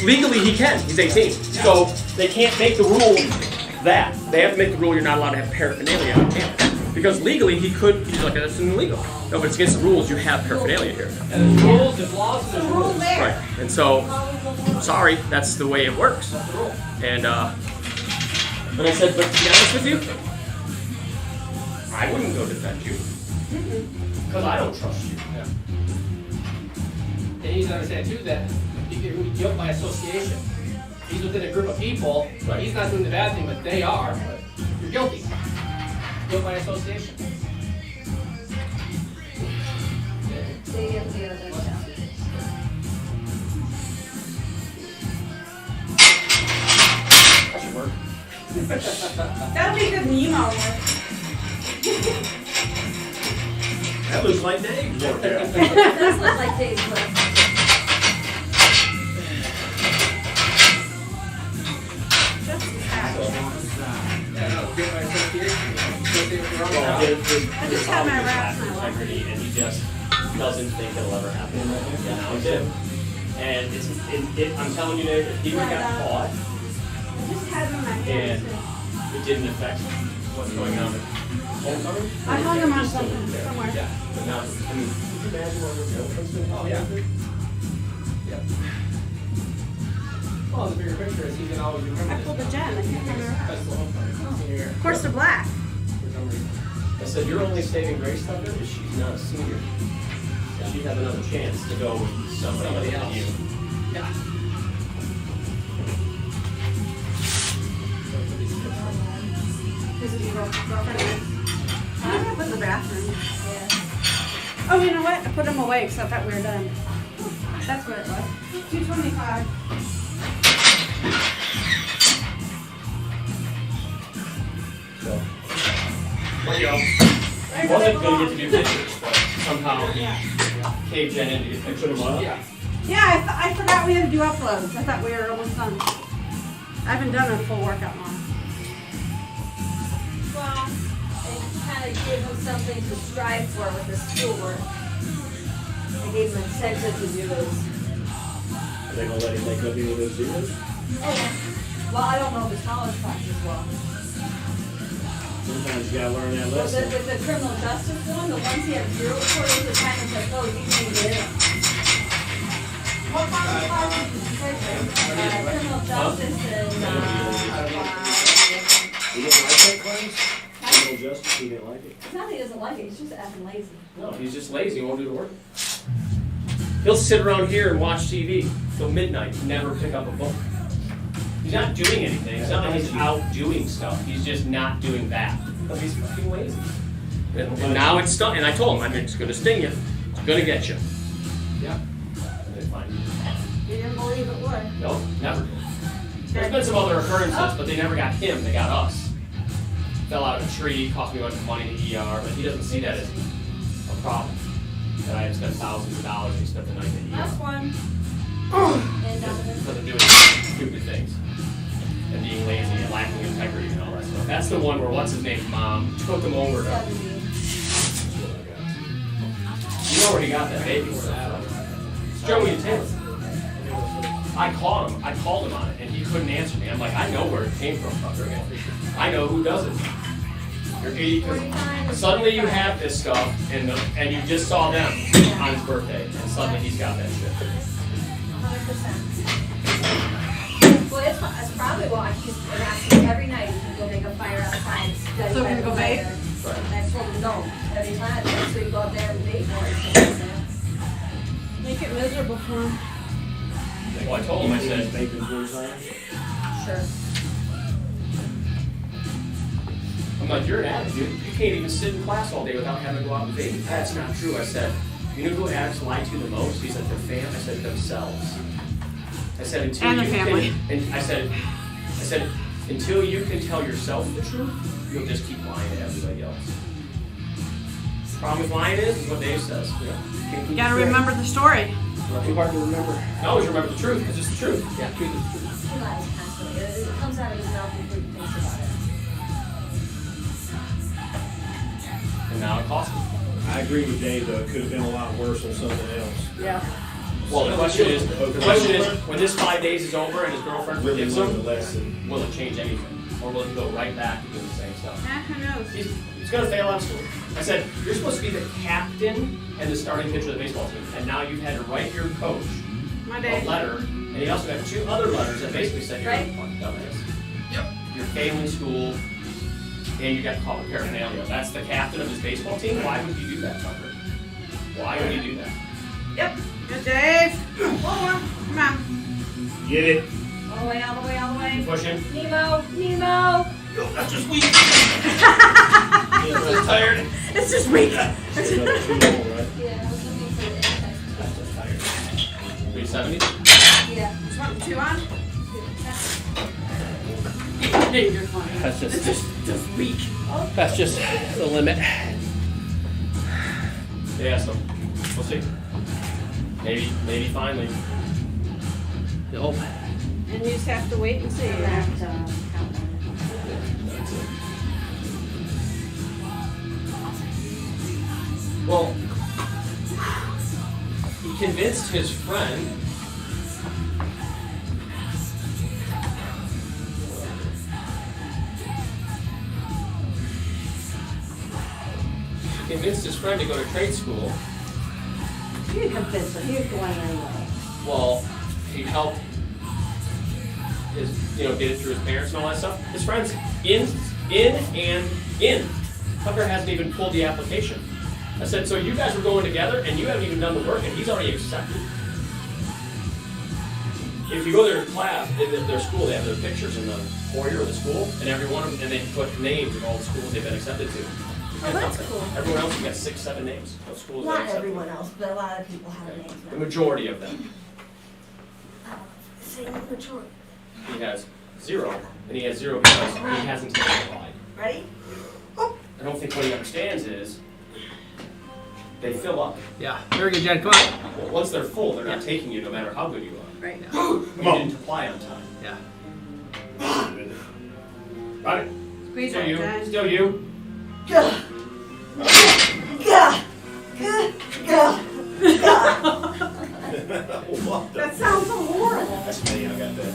Speaker 5: legally he can. He's 18. So they can't make the rule that. They have to make the rule you're not allowed to have paraphernalia on camp. Because legally he could, he's like, that's illegal. No, but it's against the rules. You have paraphernalia here.
Speaker 1: And there's rules, there's laws, and there's rules.
Speaker 5: Right. And so, sorry, that's the way it works.
Speaker 1: That's the rule.
Speaker 5: And I said, but to be honest with you, I wouldn't go defend you. Because I don't trust you.
Speaker 1: Yeah. And you need to understand too that you get guilt by association. He's within a group of people, but he's not doing the bad thing, but they are. But you're guilty. Guilt by association.
Speaker 3: Stay guilty of that.
Speaker 5: That should work.
Speaker 4: That'll be good Nemo work.
Speaker 2: That looks like Dave's workout.
Speaker 3: It does look like Dave's work.
Speaker 1: Yeah, no, guilt by association.
Speaker 5: Well,
Speaker 4: I just had my wraps and I left.
Speaker 5: integrity, and he just doesn't think it'll ever happen. Yeah, now it's him. And I'm telling you, Dave, if he would have got caught
Speaker 4: I just had them in my
Speaker 5: and
Speaker 4: hand.
Speaker 5: it didn't affect what's going on with homecoming,
Speaker 4: I hung them on something somewhere.
Speaker 1: Yeah.
Speaker 5: but now, I mean, could you imagine what your girlfriend's doing?
Speaker 1: Oh, yeah. Yeah. Well, the bigger picture is he can always remember
Speaker 4: I
Speaker 1: this.
Speaker 4: pulled the gen. I can't remember.
Speaker 1: That's the homecoming. Senior year.
Speaker 4: Of course, they're black.
Speaker 1: For some reason.
Speaker 5: I said, your only saving grace, Tucker, is she's not a senior. She has another chance to go with somebody other than you.
Speaker 1: Yeah.
Speaker 4: This is your girlfriend. I put in the bathroom.
Speaker 3: Yeah.
Speaker 4: Oh, you know what? I put them away because I thought we were done. That's what it was. 225.
Speaker 5: So, well, you know, wasn't going to get to do pictures, but somehow cave Jen in to get pictures of them.
Speaker 1: Yeah.
Speaker 4: Yeah, I forgot we had to do uploads. I thought we were almost done. I haven't done a full workout long.
Speaker 3: Well, it kind of gave him something to strive for with his schoolwork. It gave him incentive to do this.
Speaker 2: Are they gonna let him make up any of those zeros?
Speaker 3: Oh, yeah. Well, I don't know if his college classes well.
Speaker 2: Sometimes you gotta learn that
Speaker 3: Well,
Speaker 2: lesson.
Speaker 3: with the criminal justice one, the ones he had zero for, the time it's like, oh, you can get it. What college classes did you take? Criminal justice and,
Speaker 2: He didn't like that class? Criminal justice, he didn't like it?
Speaker 3: it's not that he doesn't like it, he's just effing lazy.
Speaker 5: No, he's just lazy. He won't do the work. He'll sit around here and watch TV till midnight, never pick up a book. He's not doing anything. It's not like he's out doing stuff. He's just not doing that. But he's fucking lazy. And now it's stung. And I told him, I mean, it's going to sting you. It's going to get you.
Speaker 1: Yeah.
Speaker 5: And it's fine.
Speaker 4: You didn't believe it would.
Speaker 5: No, never. There's been some other occurrences, but they never got him. They got us. Fell out of a tree, cost me a bunch of money in the ER, but he doesn't see that as a problem. That I had spent thousands of dollars and spent the night in the ER.
Speaker 3: Last one. And
Speaker 5: Because of doing stupid things. And being lazy and lacking integrity and all that stuff. That's the one where what's his name's mom took him over to. You know where he got that baby from? It's Joey and Taylor. I called him on it, and he couldn't answer me. I'm like, I know where it came from, fucker. I know who does it. You're 80. Suddenly you have this stuff, and you just saw them on his birthday, and suddenly he's got that shit.
Speaker 3: 100%. Well, it's probably why he's asking every night if he go make a fire outside. study
Speaker 4: So
Speaker 3: by
Speaker 4: can we
Speaker 3: the
Speaker 4: go bake?
Speaker 3: fire. And I told him no, every time, so we go out there and bake more. So,
Speaker 4: Make it miserable for him.
Speaker 5: Well, I told him, I said,
Speaker 2: Bacon bullseye.
Speaker 3: sure.
Speaker 5: I'm like, you're an addict, dude. You can't even sit in class all day without having to go out and vape. That's not true. I said, you know who addicts lie to the most? He said, their fam. I said, themselves. I said, until
Speaker 4: And
Speaker 5: you
Speaker 4: the family.
Speaker 5: can, and I said, until you can tell yourself the truth, you'll just keep lying to everybody else. The problem with lying is what Dave says.
Speaker 4: You gotta remember the story.
Speaker 7: Too hard to remember.
Speaker 5: You always remember the truth. It's just the truth.
Speaker 7: Yeah, truth is truth.
Speaker 3: He lies constantly. It comes out of his mouth before he thinks about it.
Speaker 5: And now it costs him.
Speaker 2: I agree with Dave though. It could have been a lot worse on something else.
Speaker 4: Yeah.
Speaker 5: Well, the question is, when this 5 days is over and his girlfriend
Speaker 2: Really
Speaker 5: forgives
Speaker 2: learned the
Speaker 5: him,
Speaker 2: lesson.
Speaker 5: will it change anything? Or will he go right back to doing the same stuff?
Speaker 4: Who knows?
Speaker 5: He's going to fail out of school. I said, you're supposed to be the captain and the starting pitcher of the baseball team, and now you've had to write your coach
Speaker 4: My
Speaker 5: a
Speaker 4: day.
Speaker 5: letter, and he also got 2 other letters that basically said you're a
Speaker 3: Right.
Speaker 5: fucking dumbass. Yep. You're failing school, and you got caught with paraphernalia. That's the captain of his baseball team? Why would you do that, Tucker? Why would you do that?
Speaker 4: Yep. Good, Dave. Forward. Come on.
Speaker 2: Get it?
Speaker 3: All the way, all the way, all the way.
Speaker 5: Push him.
Speaker 3: Nemo, Nemo.
Speaker 5: That's just weak.
Speaker 2: Yeah,
Speaker 5: Tired.
Speaker 3: It's just weak.
Speaker 2: right? Too long, right?
Speaker 3: Yeah, I was looking for the insects.
Speaker 5: 370.
Speaker 3: Yeah.
Speaker 4: Just want 2 on? You're funny.
Speaker 7: That's
Speaker 4: It's
Speaker 7: just
Speaker 4: just weak.
Speaker 7: that's just the limit.
Speaker 5: Yeah, so we'll see. Maybe finally.
Speaker 7: Nope.
Speaker 4: And you just have to wait and see.
Speaker 3: That, count on
Speaker 5: That's it. Well, he convinced his friend. He convinced his friend to go to trade school.
Speaker 3: it. You convinced him. He was going anyway.
Speaker 5: Well, he helped his, get it through his parents and all that stuff. His friend's in. Tucker hasn't even pulled the application. I said, so you guys were going together and you haven't even done the work and he's already accepted. If you go to their class, their school, they have their pictures in the foyer of the school, and every one of them, and they put names of all the schools they've been accepted to.
Speaker 3: Oh, that's cool.
Speaker 5: Everyone else has got 6, 7 names of schools they
Speaker 3: Not
Speaker 5: accepted.
Speaker 3: everyone else, but a lot of people have names
Speaker 5: The
Speaker 3: now.
Speaker 5: majority of them.
Speaker 3: Say majority.
Speaker 5: He has 0, and he has 0 because he hasn't even applied.
Speaker 3: Ready?
Speaker 5: I don't think what he understands is they fill up.
Speaker 7: Yeah. Very good, Jen. Come on.
Speaker 5: Well, once they're full, they're not taking you no matter how good you are.
Speaker 4: Right.
Speaker 5: You didn't apply on time.
Speaker 7: Yeah.
Speaker 5: Got it?
Speaker 4: Squeeze
Speaker 5: Still
Speaker 4: it,
Speaker 5: you.
Speaker 4: Jen.
Speaker 5: Still you.
Speaker 3: Gah. Gah. Gah. Gah.
Speaker 2: What the?
Speaker 3: That sounds so horrible.
Speaker 2: That's me. I got that.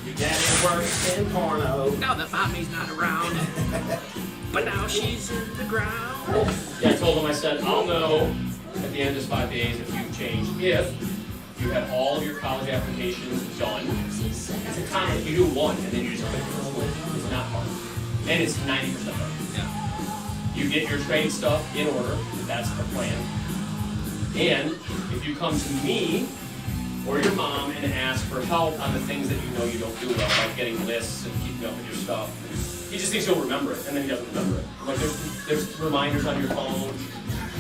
Speaker 5: Your daddy works in porno.
Speaker 7: Now that mommy's not around, but now she's in the ground.
Speaker 5: Yeah, I told him, I said, I'll know at the end of this 5 days if you've changed. If you have all of your college applications done, it's a conflict. You do one and then you just click it. It's not hard. And it's 90% hard.
Speaker 7: Yeah.
Speaker 5: You get your trade stuff in order. That's the plan. And if you come to me or your mom and ask for help on the things that you know you don't do well, like getting lists and keeping up with your stuff, he just thinks you'll remember it, and then he doesn't remember it. Like there's reminders on your phone.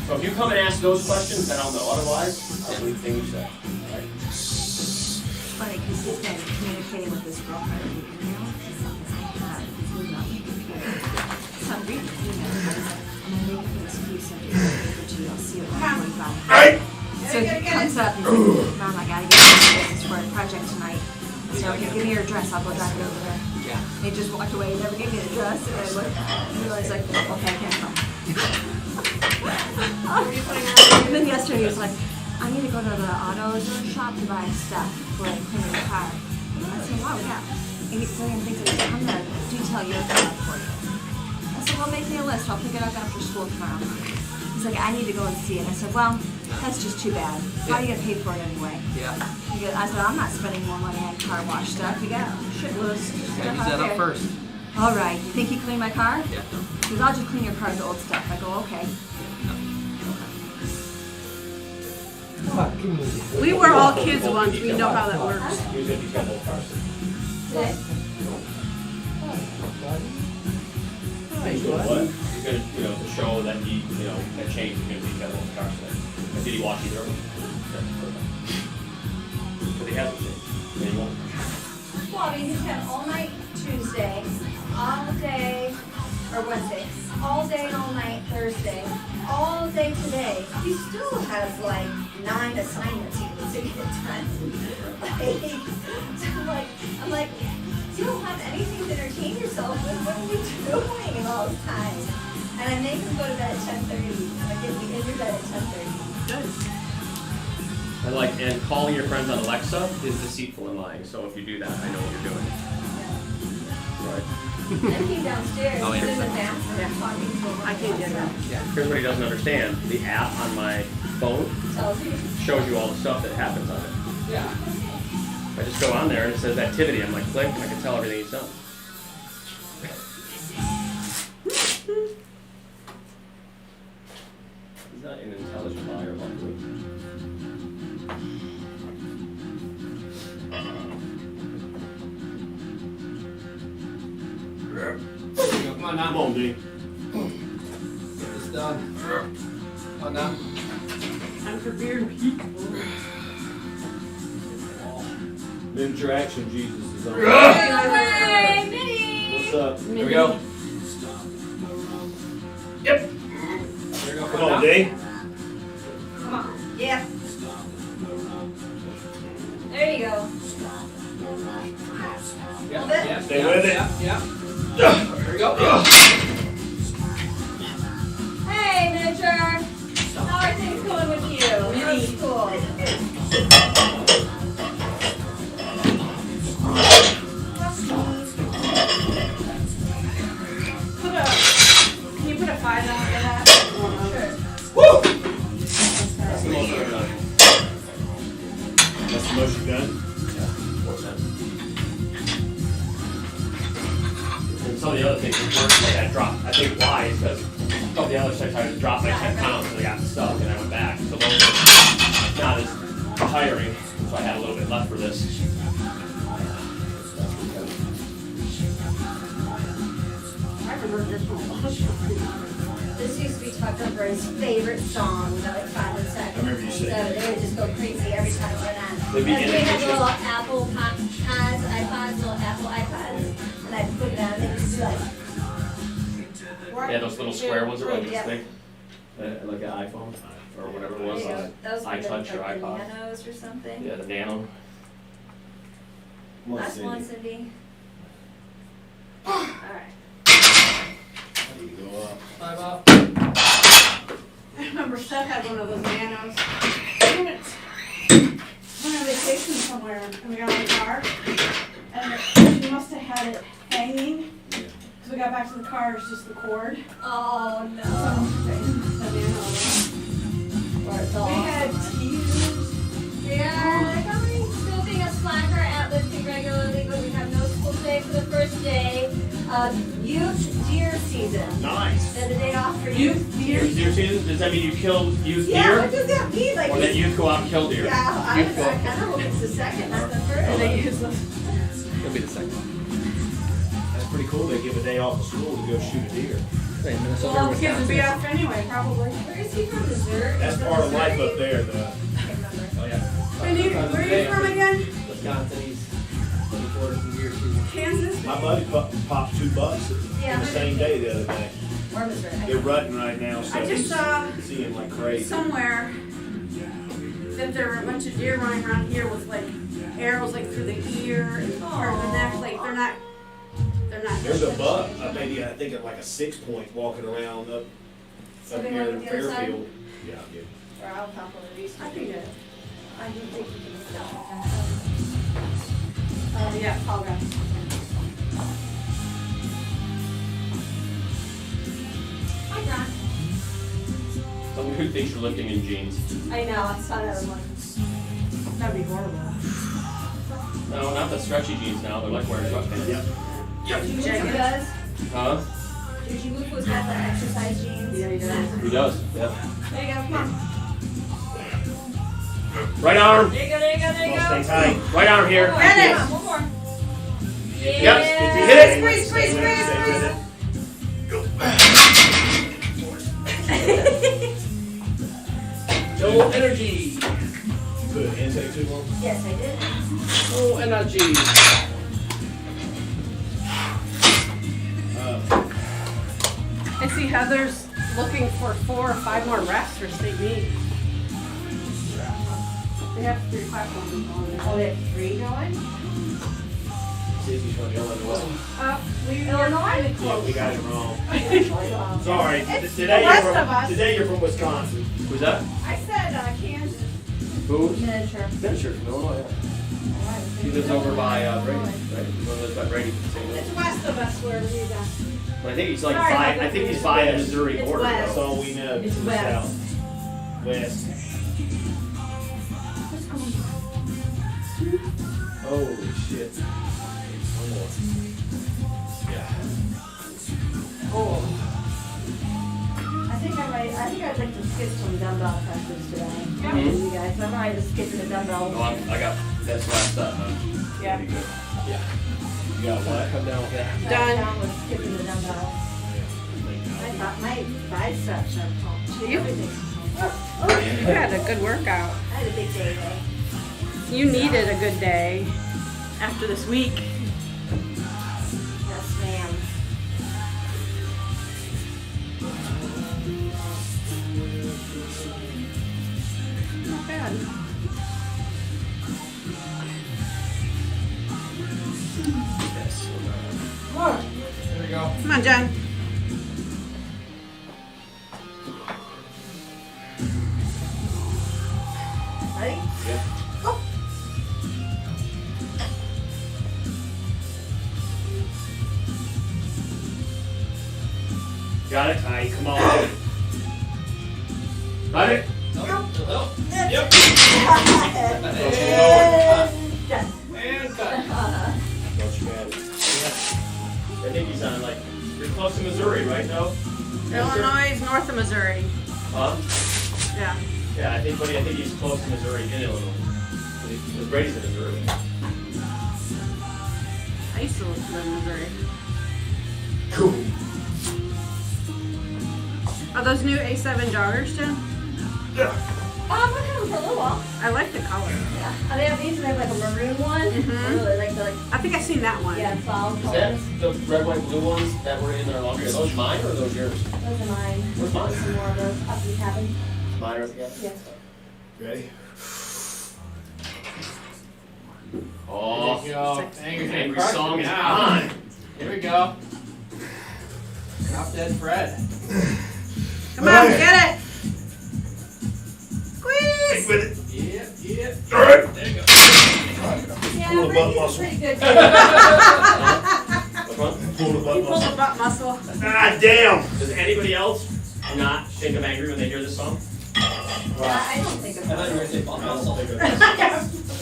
Speaker 5: So if you come and ask those questions, then I'll know. Otherwise, I'll believe the thing you say. All right?
Speaker 3: It's funny because he's been communicating with his girlfriend via email. So I'm reading the email and I'm making an excuse and I'll see it when I'm
Speaker 2: Right.
Speaker 3: So he comes up and says, Mom, I gotta get this for a project tonight. So okay, give me your address, I'll go drive it over there.
Speaker 7: Yeah.
Speaker 3: He just walked away, never gave me an address, and I looked and realized like, okay, I can't come. And then yesterday he was like, I need to go to the auto shop to buy stuff for like cleaning the car. I said, wow, we got 8 billion things. He said, I'm going to detail your car for you. I said, well, make me a list. I'll pick it up after school tomorrow. He's like, I need to go and see it. I said, well, that's just too bad. How are you going to pay for it anyway?
Speaker 7: Yeah.
Speaker 3: I said, I'm not spending more money on car wash stuff. You got shitloads of
Speaker 7: Gotta
Speaker 3: stuff
Speaker 7: use
Speaker 3: out
Speaker 7: that
Speaker 3: there.
Speaker 7: up first.
Speaker 3: All right. You think you clean my car?
Speaker 7: Yeah.
Speaker 3: He goes, I'll just clean your car with the old stuff. I go, okay.
Speaker 4: We were all kids once. We know how that works.
Speaker 5: Use it because of car seat.
Speaker 3: Okay.
Speaker 2: What?
Speaker 5: He's gonna, to show that he, that change is gonna be detailed on the car seat. Did he watch either of them? But he hasn't changed. And he won't.
Speaker 3: Well, I mean, he's had all night Tuesday, all day, or Wednesday, all day and all night Thursday, all day today. He still has like 9 assignments he needs to get done. I'm like, you don't have anything to entertain yourself with. What are you doing all the time? And I make him go to bed at 10:30. I get me in your bed at 10:30.
Speaker 5: And calling your friends on Alexa is deceitful and lying. So if you do that, I know what you're doing. Right.
Speaker 3: I came downstairs,
Speaker 7: Oh, yeah.
Speaker 3: he's in the bathroom, talking to him.
Speaker 4: I can't get that.
Speaker 5: Here's what he doesn't understand. The app on my phone
Speaker 3: Tells you.
Speaker 5: shows you all the stuff that happens on it.
Speaker 1: Yeah.
Speaker 5: I just go on there and it says activity. I'm like, click, and I can tell everything he's done. He's not an intelligent liar, luckily.
Speaker 1: Come on now.
Speaker 2: Come on, D.
Speaker 1: Get this done. Come on now.
Speaker 4: Time for beer.
Speaker 2: Miniature action Jesus is on.
Speaker 3: Hey, Minnie!
Speaker 2: What's up?
Speaker 1: Here we go.
Speaker 5: Yep.
Speaker 1: Here we go.
Speaker 2: Come on, D.
Speaker 3: Come on. Yeah. There you go.
Speaker 1: Yeah,
Speaker 3: Hold it.
Speaker 1: yeah,
Speaker 2: Stay
Speaker 1: yeah,
Speaker 2: with it.
Speaker 1: Yeah. Here we go.
Speaker 3: Hey, miniature. How are things going with you? How's school?
Speaker 4: Can you put a 5 on that?
Speaker 3: Sure.
Speaker 5: That's the most I've done.
Speaker 2: That's the most you've done?
Speaker 5: What's that? And some of the other things that worked, like I dropped, I think why is because some of the other exercises I dropped like 10 pounds and I got stuck and I went back. So those are not as tiring, so I had a little bit left for this.
Speaker 4: I remember this one.
Speaker 3: This used to be Tucker for his favorite song, like 5 and 7.
Speaker 2: I remember you saying
Speaker 3: So they would just go crazy every time it went on.
Speaker 5: They'd be
Speaker 3: And we had
Speaker 5: in
Speaker 3: little Apple iPods, little Apple iPods, and I'd put it on and they'd just be like,
Speaker 5: Yeah, those little square ones are like this
Speaker 3: Yeah.
Speaker 5: thing. Like an iPhone or whatever it
Speaker 3: there
Speaker 5: was.
Speaker 3: you go. Those were the,
Speaker 5: iTouch or
Speaker 3: like the
Speaker 5: iPod.
Speaker 3: Nanos or something.
Speaker 5: Yeah, the Nano.
Speaker 2: Come on,
Speaker 3: Last one,
Speaker 2: Cindy.
Speaker 3: Cindy. Alright.
Speaker 2: You go up.
Speaker 1: 5 up.
Speaker 4: I remember Seth had one of those nanos. We went on vacation somewhere and we got in the car and she must have had it hanging. So we got back to the car, it's just the cord.
Speaker 3: Oh no.
Speaker 4: The nano.
Speaker 3: Or it's
Speaker 4: We
Speaker 3: all.
Speaker 4: had tears.
Speaker 3: Yeah, like how many still being a slacker at lifting regularly, but we have no school today for the first day of youth deer season.
Speaker 2: Nice.
Speaker 3: Then the day off for youth deer.
Speaker 5: Deer season? Does that mean you kill youth
Speaker 3: Yeah,
Speaker 5: deer?
Speaker 3: what does that mean? Like,
Speaker 5: Or that youth go out and kill deer?
Speaker 3: yeah, I kind of hope it's the second, not the first.
Speaker 4: They use those.
Speaker 7: It'll be the second one.
Speaker 2: That's pretty cool. They give a day off of school to go shoot a deer.
Speaker 7: Hey, Minnesota,
Speaker 4: Well, the kids would be
Speaker 7: Wisconsin.
Speaker 4: off anyway, probably.
Speaker 3: Where is he from? Missouri?
Speaker 2: That's part of life up there, though.
Speaker 3: I can't remember.
Speaker 7: Oh, yeah.
Speaker 4: Cindy, where are you from again?
Speaker 7: Wisconsin, he's looking forward to the year season.
Speaker 4: Kansas?
Speaker 2: My buddy popped $2
Speaker 3: Yeah,
Speaker 2: in the same day the other day.
Speaker 3: Or Missouri.
Speaker 2: They're rutting right now, so
Speaker 4: I just
Speaker 2: he's
Speaker 4: saw
Speaker 2: seeing like crazy.
Speaker 4: somewhere that there were a bunch of deer running around here with like arrows like through the ear or the neck. Like they're not.
Speaker 2: There's a buck, maybe I think like a 6-point walking around up
Speaker 3: Something
Speaker 2: here
Speaker 3: like
Speaker 2: in
Speaker 3: the other side?
Speaker 2: Fairfield. Yeah, I'll get it.
Speaker 3: Or I'll pop one of these.
Speaker 4: I can get it.
Speaker 3: I don't think you can stop.
Speaker 4: Yeah, tall guy. Hi, John.
Speaker 5: Someone who thinks you're lifting in jeans.
Speaker 3: I know, I saw that one. That'd be horrible.
Speaker 5: No, not the stretchy jeans now. They're like wearing sweatpants.
Speaker 2: Yep.
Speaker 3: Jake does.
Speaker 5: Huh?
Speaker 3: Did you move was got the exercise jeans? Yeah, he does.
Speaker 5: He does. Yep.
Speaker 3: There you go, come on.
Speaker 5: Right arm.
Speaker 3: There you go, there you go, there you
Speaker 2: Well,
Speaker 3: go.
Speaker 2: stay tight.
Speaker 5: Right arm here.
Speaker 3: One more. One more.
Speaker 5: Yep.
Speaker 3: Yeah.
Speaker 5: Hit it.
Speaker 3: Squeeze, squeeze, squeeze, squeeze.
Speaker 1: No energy.
Speaker 2: Put an intake tube on.
Speaker 3: Yes, I did.
Speaker 1: No energy.
Speaker 4: I see Heather's looking for 4 or 5 more reps for state meet. They have 3 platforms on.
Speaker 3: Oh, they have 3 going?
Speaker 5: See if he's going to go in the way.
Speaker 4: We
Speaker 3: Illinois?
Speaker 2: Yeah, we got it wrong.
Speaker 3: Wow.
Speaker 2: Sorry.
Speaker 4: It's
Speaker 2: Today
Speaker 4: the
Speaker 2: you're
Speaker 4: rest
Speaker 2: from,
Speaker 4: of us.
Speaker 2: today you're from Wisconsin.
Speaker 5: Who's that?
Speaker 4: I said Kansas.
Speaker 5: Who?
Speaker 3: Miniature.
Speaker 5: Miniature from Illinois. He lives over by Brady. Right? He lives by Brady.
Speaker 4: It's west of us where we got.
Speaker 5: But I think he's like
Speaker 4: Sorry
Speaker 5: by.
Speaker 4: about
Speaker 5: I think
Speaker 4: that.
Speaker 5: he's by the Missouri
Speaker 3: It's
Speaker 5: border.
Speaker 3: west.
Speaker 2: That's all we know.
Speaker 3: It's west.
Speaker 2: South. West. Holy shit. One more. Yeah.
Speaker 3: Oh. I think I'd like to skip some dumbbell practice today.
Speaker 4: Yeah.
Speaker 3: With you guys. I'm alright just skipping the dumbbell.
Speaker 5: Oh, I got that's last set, huh?
Speaker 4: Yeah.
Speaker 5: Pretty good.
Speaker 2: You got what?
Speaker 1: Come down with that.
Speaker 4: Done.
Speaker 3: Down with skipping the dumbbell. I thought my biceps are pumped.
Speaker 4: You?
Speaker 3: Everything's
Speaker 4: You had a good workout.
Speaker 3: I had a big day today.
Speaker 4: You needed a good day after this week.
Speaker 3: Yes, ma'am.
Speaker 4: Not bad.
Speaker 1: There we go.
Speaker 4: Come on, Jen.
Speaker 3: Ready?
Speaker 5: Got it? Alright, come on. Got it?
Speaker 1: Yep.
Speaker 3: Yes.
Speaker 1: And cut.
Speaker 2: Don't you got it?
Speaker 5: I think he's on like. You're close to Missouri, right, Joe?
Speaker 4: Illinois is north of Missouri.
Speaker 5: Huh?
Speaker 4: Yeah.
Speaker 5: Yeah, I think he's close to Missouri in Illinois. Because Brady's in Missouri.
Speaker 4: I used to live in Missouri.
Speaker 5: Cool.
Speaker 4: Are those new A7 joggers, Jen?
Speaker 5: Yeah.
Speaker 3: I've had them for a little while.
Speaker 4: I like the color.
Speaker 3: Yeah. They have these and they have like a maroon one.
Speaker 4: Mhm.
Speaker 3: I really like the
Speaker 4: I think I've seen that one.
Speaker 3: yeah, cloud
Speaker 5: Is that
Speaker 3: colors.
Speaker 5: the red, white, blue ones that were in there longer? Are those mine or are those yours?
Speaker 3: Those are mine.
Speaker 5: Where's mine?
Speaker 3: Some more of those up in the cabin.
Speaker 5: Mine are together.
Speaker 3: Yeah.
Speaker 2: Ready?
Speaker 5: Oh,
Speaker 1: There you go.
Speaker 5: angry song is on.
Speaker 1: Here we go. Drop dead Fred.
Speaker 4: Come on, get it!
Speaker 2: Stick
Speaker 4: Squeeze!
Speaker 2: with it.
Speaker 1: Yep.
Speaker 2: Alright.
Speaker 1: There you go.
Speaker 3: Yeah,
Speaker 2: Pull the butt
Speaker 3: Brady's
Speaker 2: muscle.
Speaker 3: pretty good.
Speaker 5: Which one?
Speaker 2: Pull the
Speaker 4: You
Speaker 2: butt
Speaker 4: pull
Speaker 2: muscle.
Speaker 4: the butt muscle.
Speaker 2: Ah, damn.
Speaker 5: Does anybody else not think I'm angry when they hear this song?
Speaker 3: I don't think
Speaker 1: I
Speaker 3: about
Speaker 1: thought you were going to say bump muscle.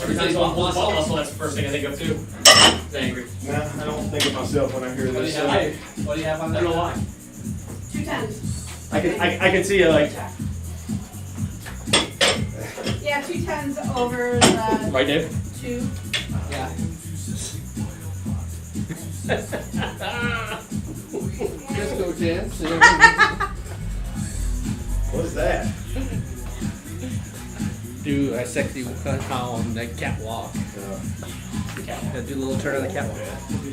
Speaker 5: Every time someone pulls ball muscle, that's the first thing I think of too. It's angry.
Speaker 2: Nah, I don't think of myself when I hear
Speaker 1: What do you
Speaker 2: this.
Speaker 1: have? What do you have
Speaker 5: I
Speaker 1: on
Speaker 5: don't
Speaker 1: that?
Speaker 5: know why.
Speaker 4: 210s.
Speaker 5: I can see you like
Speaker 4: Yeah, 210s over the
Speaker 5: right, Dave.
Speaker 4: 2.
Speaker 1: Yeah. Just go dance.
Speaker 2: What is that?
Speaker 1: Do a sexy column, then catwalk. Yeah, do a little turn on the catwalk.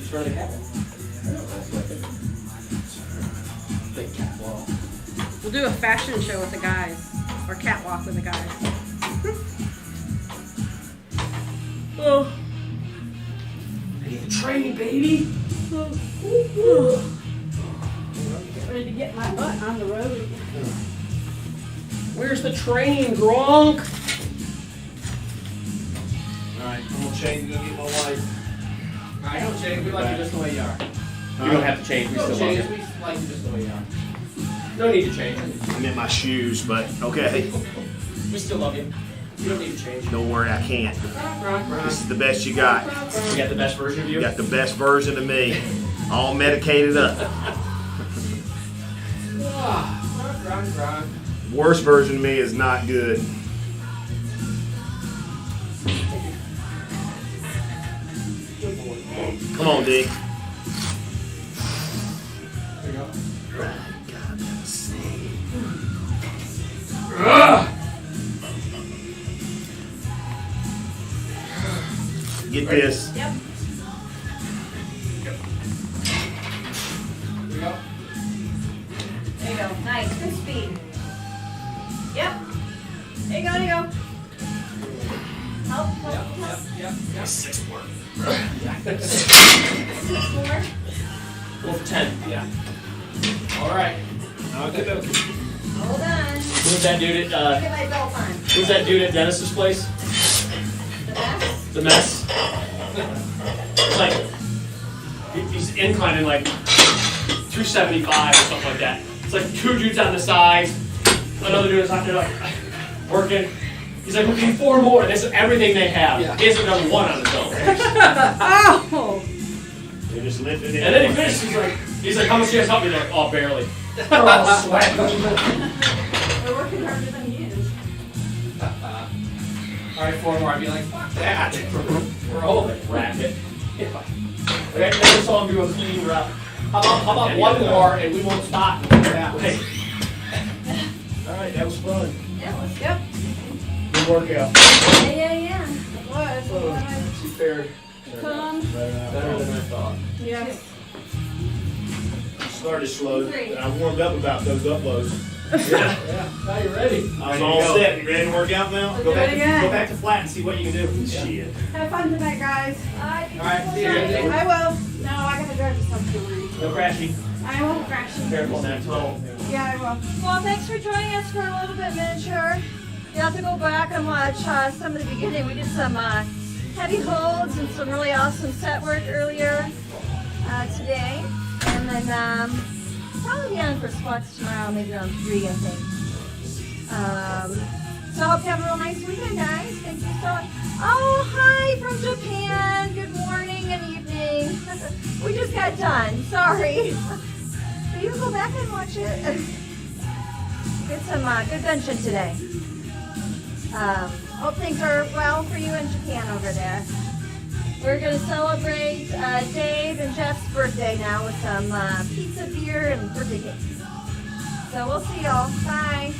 Speaker 5: Turn the cap.
Speaker 1: Big catwalk.
Speaker 4: We'll do a fashion show with the guys. Or catwalk with the guys.
Speaker 5: Oh. I need the training, baby.
Speaker 4: Ready to get my butt on the road.
Speaker 5: Where's the training, Gronk?
Speaker 2: Alright, I'm gonna change and go get my wife.
Speaker 1: I don't change. We like you just the way you are.
Speaker 5: You don't have to change. We
Speaker 1: No
Speaker 5: still
Speaker 1: change.
Speaker 5: love you.
Speaker 1: We like you just the way you are.
Speaker 5: No need to change.
Speaker 2: I'm in my shoes, but okay.
Speaker 5: We still love you. You don't need to change.
Speaker 2: Don't worry, I can't. This is the best you got.
Speaker 5: You got the best version of you?
Speaker 2: You got the best version of me. All medicated up. Worst version of me is not good. Come on, D.
Speaker 1: There you go.
Speaker 2: Get this.
Speaker 4: Yep.
Speaker 1: There you go.
Speaker 3: There you go. Nice. Good speed.
Speaker 4: Yep. There you go, there you go.
Speaker 3: Help, help,
Speaker 1: Yep,
Speaker 3: help.
Speaker 1: yep, yep.
Speaker 2: 6 more.
Speaker 3: 6 more.
Speaker 5: Go for 10.
Speaker 1: Yeah. All right.
Speaker 2: Okay.
Speaker 3: Hold on.
Speaker 5: Who's that dude
Speaker 3: Get
Speaker 5: at,
Speaker 3: my belt on.
Speaker 5: who's that dude at Dennis's place?
Speaker 3: The best.
Speaker 5: The mess? It's like, he's inclining like 275 or something like that. It's like 2 dudes on the sides, another dude is out there like working. He's like, we need 4 more. This is everything they have.
Speaker 1: Yeah.
Speaker 5: He hasn't done 1 on his own.
Speaker 3: Oh!
Speaker 2: They're just lifting it.
Speaker 5: And then he finished, he's like, how much do you guys help me? They're like, oh, barely. They're all sweating.
Speaker 4: We're working harder than he is.
Speaker 1: All right, 4 more. I'd be like, fuck that.
Speaker 5: We're all like racket. Okay, never saw him do a clean rep.
Speaker 1: How about 1 more and we won't stop? Yeah.
Speaker 5: Hey,
Speaker 2: Alright, that was fun.
Speaker 4: Yep.
Speaker 2: Good workout.
Speaker 3: Yeah.
Speaker 4: It was.
Speaker 1: She fared
Speaker 3: Come.
Speaker 1: better than I thought.
Speaker 4: Yeah.
Speaker 2: Started slow, but I warmed up about those uploads.
Speaker 1: Yeah. Now you're ready.
Speaker 2: I was all set. You ready to work out now?
Speaker 4: Let's do it again.
Speaker 2: Go back to flat and see what you can do. Shit.
Speaker 4: Have fun tonight, guys.
Speaker 1: All right, see you.
Speaker 4: I will. No, I gotta drive to South Carolina.
Speaker 5: no crashing.
Speaker 4: I won't crash you.
Speaker 5: Careful on that tunnel.
Speaker 4: Yeah, I will.
Speaker 3: Well, thanks for joining us for a little bit, miniature. You have to go back and watch some of the beginning. We did some heavy holds and some really awesome set work earlier today. And then probably be on for squats tomorrow, maybe around 3, I think. So I hope you have a real nice weekend, guys. Thank you so much. Oh, hi from Japan. Good morning and evening. We just got done. Sorry. But you can go back and watch it. Get some good benching today. Hope things are well for you in Japan over there. We're going to celebrate Dave and Jeff's birthday now with some pizza, beer, and birthday cake. So we'll see y'all. Bye.